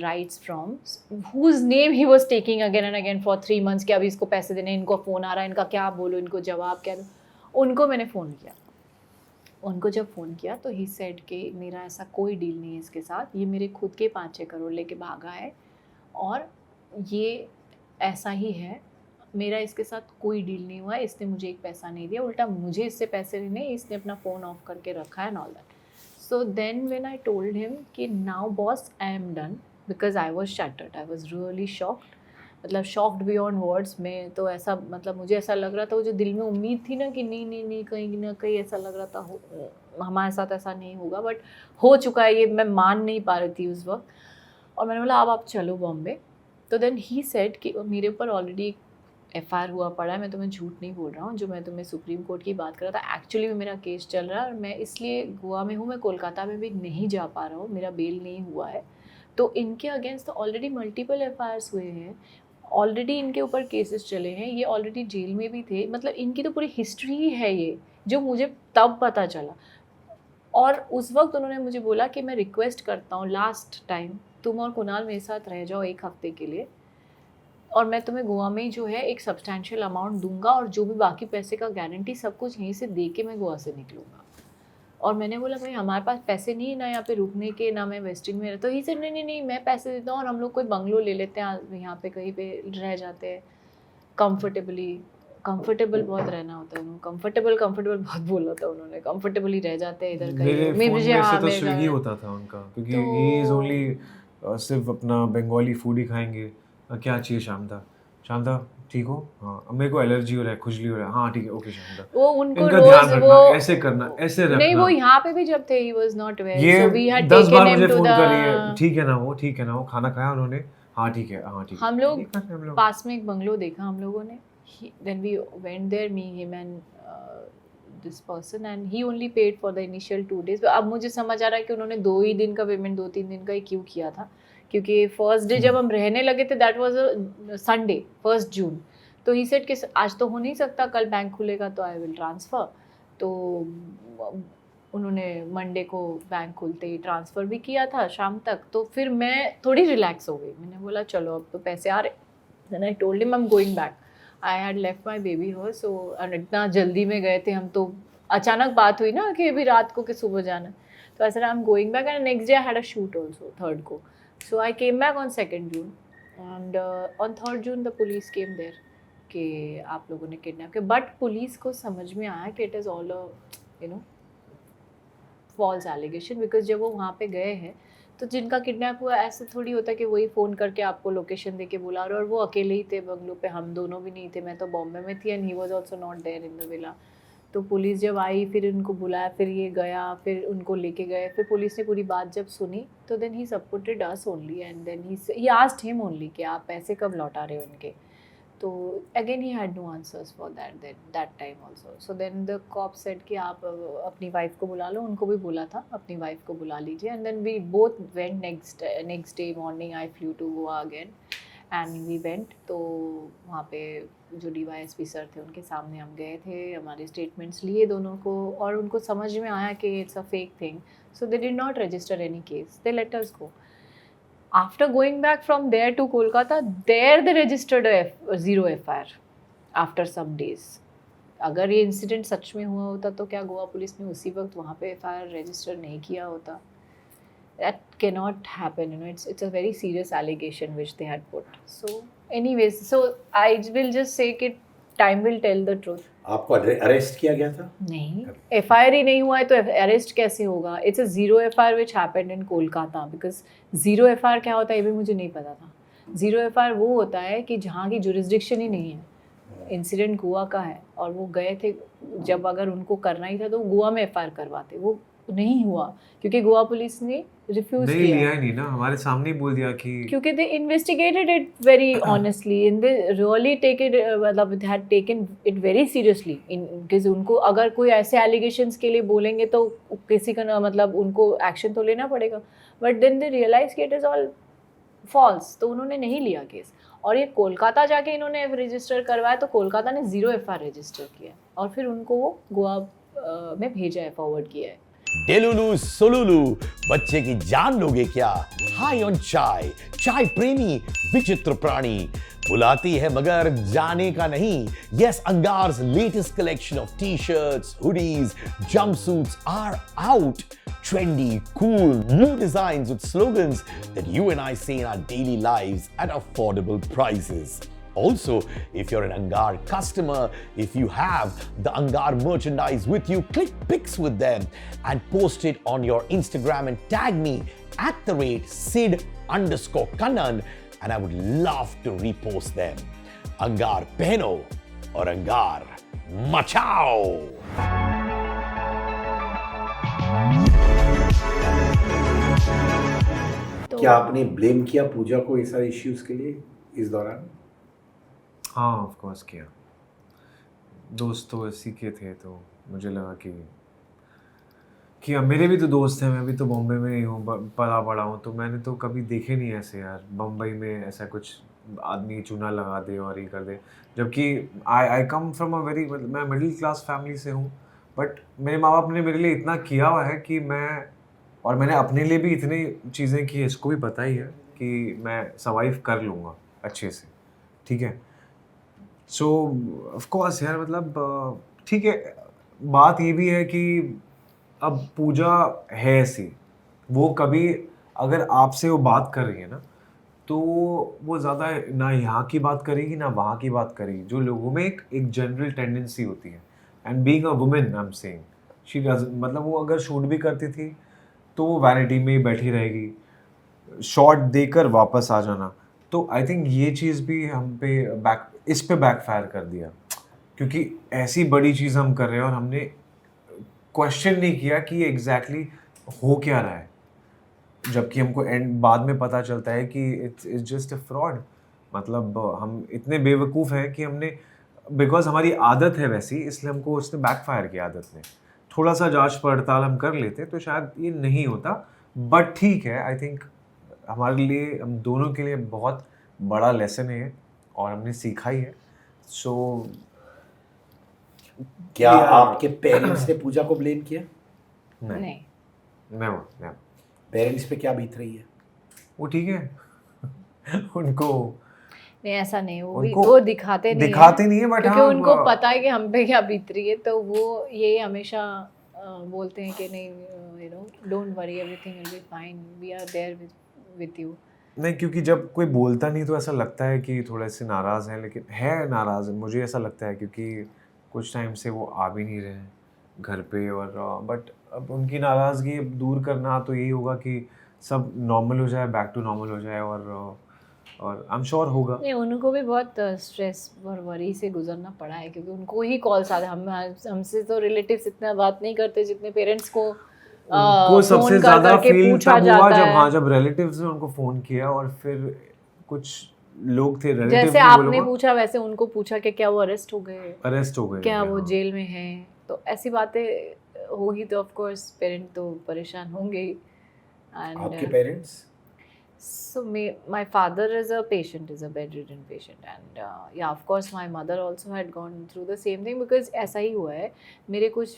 S2: rights from, whose name he was taking again and again for 3 months कि अभी इसको पैसे देने, इनको फ़ोन आ रहा है, इनका क्या बोलो, इनको जवाब क्या दो. उनको मैंने फ़ोन किया. उनको जब फ़ोन किया तो ही सेड कि मेरा ऐसा कोई डील नहीं है इसके साथ, ये मेरे खुद के 5-6 करोड़ लेके भागा है और ये ऐसा ही है, मेरा इसके साथ कोई डील नहीं हुआ है, इसने मुझे एक पैसा नहीं दिया, उल्टा मुझे इससे पैसे नहीं, इसने अपना फ़ोन ऑफ करके रखा है and all that. So then when I told him कि now boss I am done, because I was shattered, I was really shocked, मतलब शॉक्ड बियॉन्ड वर्ड्स में. तो ऐसा मतलब मुझे ऐसा लग रहा था, वो जो दिल में उम्मीद थी ना कि नहीं कहीं ना कहीं ऐसा लग रहा था हमारे साथ ऐसा नहीं होगा, बट हो चुका है, ये मैं मान नहीं पा रही थी उस वक्त. और मैंने बोला अब आप चलो बॉम्बे. तो देन ही सेड कि मेरे ऊपर ऑलरेडी FIR हुआ पड़ा है, मैं तुम्हें झूठ नहीं बोल रहा हूँ, जो मैं तुम्हें सुप्रीम कोर्ट की बात कर रहा था एक्चुअली में मेरा केस चल रहा है और मैं इसलिए गोवा में हूँ, मैं कोलकाता में भी नहीं जा पा रहा हूँ, मेरा बेल नहीं हुआ है. तो इनके अगेंस्ट ऑलरेडी मल्टीपल FIRs हुए हैं, ऑलरेडी इनके ऊपर केसेस चले हैं, ये ऑलरेडी जेल में भी थे, मतलब इनकी तो पूरी हिस्ट्री ही है ये, जो मुझे तब पता चला. और उस वक्त उन्होंने मुझे बोला कि मैं रिक्वेस्ट करता हूँ लास्ट टाइम तुम और कुणाल मेरे साथ रह जाओ 1 हफ्ते के लिए, और मैं तुम्हें गोवा में ही जो है एक सब्सटैंशियल अमाउंट दूंगा और जो भी बाकी पैसे का गारंटी सब कुछ यहीं से दे के मैं गोवा से निकलूँगा. और मैंने बोला भाई हमारे पास पैसे नहीं है ना यहाँ पे रुकने के, ना मैं वेस्टिंग में. तो ही से नहीं मैं पैसे देता हूँ और हम लोग कोई बंगलो ले लेते हैं यहाँ पे, कहीं पे रह जाते हैं कंफर्टेबल बहुत रहना होता है. कंफर्टेबल बहुत बोला था उन्होंने, कंफर्टेबली रह जाते हैं इधर कहीं.
S3: मेरे फ़ोन में से तो स्विगी होता था उनका, क्योंकि ही इज़ ओनली सिर्फ अपना बंगाली फूड ही खाएंगे. क्या चाहिए शामदा ठीक हो, हाँ अब मेरे को एलर्जी हो रहा है, खुजली हो रहा है, हाँ ठीक है ओके शामदा.
S2: वो उनको
S3: इनका ध्यान रखना, ऐसे करना, ऐसे रखना.
S2: नहीं वो यहाँ पे भी जब थे ही वाज नॉट वेल,
S3: ये
S2: सो वी हैड
S3: 10 बार
S2: टेकन
S3: मुझे
S2: हिम टू
S3: फोन कर रही है,
S2: द.
S3: ठीक है ना वो खाना खाया उन्होंने, हाँ ठीक है.
S2: हम लोग पास में एक बंगलो देखा हम लोगों ने, then we went there, me him and this person, and he only paid for the initial 2 days. अब मुझे समझ आ रहा है कि उन्होंने 2 ही दिन का पेमेंट 2-3 दिन का ही क्यों किया था, क्योंकि फर्स्ट डे जब हम रहने लगे थे दैट वाज अ संडे 1 जून. तो ही सेड कि आज तो हो नहीं सकता, कल बैंक खुलेगा तो आई विल ट्रांसफ़र. तो उन्होंने मंडे को बैंक खुलते ही ट्रांसफ़र भी किया था शाम तक. तो फिर मैं थोड़ी रिलैक्स हो गई, मैंने बोला चलो अब तो पैसे आ रहे. Then I told him I am going back, I had left my baby here, so इतना जल्दी में गए थे हम, तो अचानक बात हुई ना कि अभी रात को कि सुबह जाना. तो ऐसा आई am going back, and next day I had a shoot also 3rd को. So I came back on 2nd June, and on 3rd June the police came there कि आप लोगों ने किडनैप किया. बट पुलिस को समझ में आया कि it is all false allegation, because जब वो वहाँ पे गए हैं तो जिनका किडनैप हुआ ऐसे थोड़ी होता कि वही फ़ोन करके आपको लोकेशन दे के बुला रहे, और वो अकेले ही थे बंगलो पे, हम दोनों भी नहीं थे, मैं तो बॉम्बे में थी and he was also not there in the villa. तो पुलिस जब आई फिर उनको बुलाया, फिर ये गया, फिर उनको लेके गए, फिर पुलिस ने पूरी बात जब सुनी तो then he supported us only and then he asked him only कि आप पैसे कब लौटा रहे हो इनके. तो again he had no answers for that time also. So then the cop said कि आप अपनी वाइफ को बुला लो. उनको भी बोला था अपनी वाइफ को बुला लीजिए. And then we both went. Next day morning I flew to Goa again and we went. तो वहाँ पे जो DYSP सर थे उनके सामने हम गए थे, हमारे स्टेटमेंट्स लिए दोनों को, और उनको समझ में आया कि it's a fake thing. So they did not register any case, they let us go. After going back from there to Kolkata, there they registered a zero FIR after some days. अगर ये इंसिडेंट सच में हुआ होता तो क्या गोवा पुलिस ने उसी वक्त वहाँ पे FIR रजिस्टर नहीं किया होता? That cannot happen, you know. It's a very serious allegation which they had put. So, anyways, so I will just say कि time will tell the truth.
S1: आपको अरेस्ट किया गया था?
S2: नहीं, FIR ही नहीं हुआ है तो अरेस्ट कैसे होगा? It's a zero FIR which happened in Kolkata, because zero FIR क्या होता है ये भी मुझे नहीं पता था. जीरो FIR वो होता है कि जहाँ की जुरिस्डिक्शन ही नहीं है. इंसिडेंट गोवा का है और वो गए थे, जब अगर उनको करना ही था तो गोवा में FIR करवाते. वो नहीं हुआ क्योंकि गोवा पुलिस ने रिफ्यूज
S3: नहीं
S2: किया.
S3: लिया ही नहीं ना, हमारे सामने ही बोल दिया कि
S2: क्योंकि they investigated it very honestly and they really take it मतलब they had taken it very seriously in because उनको अगर कोई ऐसे allegations के लिए बोलेंगे तो किसी का ना मतलब उनको एक्शन तो लेना पड़ेगा. but then they realize कि it is all false, तो उन्होंने नहीं लिया केस. और ये कोलकाता जाके इन्होंने रजिस्टर करवाया तो कोलकाता ने जीरो FIR रजिस्टर किया और फिर उनको वो गोवा में भेजा है, फॉरवर्ड किया है.
S4: डेलुलू सोलुलू, बच्चे की जान लोगे क्या? हाई ऑन चाय, चाय प्रेमी विचित्र प्राणी, बुलाती है मगर जाने का नहीं. Yes, Angar's latest collection of t-shirts, hoodies, jumpsuits are out. Trendy, cool, new designs with slogans that you and I see in our daily lives at affordable prices. Also, if you're an Angar customer, if you have the Angar merchandise with you, click pics with them and post it on your Instagram and tag me @Sid_Kannan and I would love to repost them. Angar pehno और Angar मचाओ.
S1: क्या आपने ब्लेम किया पूजा को इस सारे इश्यूज के लिए इस दौरान?
S3: हाँ ऑफ कोर्स किया. दोस्त तो ऐसी के थे तो मुझे लगा कि अब मेरे भी तो दोस्त हैं, मैं भी तो बॉम्बे में ही हूँ, पला बड़ा हूँ, तो मैंने तो कभी देखे नहीं ऐसे यार बम्बई में ऐसा कुछ आदमी चूना लगा दे और ये कर दे. जबकि आई कम फ्रॉम अ वेरी, मैं मिडिल क्लास फैमिली से हूँ, बट मेरे माँ बाप ने मेरे लिए इतना किया हुआ है कि मैंने अपने लिए भी इतनी चीज़ें की, इसको भी पता ही है कि मैं सर्वाइव कर लूँगा अच्छे से. ठीक है, सो ऑफ कोर्स यार मतलब ठीक है. बात ये भी है कि अब पूजा है ऐसी, वो कभी अगर आपसे वो बात कर रही है ना तो वो ज़्यादा ना यहाँ की बात करेगी ना वहाँ की बात करेगी, जो लोगों में एक जनरल टेंडेंसी होती है. And being a women I am saying she doesn't, मतलब वो अगर शूट भी करती थी तो वो वैनिटी में ही बैठी रहेगी, शॉट देकर वापस आ जाना. तो आई थिंक ये चीज़ भी हम पे इस पे बैकफायर कर दिया, क्योंकि ऐसी बड़ी चीज़ हम कर रहे हैं और हमने क्वेश्चन नहीं किया कि ये एग्जैक्टली हो क्या रहा है, जबकि हमको एंड बाद में पता चलता है कि इट्स जस्ट अ फ्रॉड. मतलब हम इतने बेवकूफ़ हैं कि हमने, बिकॉज हमारी आदत है वैसी, इसलिए हमको उसने बैकफायर किया. आदत ने थोड़ा सा जांच पड़ताल हम कर लेते तो शायद ये नहीं होता. बट ठीक है, आई थिंक हमारे लिए, हम दोनों के लिए बहुत बड़ा लेसन है और हमने सीखा ही है. सो
S1: क्या आपके पेरेंट्स ने पूजा को ब्लेम किया?
S2: नहीं.
S3: मैं
S1: पेरेंट्स पे क्या बीत रही है?
S3: वो ठीक है उनको
S2: नहीं ऐसा नहीं,
S3: उनको
S2: वो दिखाते नहीं
S3: है, बट
S2: क्योंकि उनको पता है कि हम पे क्या बीत रही है, तो वो ये हमेशा बोलते हैं कि नहीं, you know, don't worry, everything will be fine, we are there with you.
S3: नहीं, क्योंकि जब कोई बोलता नहीं तो ऐसा लगता है कि थोड़े से नाराज़ हैं, लेकिन है नाराज़, मुझे ऐसा लगता है क्योंकि कुछ टाइम से वो आ भी नहीं रहे हैं घर पे. और बट अब उनकी नाराज़गी दूर करना तो यही होगा कि सब नॉर्मल हो जाए, बैक टू नॉर्मल हो जाए. और और आई एम श्योर होगा।
S2: नहीं, उनको भी बहुत स्ट्रेस और वरी से गुजरना पड़ा है, क्योंकि उनको ही कॉल्स आते, हम हमसे तो रिलेटिव्स इतना बात नहीं करते जितने पेरेंट्स को
S3: उनको सबसे
S2: फोन कर
S3: ज्यादा
S2: करके
S3: फील
S2: पूछा
S3: तब हुआ
S2: जाता
S3: जब,
S2: है।
S3: हाँ, जब रिलेटिव्स ने उनको फोन किया और फिर कुछ लोग थे रिलेटिव्स
S2: जैसे
S3: नहीं
S2: आपने
S3: बोलूंगा,
S2: पूछा वैसे उनको पूछा कि क्या वो अरेस्ट हो गए,
S3: अरेस्ट हो गए,
S2: क्या वो
S3: हाँ।
S2: जेल में हैं, तो ऐसी बातें होगी तो ऑफ कोर्स पेरेंट तो परेशान होंगे ही।
S1: आपके
S2: and
S1: parents?
S2: so my father is a patient, is a bedridden patient, and yeah, of course my mother also had gone through the same thing, because ऐसा ही हुआ है। मेरे कुछ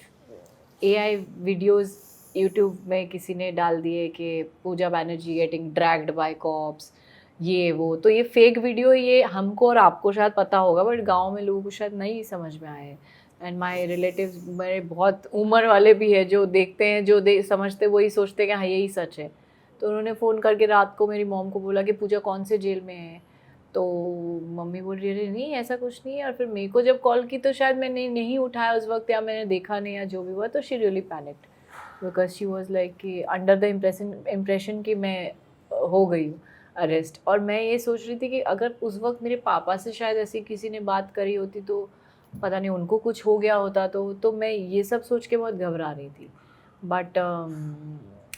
S2: AI वीडियोस यूट्यूब में किसी ने डाल दिए कि Pooja Banerjee getting dragged by cops, ये वो, तो ये फेक वीडियो, ये हमको और आपको शायद पता होगा, बट गांव में लोगों को शायद नहीं समझ में आए। एंड माय रिलेटिव्स, मेरे बहुत उम्र वाले भी है जो देखते हैं, जो समझते वही सोचते हैं कि हाँ यही सच है। तो उन्होंने फ़ोन करके रात को मेरी मॉम को बोला कि पूजा कौन से जेल में है, तो मम्मी बोल रही है नहीं ऐसा कुछ नहीं है। और फिर मेरे को जब कॉल की तो शायद मैंने नहीं उठाया उस वक्त, या मैंने देखा नहीं, या जो भी हुआ, तो she really panicked, because she was like कि अंडर द इम्प्रेशन कि मैं हो गई हूँ अरेस्ट। और मैं ये सोच रही थी कि अगर उस वक्त मेरे पापा से शायद ऐसी किसी ने बात करी होती तो पता नहीं उनको कुछ हो गया होता, तो मैं ये सब सोच के बहुत घबरा रही थी। But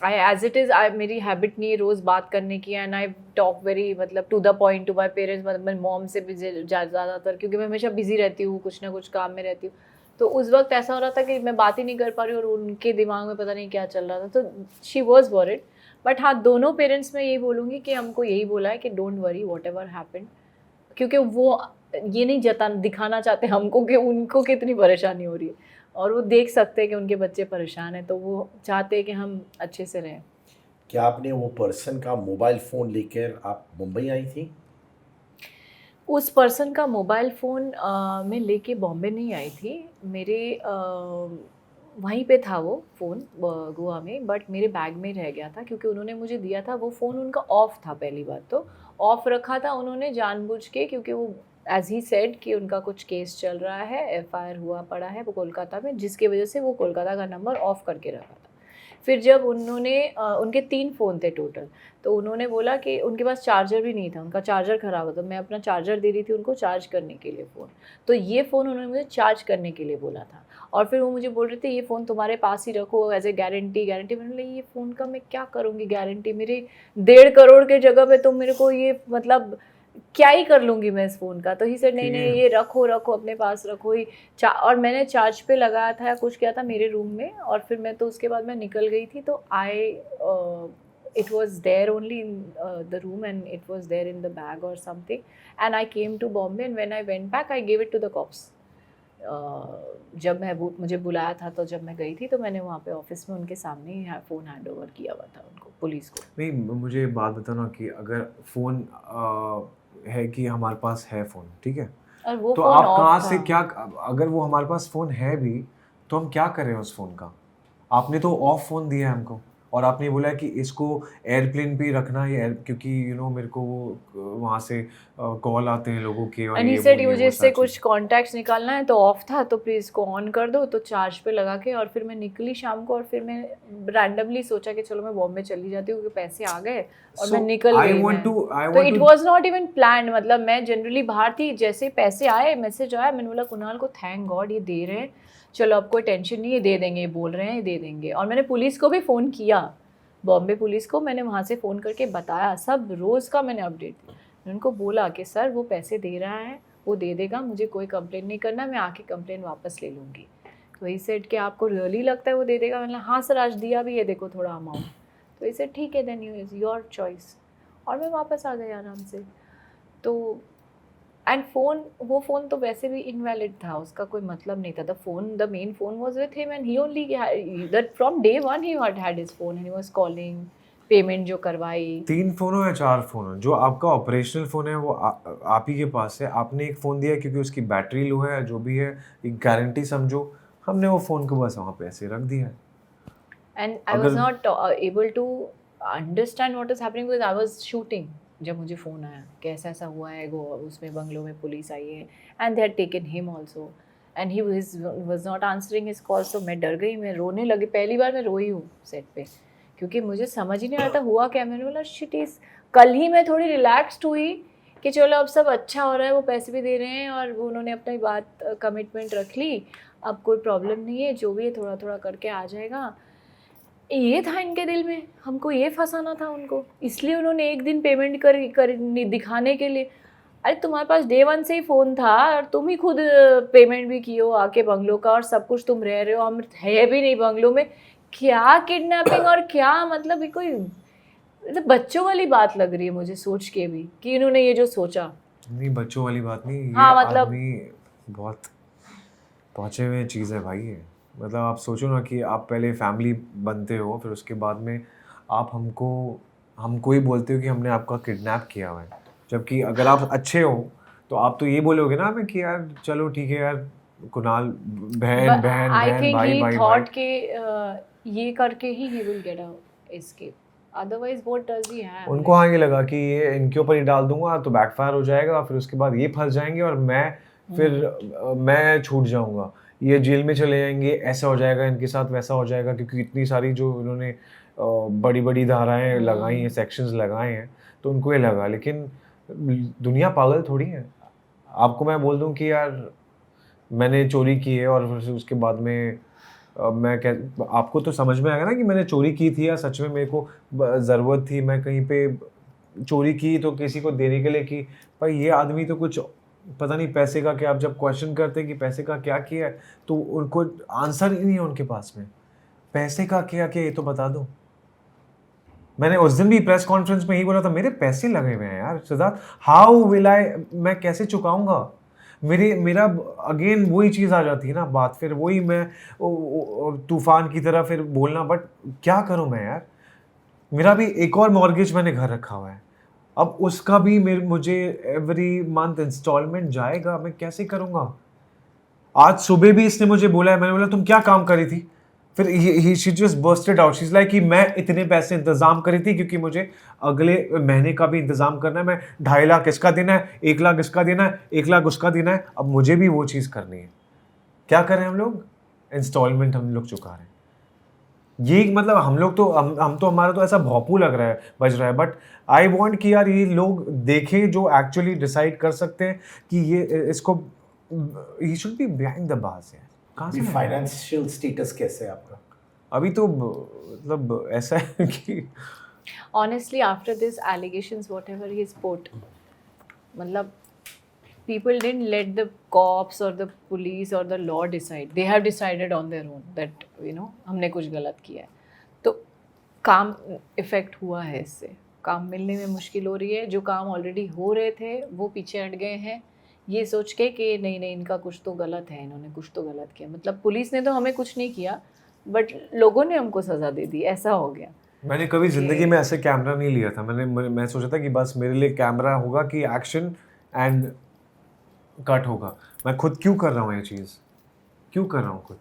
S2: I as it is, मेरी हैबिट नहीं है रोज़ बात करने की, एंड आई टॉक वेरी मतलब to the point to my parents, मतलब मैं मॉम से भी ज़्यादातर, क्योंकि मैं हमेशा बिजी रहती हूँ, कुछ ना कुछ काम में रहती हूँ। तो उस वक्त ऐसा हो रहा था कि मैं बात ही नहीं कर पा रही और उनके दिमाग में पता नहीं क्या चल रहा था, तो शी वॉज वॉरिड। बट हाँ, दोनों पेरेंट्स में यही बोलूँगी कि हमको यही बोला है कि don't worry what ever happen, क्योंकि वो ये नहीं दिखाना चाहते हमको कि उनको कितनी परेशानी हो रही है, और वो देख सकते हैं कि उनके बच्चे परेशान हैं, तो वो चाहते हैं कि हम अच्छे से रहें।
S1: क्या आपने वो पर्सन का मोबाइल फ़ोन लेकर आप मुंबई आई थी?
S2: उस पर्सन का मोबाइल फ़ोन मैं लेके बॉम्बे नहीं आई थी, मेरे वहीं पे था वो फ़ोन गोवा में, बट मेरे बैग में रह गया था, क्योंकि उन्होंने मुझे दिया था वो फ़ोन, उनका ऑफ़ था, पहली बात तो ऑफ़ रखा था उन्होंने जानबूझ के, क्योंकि वो एज ही सेड कि उनका कुछ केस चल रहा है, FIR हुआ पड़ा है वो कोलकाता में, जिसकी वजह से वो कोलकाता का नंबर ऑफ़ करके रखा था। फिर जब उन्होंने उनके 3 फ़ोन थे टोटल, तो उन्होंने बोला कि उनके पास चार्जर भी नहीं था, उनका चार्जर ख़राब था, तो मैं अपना चार्जर दे रही थी उनको चार्ज करने के लिए फ़ोन, तो ये फ़ोन उन्होंने मुझे चार्ज करने के लिए बोला था। और फिर वो मुझे बोल रहे थे ये फ़ोन तुम्हारे पास ही रखो एज ए गारंटी। मैंने बोला ये फ़ोन का मैं क्या करूँगी गारंटी, मेरे 1.5 करोड़ के जगह पे तुम मेरे को ये मतलब क्या ही कर लूँगी मैं इस फ़ोन का। तो ही सेड नहीं ये रखो अपने पास रखो ही। और मैंने चार्ज पे लगाया था या कुछ किया था मेरे रूम में, और फिर मैं तो उसके बाद मैं निकल गई थी, तो it was there only in the room, and it was there in the bag or something, and I came to Bombay, and when I went back I gave it to the cops. जब मुझे बुलाया था, तो जब मैं गई थी तो मैंने वहाँ पे ऑफिस में उनके सामने ही फ़ोन हैंड ओवर किया हुआ था उनको, पुलिस को।
S3: नहीं, मुझे बात बताना कि अगर फ़ोन है कि हमारे पास है फ़ोन, ठीक है,
S2: और वो
S3: तो
S2: फ़ोन
S3: आप
S2: ऑफ
S3: कहाँ
S2: था।
S3: से क्या, अगर वो हमारे पास फ़ोन है भी तो हम क्या करें उस फ़ोन का? आपने तो ऑफ फ़ोन दिया है हमको, और आपने बोला कि इसको एयरप्लेन पे ही रखना है, क्योंकि मेरे को वहाँ से कॉल आते हैं लोगों के, और
S2: And he
S3: ये
S2: said
S3: वो, ये
S2: मुझे
S3: वो
S2: इससे
S3: सारी
S2: कुछ
S3: चीज़।
S2: कॉन्टैक्ट्स निकालना है, तो ऑफ था, तो प्लीज़ इसको ऑन कर दो, तो चार्ज पे लगा के, और फिर मैं निकली शाम को, और फिर मैं रैंडमली सोचा कि चलो मैं बॉम्बे चली जाती हूँ, क्योंकि पैसे आ गए और मैं निकल गई। तो it was not even planned, मतलब मैं जनरली बाहर थी, जैसे पैसे आए, मैसेज आया, मैंने बोला कुणाल को थैंक गॉड ये दे रहे हैं, चलो अब कोई टेंशन नहीं है, दे देंगे, बोल रहे हैं ये दे देंगे। और मैंने पुलिस को भी फ़ोन किया, बॉम्बे पुलिस को मैंने वहाँ से फ़ोन करके बताया, सब रोज़ का मैंने अपडेट दिया। मैंने उनको बोला कि सर वो पैसे दे रहा है, वो दे देगा, मुझे कोई कंप्लेन नहीं करना, मैं आके कंप्लेन वापस ले लूँगी। तो ही सेड कि आपको रियली लगता है वो दे देगा? मैंने हाँ सर आज दिया भी है, देखो थोड़ा अमाउंट। तो ही सेड ठीक है then you is your choice, और मैं वापस आ गई आराम से। तो एंड वो फ़ोन तो वैसे भी इनवैलिड था, उसका कोई मतलब नहीं था। The main phone was with him, and he only that from day 1 he had his phone, and he was calling, payment जो करवाई।
S3: 3 फ़ोन हो या 4 फ़ोन हो, जो आपका ऑपरेशनल फ़ोन है वो आप ही के पास है। आपने एक फ़ोन दिया क्योंकि उसकी बैटरी लो है, जो भी है, एक गारंटी समझो, हमने वो फ़ोन को बस वहाँ पे ऐसे रख दिया है।
S2: And I was not able to understand what is happening, because I was shooting जब मुझे फ़ोन आया कि ऐसा हुआ है, उसमें बंगलों में पुलिस आई है, and they had taken him also, and he was not answering his calls. तो मैं डर गई, मैं रोने लगी, पहली बार मैं रोई हूँ सेट पे, क्योंकि मुझे समझ ही नहीं आता हुआ क्या। मैंने बोला शिट इज़, कल ही मैं थोड़ी रिलैक्स्ड हुई कि चलो अब सब अच्छा हो रहा है, वो पैसे भी दे रहे हैं और वो उन्होंने अपनी बात कमिटमेंट रख ली, अब कोई प्रॉब्लम नहीं है, जो भी है थोड़ा थोड़ा करके आ जाएगा। ये था इनके दिल में, हमको ये फंसाना था उनको, इसलिए उन्होंने एक दिन पेमेंट कर दिखाने के लिए। अरे तुम्हारे पास डे 1 से ही फ़ोन था और तुम ही खुद पेमेंट भी किए हो आके बंगलों का, और सब कुछ तुम रह रहे हो, हम है भी नहीं बंगलों में। क्या किडनैपिंग और क्या, मतलब ये कोई मतलब बच्चों वाली बात लग रही है मुझे सोच के भी कि इन्होंने ये जो सोचा।
S3: नहीं, बच्चों वाली बात नहीं, ये
S2: हाँ, मतलब
S3: आदमी बहुत पहुँचे हुए चीज़ है भाई ये। मतलब आप सोचो ना कि आप पहले फैमिली बनते हो, फिर उसके बाद में आप हमको ही बोलते हो कि हमने आपका किडनैप किया हुआ है। जबकि अगर आप अच्छे हो तो आप तो ये बोलोगे ना हमें कि यार चलो ठीक है यार, कुणाल बहन बहन
S2: आई
S3: बहन
S2: थिंक
S3: भाई
S2: ही
S3: भाई भाई।
S2: थॉट के ये करके he will get a escape, otherwise what does he have.
S3: उनको हाँ ये लगा कि ये इनके ऊपर ही डाल दूंगा तो बैकफायर हो जाएगा, फिर उसके बाद ये फंस जाएंगे और मैं छूट जाऊंगा, ये जेल में चले जाएंगे, ऐसा हो जाएगा इनके साथ, वैसा हो जाएगा, क्योंकि इतनी सारी जो उन्होंने बड़ी बड़ी धाराएं लगाई हैं, सेक्शंस लगाए हैं, तो उनको ये लगा। लेकिन दुनिया पागल थोड़ी है। आपको मैं बोल दूं कि यार मैंने चोरी की है और फिर उसके बाद में आपको तो समझ में आएगा ना कि मैंने चोरी की थी या सच में मेरे को ज़रूरत थी, मैं कहीं पे चोरी की तो किसी को देने के लिए की। भाई ये आदमी तो कुछ पता नहीं पैसे का क्या, आप जब क्वेश्चन करते हैं कि पैसे का क्या किया है तो उनको आंसर ही नहीं है उनके पास में। पैसे का क्या किया ये तो बता दो। मैंने उस दिन भी प्रेस कॉन्फ्रेंस में ही बोला था, मेरे पैसे लगे हुए हैं यार सिद्धार्थ, हाउ विल आई, मैं कैसे चुकाऊंगा? मेरा अगेन वही चीज़ आ जाती है ना बात, फिर वही मैं तूफान की तरह फिर बोलना, बट क्या करूं मैं यार? मेरा भी एक और मॉर्गेज मैंने घर रखा हुआ है, अब उसका भी मुझे एवरी मंथ इंस्टॉलमेंट जाएगा, मैं कैसे करूंगा? आज सुबह भी इसने मुझे बोला है, मैंने बोला तुम क्या काम करी थी? फिर she just bursted out, she is like कि मैं इतने पैसे इंतजाम करी थी क्योंकि मुझे अगले महीने का भी इंतजाम करना है, मैं 2.5 लाख इसका देना है, 1 लाख इसका देना है, 1 लाख उसका देना है, अब मुझे भी वो चीज़ करनी है। क्या करें हम लोग? इंस्टॉलमेंट हम लोग चुका रहे हैं। ये मतलब हम लोग तो हम तो हमारा तो ऐसा भौपू लग रहा है, बज रहा है, बट आई वॉन्ट कि यार ये लोग देखें जो एक्चुअली डिसाइड कर सकते हैं कि ये इसको, he should be behind the bars यार। कहाँ से
S1: फाइनेंशियल स्टेटस कैसे है आपका?
S3: अभी तो मतलब ऐसा है कि
S2: honestly after this allegations whatever he's put, मतलब people didn't let the cops or the police or the law decide, they have decided on their own that you know हमने कुछ गलत किया है। तो काम इफेक्ट हुआ है, इससे काम मिलने में मुश्किल हो रही है। जो काम ऑलरेडी हो रहे थे वो पीछे हट गए हैं, ये सोच के कि नहीं नहीं इनका कुछ तो गलत है, इन्होंने कुछ तो गलत किया। मतलब पुलिस ने तो हमें कुछ नहीं किया बट लोगों ने हमको सज़ा दे दी, ऐसा हो गया।
S3: मैंने कभी ज़िंदगी में ऐसे कैमरा नहीं लिया था। मैं सोचा था कि बस मेरे लिए कैमरा होगा कि एक्शन एंड कट होगा। मैं खुद क्यों कर रहा हूँ ये चीज़, क्यों कर रहा हूँ खुद?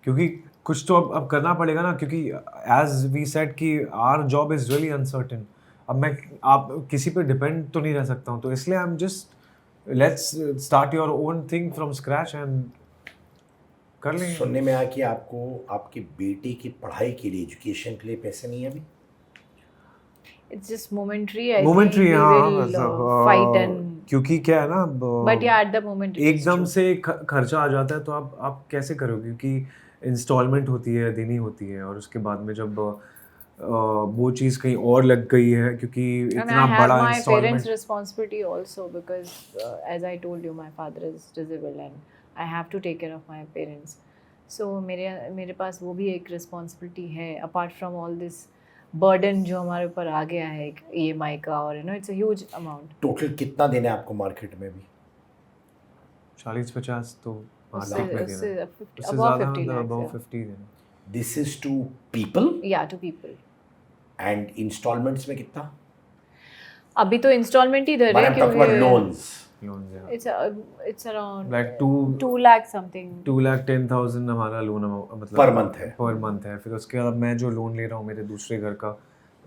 S3: क्योंकि कुछ तो अब करना पड़ेगा ना, क्योंकि एज वी सेड कि our job is really uncertain. अब मैं आप किसी पे डिपेंड तो नहीं रह सकता हूँ, तो इसलिए I am just let's start your own thing from scratch and कर लेंगे।
S1: सुनने में आया कि आपको आपकी बेटी की पढ़ाई के लिए, एजुकेशन के लिए पैसे नहीं है अभी?
S2: It's just momentary. I
S3: momentary,
S2: think we
S3: हाँ
S2: will
S3: मतलब
S2: fight and
S3: क्योंकि क्या है ना,
S2: but yeah at the moment it is
S3: एकदम
S2: true.
S3: से खर्चा आ जाता है तो आप कैसे करोगे? क्योंकि इंस्टॉलमेंट होती है, देनी होती है, और उसके बाद में जब वो चीज़ कहीं और लग गई है, क्योंकि
S2: And
S3: इतना
S2: I have
S3: बड़ा
S2: my parents'
S3: instalment.
S2: responsibility also because as I told you my father is disabled and I have to take care of my parents. So मेरे पास वो भी एक responsibility है apart from all this burden जो हमारे ऊपर आ गया है एक EMI का, और you know it's a huge amount.
S1: Total कितना देना है आपको मार्केट में भी?
S3: 40-50 तो
S2: उससे
S3: मार्केट में देना
S2: उससे
S3: है।
S2: above
S3: उससे ज़्यादा
S2: 50 lakhs.
S3: above
S2: Yeah.
S3: 50 देना।
S1: This is to people
S2: Yeah, to people.
S1: And instalments में कितना?
S2: अभी तो installment ही दे रहे हैं
S1: क्योंकि लोन्स
S3: लोन्स है
S2: it's around
S3: like
S2: 2 lakh something.
S3: 2,10,000 हमारा लोन मतलब
S1: पर मंथ है।
S3: पर मंथ है। फिर उसके बाद मैं जो लोन ले रहा हूँ मेरे दूसरे घर का,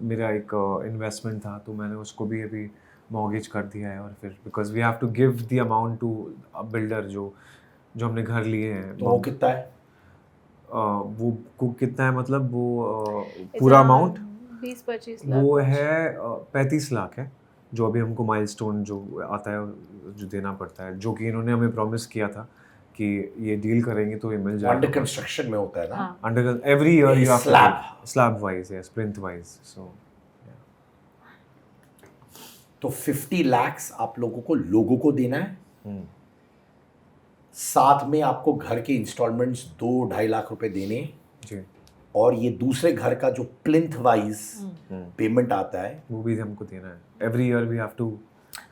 S3: मेरा एक इन्वेस्टमेंट था, तो मैंने उसको भी अभी मॉर्गेज कर दिया है। और फिर because we have to give the amount to a builder जो हमने घर लिए हैं।
S1: तो वो कितना है?
S3: वो कितना है मतलब वो
S2: It's
S3: पूरा
S2: around
S3: अमाउंट
S2: 20-25 लाख
S3: वो
S2: कुछ.
S3: है 35 लाख है। जो अभी हमको माइलस्टोन जो आता है जो देना पड़ता है, जो कि इन्होंने हमें प्रॉमिस किया था कि ये डील करेंगे तो ये मिल जाएगा।
S1: अंडर कंस्ट्रक्शन में होता है ना?
S2: हाँ
S3: under every year you have
S1: Slab.
S3: Slab wise, yes, plinth wise. So
S1: तो 50 lakhs आप लोगों को देना है, साथ में आपको घर के इंस्टॉलमेंट्स 2-2.5 लाख रुपए देने,
S3: जी,
S1: और ये दूसरे घर का जो प्लिंथ वाइज पेमेंट आता है
S3: वो भी हमको देना है। Every year we have to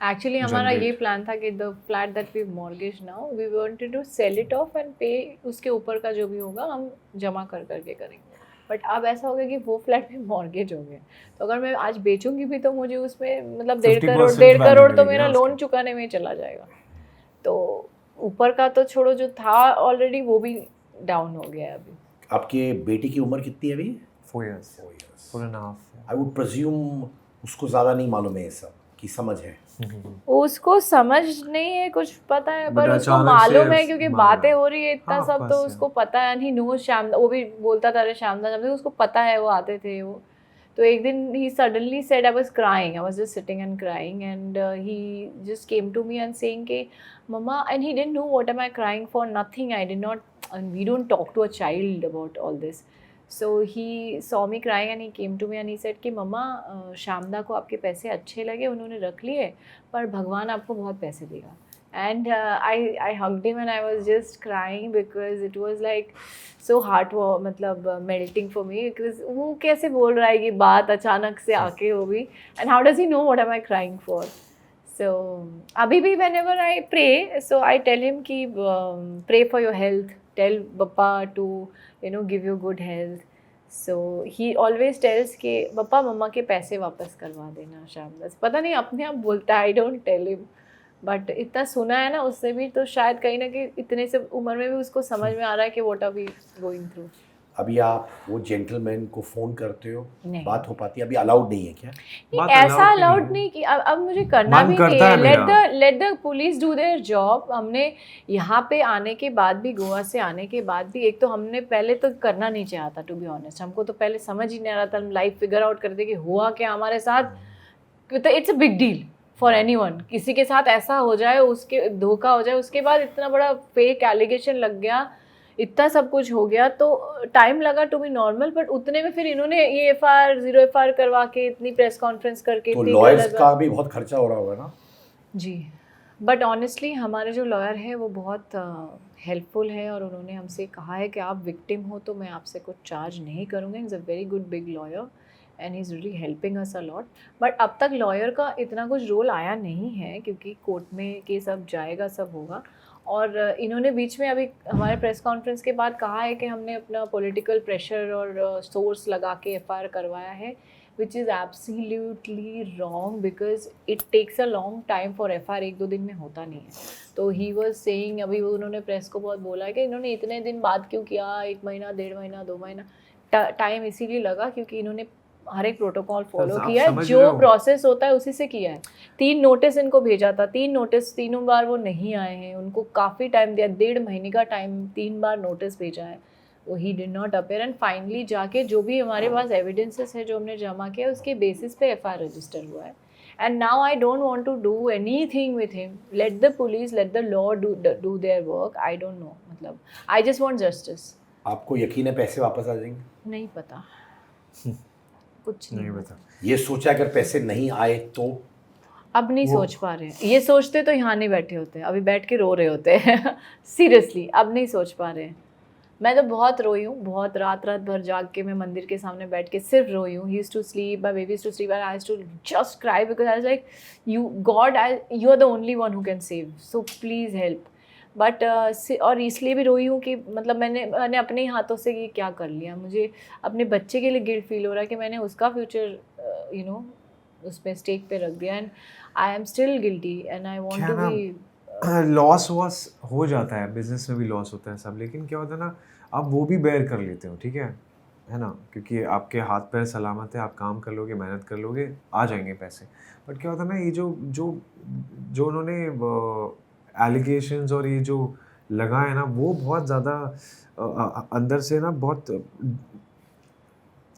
S2: actually हमारा
S3: Generate.
S2: ये प्लान था कि the flat that we mortgage now we wanted to sell it off and pay, उसके ऊपर का जो भी होगा हम जमा कर करके करेंगे। बट अब ऐसा हो गया कि वो फ्लैट भी मॉर्गेज हो गया, तो अगर मैं आज बेचूंगी भी तो मुझे उसमें मतलब
S3: 50%
S2: 1.5 करोड़ तो
S3: value
S2: मेरा
S3: मिलेगी ना
S2: लोन
S3: उसका।
S2: चुकाने में ही चला जाएगा। तो ऊपर का तो छोड़ो, जो था ऑलरेडी वो भी डाउन हो गया है अभी।
S1: आपके बेटी की उम्र कितनी है अभी?
S3: 4 years, 4.5।
S1: आई वुड प्रेज्यूम उसको ज़्यादा नहीं मालूम है ये सब, की समझ है।
S2: उसको समझ नहीं है कुछ पता है, पर
S3: But
S2: उसको
S3: अचानक
S2: मालूम
S3: से
S2: है क्योंकि
S3: मालूम
S2: बातें
S3: है।
S2: हो रही है इतना
S3: हाँ, of
S2: सब, तो
S3: course,
S2: उसको पता है। ही नो श्यामदा, वो भी बोलता था अरे श्यामदा श्यामदा, उसको पता है, वो आते थे वो। तो एक दिन he suddenly said I was crying, I was just sitting and crying and he just came to me and saying के मम्मा, and he didn't know what am I crying for, nothing, I did not, we don't talk to a child about all this. So he saw me crying and he came to me and he said कि मम्मा श्यामदा को आपके पैसे अच्छे लगे, उन्होंने रख लिए, पर भगवान आपको बहुत पैसे देगा। And I hugged him and I was just crying because it was like so मतलब melting for me, because वो कैसे बोल रहा है कि बात अचानक से आके हो गई, and how does he know what am I crying for? So अभी भी whenever I pray, so I tell him कि pray for your health, tell Bappa to give you good health. So he always tells कि बप्पा मम्मा के पैसे वापस करवा देना शाम। पता नहीं अपने आप बोलता है, I don't tell him, but इतना सुना है ना उससे भी, तो शायद कहीं ना कहीं इतने से उम्र में भी उसको समझ में आ रहा है कि what are we going through.
S1: अभी आप वो जेंटलमैन को फोन करते हो,
S2: नहीं।
S1: बात हो पाती है? अभी अलाउड नहीं है क्या?
S3: बात
S2: ऐसा
S3: allowed
S2: अलाउड
S3: नहीं
S2: नहीं कि अब मुझे करना
S3: मन
S2: भी नहीं
S3: करता
S2: है।
S3: है मेरा।
S2: Late the police do their job. हमने यहाँ पे आने के बाद भी, गोवा से आने के बाद भी, एक तो हमने पहले तो करना नहीं चाहा था, टू बी ऑनेस्ट। हमको तो पहले समझ ही नहीं आ रहा था, हम लाइफ फिगर आउट करते कि हुआ क्या हमारे साथ। तो it's a big deal for anyone, किसी के साथ ऐसा हो जाए, उसके धोखा हो जाए, उसके बाद इतना बड़ा फेक एलिगेशन लग गया, इतना सब कुछ हो गया, तो टाइम लगा टू बी नॉर्मल। बट उतने में फिर इन्होंने ये FIR 0 FIR करवा के, इतनी प्रेस कॉन्फ्रेंस करके,
S1: तो
S2: इतनी
S1: लॉयर्स का भी बहुत खर्चा हो रहा होगा ना?
S2: जी। बट ऑनेस्टली हमारे जो लॉयर है वो बहुत हेल्पफुल है, और उन्होंने हमसे कहा है कि आप विक्टिम हो तो मैं आपसे कुछ चार्ज नहीं करूँगा। Is a very good big lawyer and he is really helping us a lot. But अब तक लॉयर का इतना कुछ रोल आया नहीं है, क्योंकि कोर्ट में केस अब जाएगा, सब होगा। और इन्होंने बीच में अभी हमारे प्रेस कॉन्फ्रेंस के बाद कहा है कि हमने अपना पॉलिटिकल प्रेशर और सोर्स लगा के FIR करवाया है, which is absolutely wrong because it takes a long time for FIR, 1-2 दिन में होता नहीं है। तो he was saying, अभी वो उन्होंने प्रेस को बहुत बोला है कि इन्होंने इतने दिन बाद क्यों किया, 1 महीना, 1.5 महीना, 2 महीना टाइम इसीलिए लगा क्योंकि इन्होंने हर एक प्रोटोकॉल फॉलो
S3: आप
S2: किया है,
S3: समझ रहे
S2: जो
S3: हो?
S2: प्रोसेस होता है उसी से किया है। 3 नोटिस इनको भेजा था, 3 नोटिस, तीनों बार वो नहीं आए हैं, उनको काफ़ी टाइम दिया, 1.5 महीने का टाइम, 3 बार नोटिस भेजा है, वो he did not appear. And finally जाके जो भी हमारे पास एविडेंसेस है जो हमने जमा किया, उसके बेसिस पे FIR रजिस्टर हुआ है। And now I don't want to do anything with him, let the police, let the law do their work. I don't know, मतलब आई जस्ट वांट जस्टिस।
S1: आपको यकीन है पैसे वापस आ जाएंगे?
S2: नहीं पता, कुछ नहीं
S3: नहीं
S2: पता।
S3: बता।
S1: ये सोचा अगर पैसे नहीं आए तो?
S2: अब नहीं सोच पा रहे हैं। ये सोचते तो यहाँ नहीं बैठे होते, अभी बैठ के रो रहे होते हैं सीरियसली अब नहीं सोच पा रहे हैं। मैं तो बहुत रोई हूँ, बहुत रात भर जाग के मैं मंदिर के सामने बैठ के सिर्फ रोई हूँ। He used to sleep, my baby used to sleep, and I used to just cry because I was like, you God, you are the only one who can save, so please help. But और इसलिए भी रोई हूँ कि मतलब मैंने अपने ही हाथों से ये क्या कर लिया। मुझे अपने बच्चे के लिए गिल्ट फील हो रहा है कि मैंने उसका फ्यूचर उस पर स्टेक पे रख दिया, and I am still guilty and I want to be.
S3: Loss वॉस हो जाता है, बिजनेस में भी लॉस होता है सब, लेकिन क्या होता है ना, आप वो भी बेयर कर लेते हो, ठीक है ना, क्योंकि आपके हाथ पैर सलामत है, आप काम कर लोगे, मेहनत कर लोगे, आ जाएंगे पैसे। बट क्या होता है ना, ये जो उन्होंने एलिगेशंस और ये जो लगा है ना, वो बहुत ज़्यादा अंदर से ना बहुत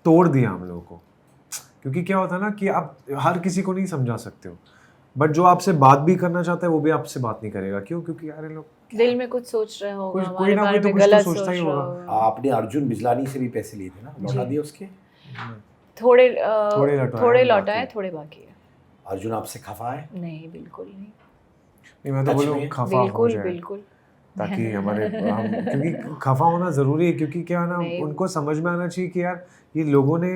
S3: तोड़ दिया हम लोगों को। क्योंकि क्या होता है ना कि आप हर किसी को नहीं समझा सकते हो, बट जो आपसे बात भी करना चाहता है वो भी आपसे बात नहीं करेगा। क्यों? क्योंकि यार ये लोग
S2: दिल में कुछ सोच रहे होगा,
S3: कोई
S2: हमारे
S3: ना
S2: बारे
S3: कोई तो
S2: में
S3: कुछ तो
S2: गलत
S3: सोचता
S2: सोच
S3: ही
S2: रहा
S3: होगा।
S2: होगा।
S1: आपने अर्जुन बिजलानी से भी पैसे लिए थे ना, लौटा दिए उसके?
S3: थोड़े
S2: थोड़े
S3: लौटाए,
S2: थोड़े
S3: बाकी-
S2: लौटाए, थोड़े बाकी है।
S1: अर्जुन आपसे खफा है?
S2: नहीं, बिल्कुल नहीं,
S3: नहीं, मैं तो
S1: सच
S3: बोलूँ
S1: में?
S3: खफा हो
S2: बिल्कुल
S3: जाए
S2: बिल्कुल
S3: ताकि हमारे हम, क्योंकि खफा होना ज़रूरी है, क्योंकि क्या है ना,
S2: नहीं।
S3: उनको समझ में आना चाहिए कि यार ये लोगों ने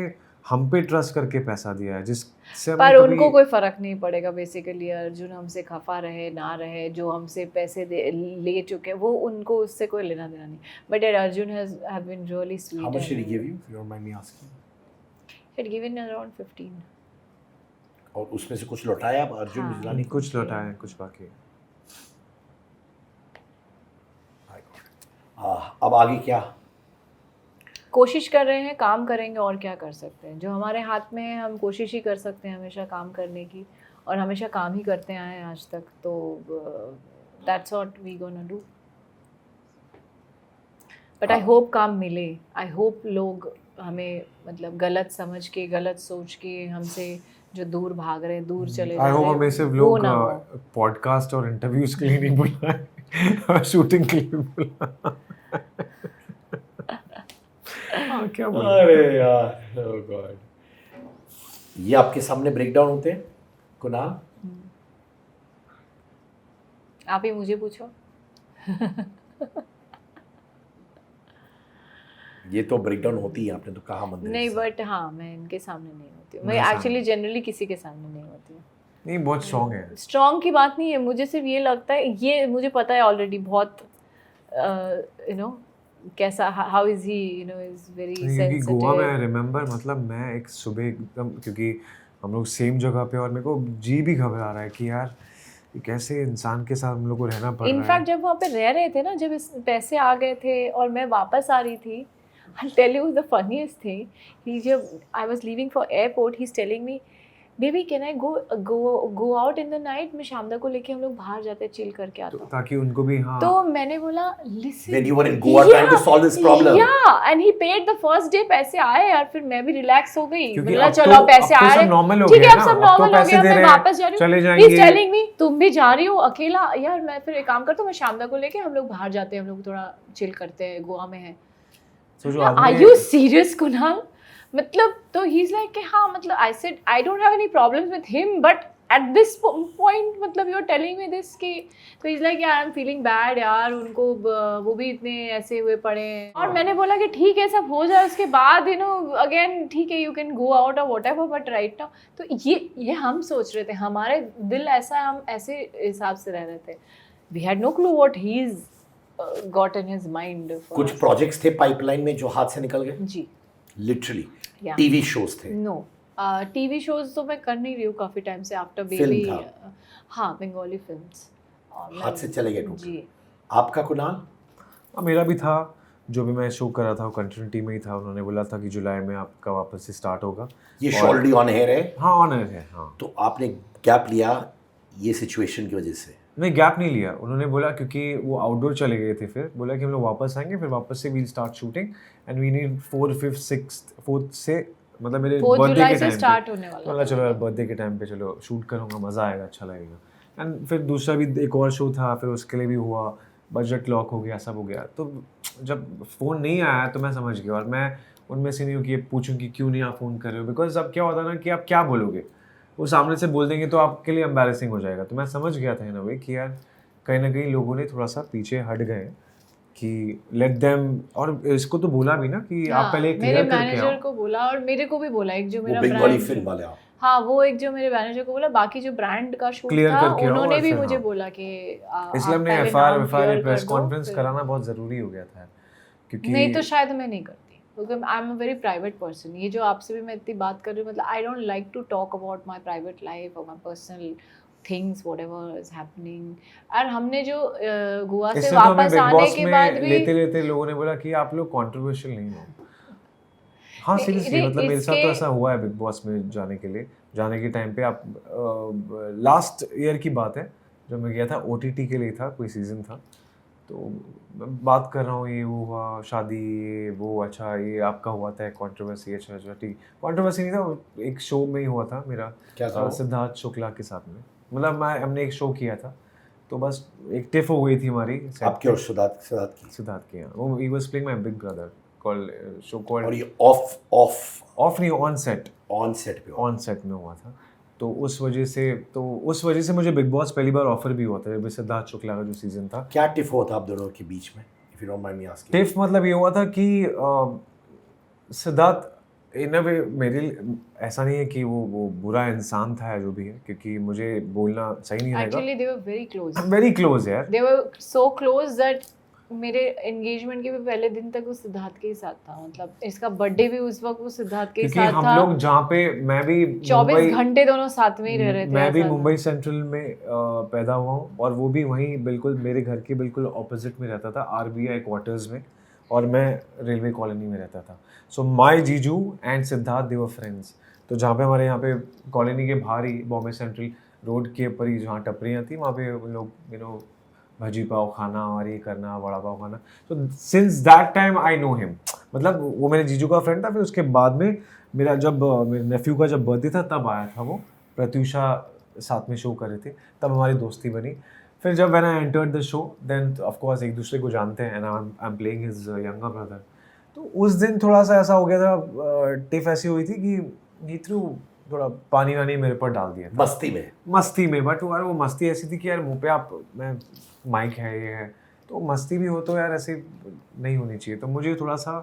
S3: हम पे ट्रस्ट करके पैसा दिया है, जिससे हमने
S2: पर
S3: कभी
S2: उनको कोई फर्क नहीं पड़ेगा बेसिकली। अर्जुन हमसे खफा रहे ना रहे, जो हमसे पैसे ले चुके हैं वो उनको उससे कोई लेना देना नहीं। But Arjun have been really sweet.
S1: How much did he give you, if you don't mind me asking?
S2: He had given around 15।
S1: और उसमें से कुछ लौटाया आप अर्जुन
S2: हाँ।
S1: बिजलानी को?
S3: कुछ लौटाए हैं, कुछ बाकी है।
S1: अब आगे क्या?
S2: कोशिश कर रहे हैं, काम करेंगे, और क्या कर सकते हैं। जो हमारे हाथ में है हम कोशिश ही कर सकते हैं हमेशा काम करने की, और हमेशा काम ही करते आए हैं आज तक। तो that's what we gonna do. But I hope काम मिले। आई होप लोग हमें मतलब गलत समझ के, गलत सोच के हमसे जो दूर भाग रहे हैं, दूर चले जा
S3: आई
S2: रहे
S3: होप
S2: हैं,
S3: हमें सिर्फ
S2: वो
S3: लोग
S2: ना हो।
S3: पॉडकास्ट और इंटरव्यूज के लिए नहीं बुलाए, शूटिंग के लिए बुलाए। हाँ, क्या बोलूं?
S1: अरे यार, oh God. ये आपके सामने ब्रेकडाउन होते हैं कुणाल?
S2: आप ही मुझे पूछो।
S1: ये तो ब्रेकडाउन होती है, आपने तो कहा मंदिर
S2: नहीं,
S1: से।
S2: बट हाँ, मैं इनके सामने नहीं होती हूँ। मैं
S3: मेरे
S2: एक्चुअली जनरली किसी के सामने नहीं होती हूँ।
S3: नहीं, बहुत स्ट्रांग है।
S2: स्ट्रॉन्ग की बात नहीं है, मुझे सिर्फ ये लगता है, ये मुझे पता है ऑलरेडी बहुत यू नो कैसा, how is he, you know, is very
S3: क्योंकि गोवा में आई
S2: सेंसिटिव।
S3: रिमेम्बर, मतलब मैं एक सुबह एकदम, क्योंकि हम लोग सेम जगह पे, और मेरे को जी भी घबरा रहा है कि यार ये कैसे इंसान के साथ हम लोग को रहना पड़ रहा है।
S2: इनफैक्ट जब वहाँ पे रह रहे थे ना, जब इस पैसे आ गए थे और मैं वापस आ रही थी, I'll tell you the funniest thing. I was leaving for airport. He's telling me, "Baby, can I go out in the night? मैं शामदा को लेके हम लोग बाहर जाते चिल करके आता हूँ।"
S3: ताकि उनको भी, हाँ,
S2: तो मैंने बोला, "Listen."
S1: When you were in Goa trying to solve this problem.
S2: Yeah, and he paid the first day। पैसे आए यार, फिर मैं भी रिलैक्स हो गई।
S3: क्योंकि
S2: बोला
S3: अब
S2: चलो
S3: तो-
S2: पैसे
S3: अब तो
S2: आ
S3: सब
S2: रहे,
S3: normal हो
S2: ठीक
S3: गया
S2: है, अब
S3: ना,
S2: सब
S3: अब तो
S2: नॉर्मल हो
S3: पैसे
S2: गया,
S3: दे
S2: मैं
S3: रहे हैं,
S2: वापस जा रही
S3: चले
S2: हूँ।
S3: जाएंगे।
S2: He's telling me, तुम भी जा रही हो अकेला? यार मैं फिर एक काम करता हूँ, मैं शामदा को लेके हम लोग बाहर जाते हैं, हम लोग थोड़ा चिल करते हैं, गोवा में है।
S3: तो जो
S2: Are
S3: आदमी
S2: you serious, Kunal? मतलब तो he's like कि हाँ, मतलब I said I don't have any problems with him, but at this point मतलब you're telling me this कि, तो he's like यार I'm feeling bad यार, उनको वो भी इतने ऐसे हुए पड़े हैं। और मैंने बोला कि ठीक है, सब हो जाए उसके बाद you know again ठीक है, you can go out or whatever, but right now तो ये हम सोच रहे थे, हमारे दिल ऐसा, हम ऐसे हिसाब से रह रहे थे। We had no clue what he's got in his mind for
S1: कुछ
S2: us.
S1: प्रोजेक्ट्स थे पाइपलाइन में जो हाथ से निकल गए,
S2: जी।
S1: लिटरली।
S2: Yeah.
S1: टीवी शोज थे?
S2: नो, टीवी शोज तो मैं कर नहीं रही हूँ काफ़ी टाइम से, आफ्टर
S1: फिल्म
S2: बेबी।
S1: था?
S2: हाँ, बंगाली फिल्म्स।
S1: हाथ से चले गए टूट।
S2: जी।
S1: आपका कुणाल?
S3: मेरा भी था, जो भी मैं शो कर रहा था वो कंटिन्यूटी में ही था। उन्होंने बोला था कि जुलाई में आपका वापस से स्टार्ट होगा।
S1: ये शो ऑलरेडी ऑन एयर है?
S3: हाँ, ऑन एयर है। हाँ,
S1: तो आपने गैप लिया ये सिचुएशन की वजह से?
S3: नहीं, गैप नहीं लिया। उन्होंने बोला, क्योंकि वो आउटडोर चले गए थे, फिर बोला कि हम लोग वापस आएंगे, फिर वापस से we'll start shooting and we need 4th 5th 6th 4th से, मतलब मेरे
S2: 4
S3: बर्थडे
S2: जुलाई
S3: के
S2: से
S3: टाइम
S2: स्टार्ट
S3: पे।
S2: होने वाला
S3: बोला
S2: था।
S3: चलो यार, बर्थडे के टाइम पे चलो शूट करूँगा, मज़ा आएगा, अच्छा लगेगा। एंड फिर दूसरा भी एक और शो था, फिर उसके लिए भी हुआ, बजट लॉक हो गया, सब हो गया। तो जब फ़ोन नहीं आया तो मैं समझ गया, और मैं उनमें से नहीं हूँ कि ये पूछूँ कि क्यों नहीं आप फ़ोन कर रहे हो, बिकॉज अब क्या होता है ना कि आप क्या बोलोगे, वो सामने से बोल देंगे तो आपके लिए एम्बैरेसिंग हो जाएगा। तो मैं समझ गया था इन अ वे कि यार कहीं ना कहीं लोगों ने थोड़ा सा पीछे हट गए कि लेट देम, और इसको तो बोला भी ना कि आप पहले
S2: मेरे
S3: क्लियर करके
S2: मैनेजर
S3: आओ।
S2: को बोला, और मेरे को भी बोला, एक जो
S1: वो
S2: मेरा
S1: बंगाली
S2: ब्रांड,
S1: फिल्म वाले आप?
S2: हाँ, वो एक जो मेरे मैनेजर को बोला, बाकी जो ब्रांड का शूट
S3: Clear
S2: था
S3: करके आओ,
S2: उन्होंने
S3: और
S2: भी
S3: फिर
S2: मुझे
S3: हाँ।
S2: बोला कि
S3: इसलिए हमने एफआईआर प्रेस कॉन्फ्रेंस कराना बहुत ज़रूरी हो गया था, क्योंकि
S2: नहीं तो शायद मैं नहीं करती, क्योंकि I am a very private person. ये जो आपसे भी मैं इतनी बात कर रही हूँ, मतलब I don't like to talk about my private life और my personal things, whatever is happening. और हमने जो गोवा से
S3: इसलिए तो हमें
S2: वापस
S3: बिग
S2: आने
S3: बॉस
S2: के
S3: में
S2: बाद भी
S3: लेते लेते लोगों ने बोला कि आप लोग कंट्रोवर्शियल नहीं हो। हाँ, सीरियसली, मतलब मेरे साथ तो ऐसा हुआ है बिग बॉस में जाने के टाइम पे। आप लास्ट ईयर की बात है, जब मैं गया था, ओटीटी के लिए था, कोई सीजन था, तो मैं बात कर रहा हूँ, ये वो हुआ, शादी, ये वो, अच्छा ये आपका हुआ था कंट्रोवर्सी, अच्छा अच्छा ठीक, कंट्रोवर्सी नहीं था, एक शो में ही हुआ था मेरा,
S1: क्या था वो?
S3: सिद्धार्थ शुक्ला के साथ में, मतलब हमने एक शो किया था, तो बस एक टिफ हो गई थी हमारी set
S1: आपके और सिद्धार्थ की,
S3: सिद्धार्थ के यहाँ, वो he was playing my big brother called show
S1: और
S3: कॉल्ड
S1: ये ऑफ
S3: नहीं, ऑन सेट में हुआ था। तो उस वजह से मुझे बिग बॉस पहली बार ऑफर भी हुआ था, जब सिद्धार्थ शुक्ला का जो सीजन था।
S1: क्या टिफ हुआ था आप दोनों के बीच में, if you don't mind me asking?
S3: Tiff मतलब ये हुआ था कि सिद्धार्थ इन अ वे मेरे लिए, ऐसा नहीं है कि वो बुरा इंसान था या जो भी है, क्योंकि मुझे बोलना सही नहीं रहेगा।
S2: Actually, they were very close.
S3: I am very close यार।
S2: They were so close that मेरे एंगेजमेंट के भी पहले दिन तक वो सिद्धार्थ के ही साथ था, मतलब इसका बर्थडे भी उस वक्त वो सिद्धार्थ के ही
S3: क्योंकि
S2: साथ
S3: हम
S2: था।
S3: लोग जहाँ पे, मैं भी
S2: 24 घंटे दोनों साथ में ही रह रहे थे।
S3: मैं भी
S2: ऐसा था।
S3: मुंबई सेंट्रल में पैदा हुआ हूँ, और वो भी वहीं बिल्कुल मेरे घर के बिल्कुल ऑपोजिट में रहता था, आरबीआई क्वार्टर्स में, और मैं रेलवे कॉलोनी में रहता था। सो माय जीजू and Siddharth they were friends. तो जहाँ पे हमारे यहाँ पे कॉलोनी के बाहर ही बॉम्बे सेंट्रल रोड के ऊपर ही जहाँ टपरियाँ थी, वहाँ पे उन लोग भजी पाव खाना और ये करना, वड़ा पाव खाना। तो since that time I know him, मतलब वो मेरे जीजू का फ्रेंड था। फिर उसके बाद में मेरे नेफ्यू का जब बर्थडे था तब आया था वो, प्रत्यूषा साथ में शो कर रहे थे, तब हमारी दोस्ती बनी। फिर जब when I entered the show, then of course एक दूसरे को जानते हैं, and I am playing his younger brother. तो उस दिन थोड़ा सा ऐसा हो गया था, टिफ ऐसी हुई थी कि ही थ्रू थोड़ा पानी वानी मेरे पर डाल दिया था मस्ती में। बट यार वो मस्ती ऐसी थी कि यार मुँह पे मैं माइक है, ये है, तो मस्ती भी हो तो यार ऐसे नहीं होनी चाहिए। तो मुझे थोड़ा सा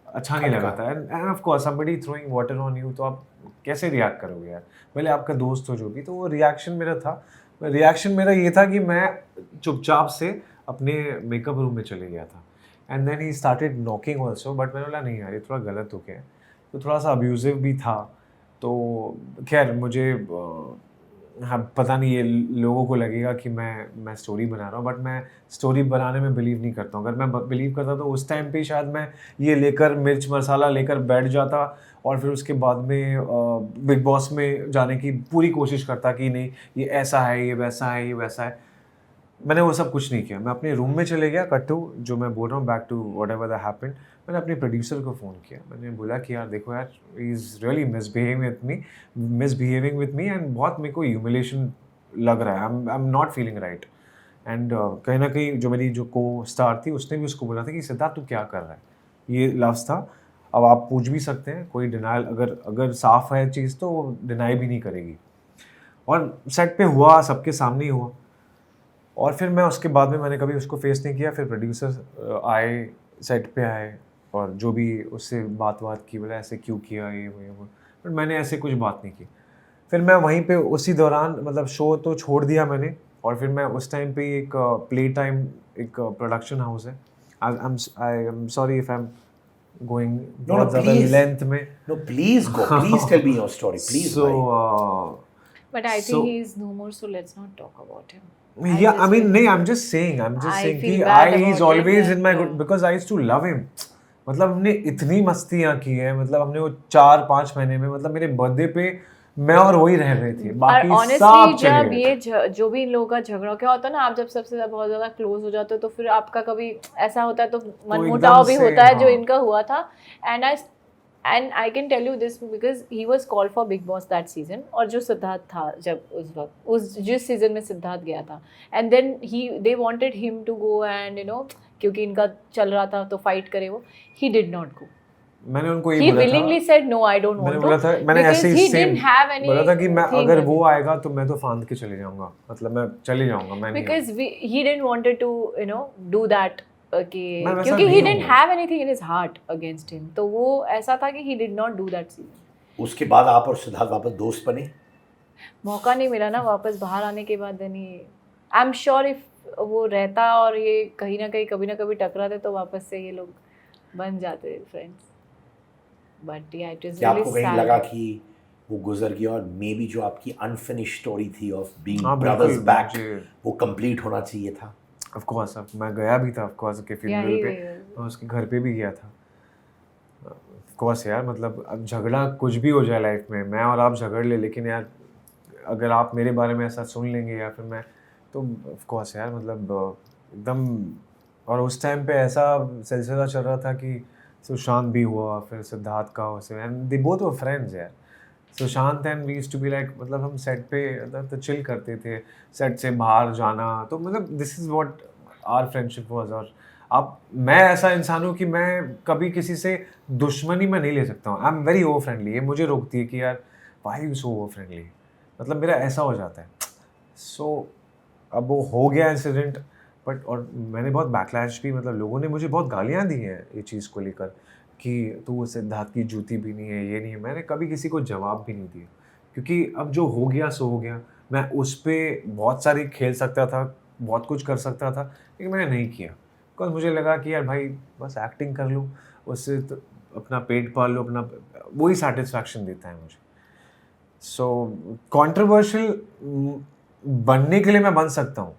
S3: अच्छा नहीं लगा था। End of course somebody throwing water on you, तो आप कैसे रिएक्ट करोगे यार, भले आपका दोस्त हो जो भी। तो वो रिएक्शन मेरा ये था कि मैं चुपचाप से अपने मेकअप रूम में चले गया था। And then he started knocking also, but मैंने बोला नहीं यार ये थोड़ा गलत हो गया, तो थोड़ा सा अब्यूजिव भी था। तो खैर मुझे हाँ पता नहीं, ये लोगों को लगेगा कि मैं स्टोरी बना रहा हूँ, बट मैं स्टोरी बनाने में बिलीव नहीं करता हूँ। अगर मैं बिलीव करता तो उस टाइम पे शायद मैं ये लेकर मिर्च मसाला लेकर बैठ जाता, और फिर उसके बाद में बिग बॉस में जाने की पूरी कोशिश करता कि नहीं ये ऐसा है, ये वैसा है, ये वैसा है। मैंने वो सब कुछ नहीं किया। मैं अपने रूम में चले गया, कट टू जो मैं बोल रहा हूँ, back to whatever that happened. मैंने अपने प्रोड्यूसर को फ़ोन किया, मैंने बोला कि यार देखो यार, he is really misbehaving with me and बहुत मेरे को ह्यूमिलेशन लग रहा है, I am not feeling right. And कहीं ना कहीं जो मेरी जो को स्टार थी उसने भी उसको बोला था कि सिद्धार्थ तू क्या कर रहा है, ये लफ्ज़ था। अब आप पूछ भी सकते हैं, कोई डिनाइल अगर साफ़ है चीज़ तो वो डिनाई भी नहीं करेगी। और सेट पे हुआ, सबके सामने ही हुआ। और फिर मैं उसके बाद में मैंने कभी उसको फेस नहीं किया। फिर प्रोड्यूसर आए, सेट पे आए, और जो भी उससे बात की, बोला ऐसे क्यों किया, ये वो, बट मैंने ऐसे कुछ बात नहीं की। फिर मैं वहीं पे उसी दौरान, मतलब शो तो छोड़ दिया मैंने, और फिर मैं उस टाइम पे एक प्ले टाइम एक प्रोडक्शन हाउस है, I am sorry if I am going बहुत ज़्यादा लेंथ में।
S1: No, please go. Please tell me your story. Please.
S3: So,
S2: But I think he is no more, so let's not talk about him.
S3: yeah, I mean, I'm just saying
S2: I
S3: कि
S2: feel bad
S3: he's
S2: about
S3: always
S2: it,
S3: in my
S2: yeah.
S3: good, because I used to love him. मतलब हमने इतनी मस्तियाँ की है, मतलब हमने वो 4-5 महीने में, मतलब मेरे बर्थडे पे मैं और वही रह रहे थे, बाकी
S2: और
S3: सब
S2: honestly,
S3: चले
S2: जब
S3: गए।
S2: ये जो भी इन लोगों का झगड़ा क्या होता है ना, आप जब सबसे बहुत ज़्यादा क्लोज हो जाते हो तो फिर आपका कभी ऐसा होता है तो मनमुटाव भी
S3: एकदम से,
S2: होता है, जो
S3: हाँ।
S2: इनका हुआ था। And I can tell you this because he was called for Bigg Boss that season. और जो सिद्धार्थ था, जब उस वक्त जिस सीजन में सिद्धार्थ गया था, and then they wanted him to go, and क्योंकि इनका चल रहा था तो फाइट करे वो, ही डिड नॉट गो।
S3: मैंने उनको ये
S2: He
S3: बोला
S2: willingly
S3: था,
S2: said no, I don't
S3: मैंने
S2: want
S3: बोला
S2: to,
S3: था, मैंने
S2: because
S3: ऐसे
S2: he
S3: he same
S2: didn't have any
S3: बोला था कि मैं
S2: thing
S3: अगर
S2: with
S3: वो
S2: it.
S3: आएगा तो मैं तो फांद के चले जाऊंगा, मतलब मैं चले जाऊंगा, मैं नहीं
S2: Because he didn't wanted to do that,
S3: मैं वैसा
S2: क्योंकि he
S3: नहीं
S2: didn't
S3: हूँ।
S2: have anything in his heart against him, तो वो ऐसा था कि he did not do that season.
S1: उसके बाद आप और सिद्धार्थ वापस दोस्त बने?
S2: मौका नहीं मिला ना वापस बाहर आने के बाद। Then I am sure if वो रहता और ये कहीं ना कहीं कभी ना कभी टकराते तो वापस से ये लोग बन जाते फ्रेंड्स। बट या इट इज
S1: क्या
S2: रियली
S1: आपको कहीं
S2: सैड।
S1: लगा कि वो गुजर गया, और मे बी जो आपकी अनफिनिश स्टोरी थी ऑफ बीइंग
S3: हाँ,
S1: ब्रदर्स
S3: बिल्कुल,
S1: बैक,
S3: मुझे-
S1: वो कंप्लीट होना चाहिए था?
S3: ऑफ कोर्स अब मैं गया भी था, ऑफ कोर्स के फ्यूनरल
S2: he
S3: पे,
S2: will.
S3: मैं उसके घर पे भी गया था। ऑफ कोर्स यार, मतलब अब झगड़ा कुछ भी हो जाए लाइफ में, मैं और आप झगड़ ले, लेकिन यार अगर आप मेरे बारे में ऐसा सुन लेंगे या फिर मैं, तो ऑफ कोर्स यार मतलब एकदम और उस टाइम पे ऐसा सिलसिला चल रहा था कि सुशांत भी हुआ, फिर सिद्धार्थ का हो, and they both were friends यार। Sushant and we used to be like, मतलब हम सेट पे तो चिल करते थे, सेट से बाहर जाना, तो मतलब this is what our friendship was. और अब मैं ऐसा इंसान हूँ कि मैं कभी किसी से दुश्मनी में नहीं ले सकता हूँ। I am very over friendly. ये मुझे रोकती है कि यार why you so over friendly, मतलब मेरा ऐसा हो जाता है। सो अब वो हो गया इंसिडेंट, बट और मैंने बहुत बैकलैश भी, मतलब लोगों ने मुझे बहुत गालियाँ दी हैं ये चीज़ को लेकर कि तू सिद्धार्थ की जूती भी नहीं है, ये नहीं है। मैंने कभी किसी को जवाब भी नहीं दिया, क्योंकि अब जो हो गया सो हो गया। मैं उस पर बहुत सारी खेल सकता था, बहुत कुछ कर सकता था, लेकिन मैंने नहीं किया बिकॉज मुझे लगा कि यार भाई बस एक्टिंग कर लूँ, उससे तो अपना पेट पाल लो, अपना वही सेटिस्फैक्शन देता है मुझे। सो कंट्रोवर्शियल बनने के लिए मैं बन सकता हूँ,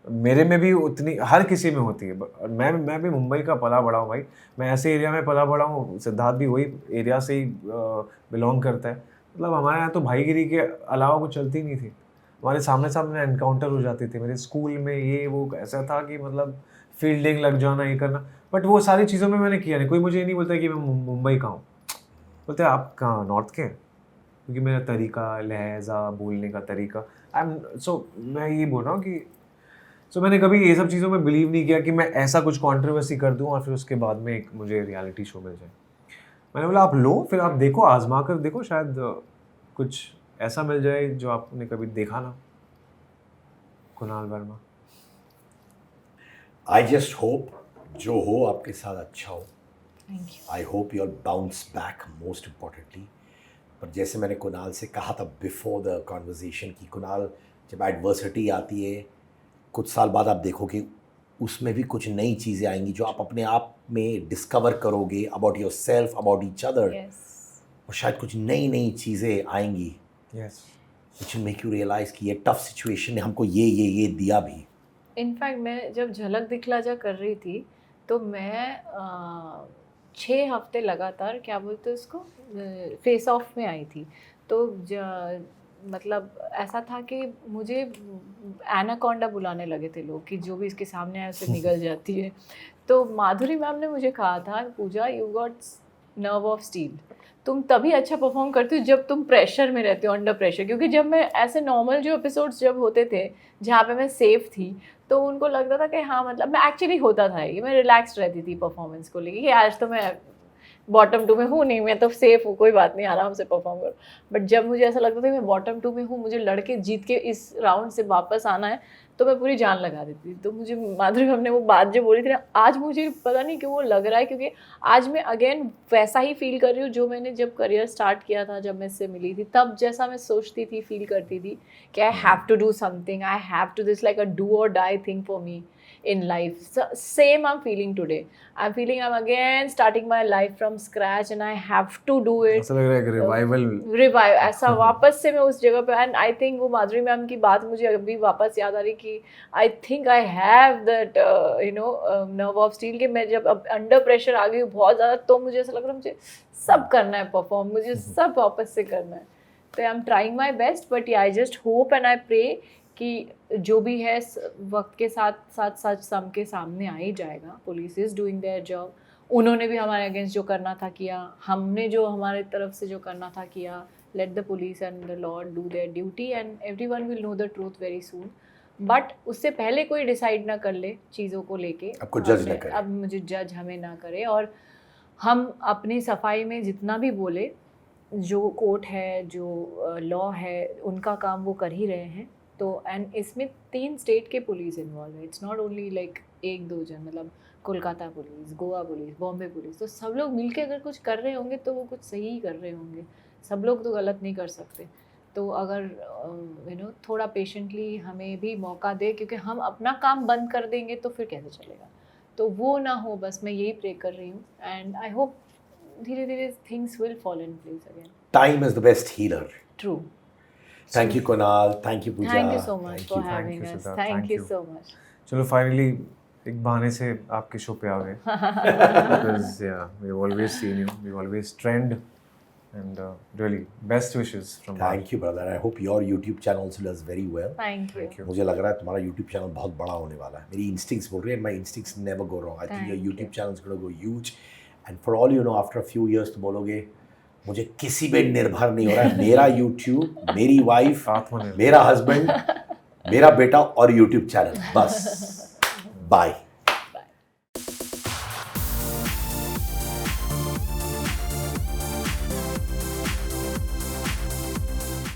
S3: मेरे में भी उतनी, हर किसी में होती है। मैं भी मुंबई का पला बड़ा हूँ भाई, मैं ऐसे एरिया में पला बड़ा हूँ, सिद्धार्थ भी वही एरिया से ही बिलोंग करता है। मतलब हमारे यहाँ तो भाईगिरी के अलावा कुछ चलती नहीं थी, हमारे सामने सामने एनकाउंटर हो जाते थे। मेरे स्कूल में ये वो ऐसा था कि मतलब फील्डिंग लग जाना, ये करना, बट वो सारी चीज़ों में मैंने किया नहीं। कोई मुझे ये नहीं बोलता कि मैं मुंबई का हूँ, बोलते आप कहाँ नॉर्थ के हैं, क्योंकि मेरा तरीका, लहजा, बोलने का तरीका, आई एम मैं ये बोल रहा हूँ कि मैंने कभी ये सब चीज़ों में बिलीव नहीं किया कि मैं ऐसा कुछ कंट्रोवर्सी कर दूं और फिर उसके बाद में एक मुझे रियलिटी शो मिल जाए। मैंने बोला आप लो, फिर आप देखो, आजमा कर देखो, शायद कुछ ऐसा मिल जाए जो आपने कभी देखा ना। Kunal Verma.
S1: I just hope जो हो आपके साथ अच्छा हो।
S2: Thank you.
S1: I hope you are bounce back, most importantly. पर जैसे मैंने कुणाल से कहा था बिफोर द कॉन्वर्जेशन कि कुणाल, जब एडवर्सिटी आती है कुछ साल बाद आप देखोगे उसमें भी कुछ नई चीज़ें आएंगी जो आप अपने आप में डिस्कवर करोगे about yourself, about each other. और शायद कुछ नई नई चीज़ें आएंगी which will make you realise कि ये टफ सिचुएशन ने हमको ये दिया भी।
S2: इनफैक्ट मैं जब झलक दिखला जा कर रही थी तो मैं 6 हफ्ते लगातार, क्या बोलते हैं उसको, फेस ऑफ में आई थी। तो मतलब ऐसा था कि मुझे एनाकोंडा बुलाने लगे थे लोग कि जो भी इसके सामने आए उसे निगल जाती है। तो माधुरी मैम ने मुझे कहा था, Pooja you got nerve of steel, तुम तभी अच्छा परफॉर्म करती हो जब तुम प्रेशर में रहते हो, अंडर प्रेशर। क्योंकि जब मैं ऐसे नॉर्मल जो एपिसोड्स जब होते थे जहाँ पे मैं सेफ थी, तो उनको लगता था कि हाँ, मतलब मैं एक्चुअली होता था कि मैं रिलैक्स्ड रहती थी परफॉर्मेंस को लेके कि आज तो मैं बॉटम 2 में हूँ नहीं, मैं तो सेफ हूँ, कोई बात नहीं, आराम से परफॉर्म करो। बट जब मुझे ऐसा लगता था मैं बॉटम 2 में हूँ, मुझे लड़के जीत के इस राउंड से वापस आना है, तो मैं पूरी जान लगा देती थी। तो मुझे माधुरी मैम ने वो बात जो बोली थी ना, आज मुझे पता नहीं क्यों वो लग रहा है, क्योंकि आज मैं अगेन वैसा ही फील कर रही हूँ जो मैंने जब करियर स्टार्ट किया था, जब मैं इससे मिली थी, तब जैसा मैं सोचती थी, फील करती थी कि I have to do something, I have to, this like a do or die thing for me in life. So, same I'm feeling today. I'm feeling I'm again starting my life from scratch and I have to do it.
S3: ऐसा लग रहा है कि
S2: रिवाइव ऐसा वापस से मैं उस जगह पे, एंड आई थिंक वो माधुरी मैम की बात मुझे अभी वापस याद आ रही कि आई think I have that nerve of steel, कि मैं जब अब अंडर प्रेशर आ गई बहुत ज़्यादा, तो मुझे ऐसा लग रहा है मुझे सब करना है परफॉर्म, मुझे सब वापस से करना है। तो I am trying my best, but I just hope and I pray कि जो भी है वक्त के साथ साथ सच सबके सामने आ ही जाएगा। Police is doing their job, उन्होंने भी हमारे अगेंस्ट जो करना था किया, हमने जो हमारे तरफ से जो करना था किया। Late the police and the law do there duty and everyone will know the truth very soon. But उससे पहले कोई डिसाइड ना कर ले चीज़ों को लेके,
S1: आपको जज ना करे,
S2: अब मुझे जज हमें ना करे, और हम अपनी सफाई में जितना भी बोले, जो कोर्ट है, जो लॉ है, उनका काम वो कर ही रहे हैं। तो एंड इसमें 3 स्टेट के पुलिस इन्वॉल्व है, इट्स नॉट ओनली लाइक 1-2 जन, मतलब Kolkata police, Goa police, Bombay police, तो सब लोग मिलके अगर कुछ कर रहे होंगे तो वो कुछ सही ही कर रहे होंगे, सब लोग तो गलत नहीं कर सकते। तो अगर थोड़ा पेशेंटली हमें भी मौका दे, क्योंकि हम अपना काम बंद कर देंगे तो फिर कैसे चलेगा, तो वो ना हो, बस मैं यही प्रे कर रही हूँ। एंड आई होप धीरे धीरे things will fall in place again.
S1: Time is the best healer.
S2: True.
S1: Thank you, Kunal. Thank you, Pooja.
S2: Thank you so much
S3: Thank
S2: for
S3: you, thank
S2: having
S3: you,
S2: us.
S3: Siddharth,
S2: Thank
S3: thank
S2: you
S3: you.
S2: so much.
S3: चलो फाइनली एक बहाने से आपके शो पे आ गए, because yeah, we've always seen you, we've always trend and really best wishes from
S1: Thank you, brother. I hope your YouTube channel also does very well.
S2: Thank you.
S3: you.
S1: मुझे लग रहा है तुम्हारा YouTube channel बहुत बड़ा होने वाला है. मेरी instincts बोल रही है, and my instincts never go wrong. I think your
S2: Thank
S1: YouTube channel is going to go huge. And for all you know, after a few years तुम बोलोगे मुझे किसी पे निर्भर नहीं हो रहा है. मेरा YouTube, मेरी wife,
S3: आत्मनिर्भर.
S1: मेरा husband, मेरा बेटा और YouTube channel. बस. Bye.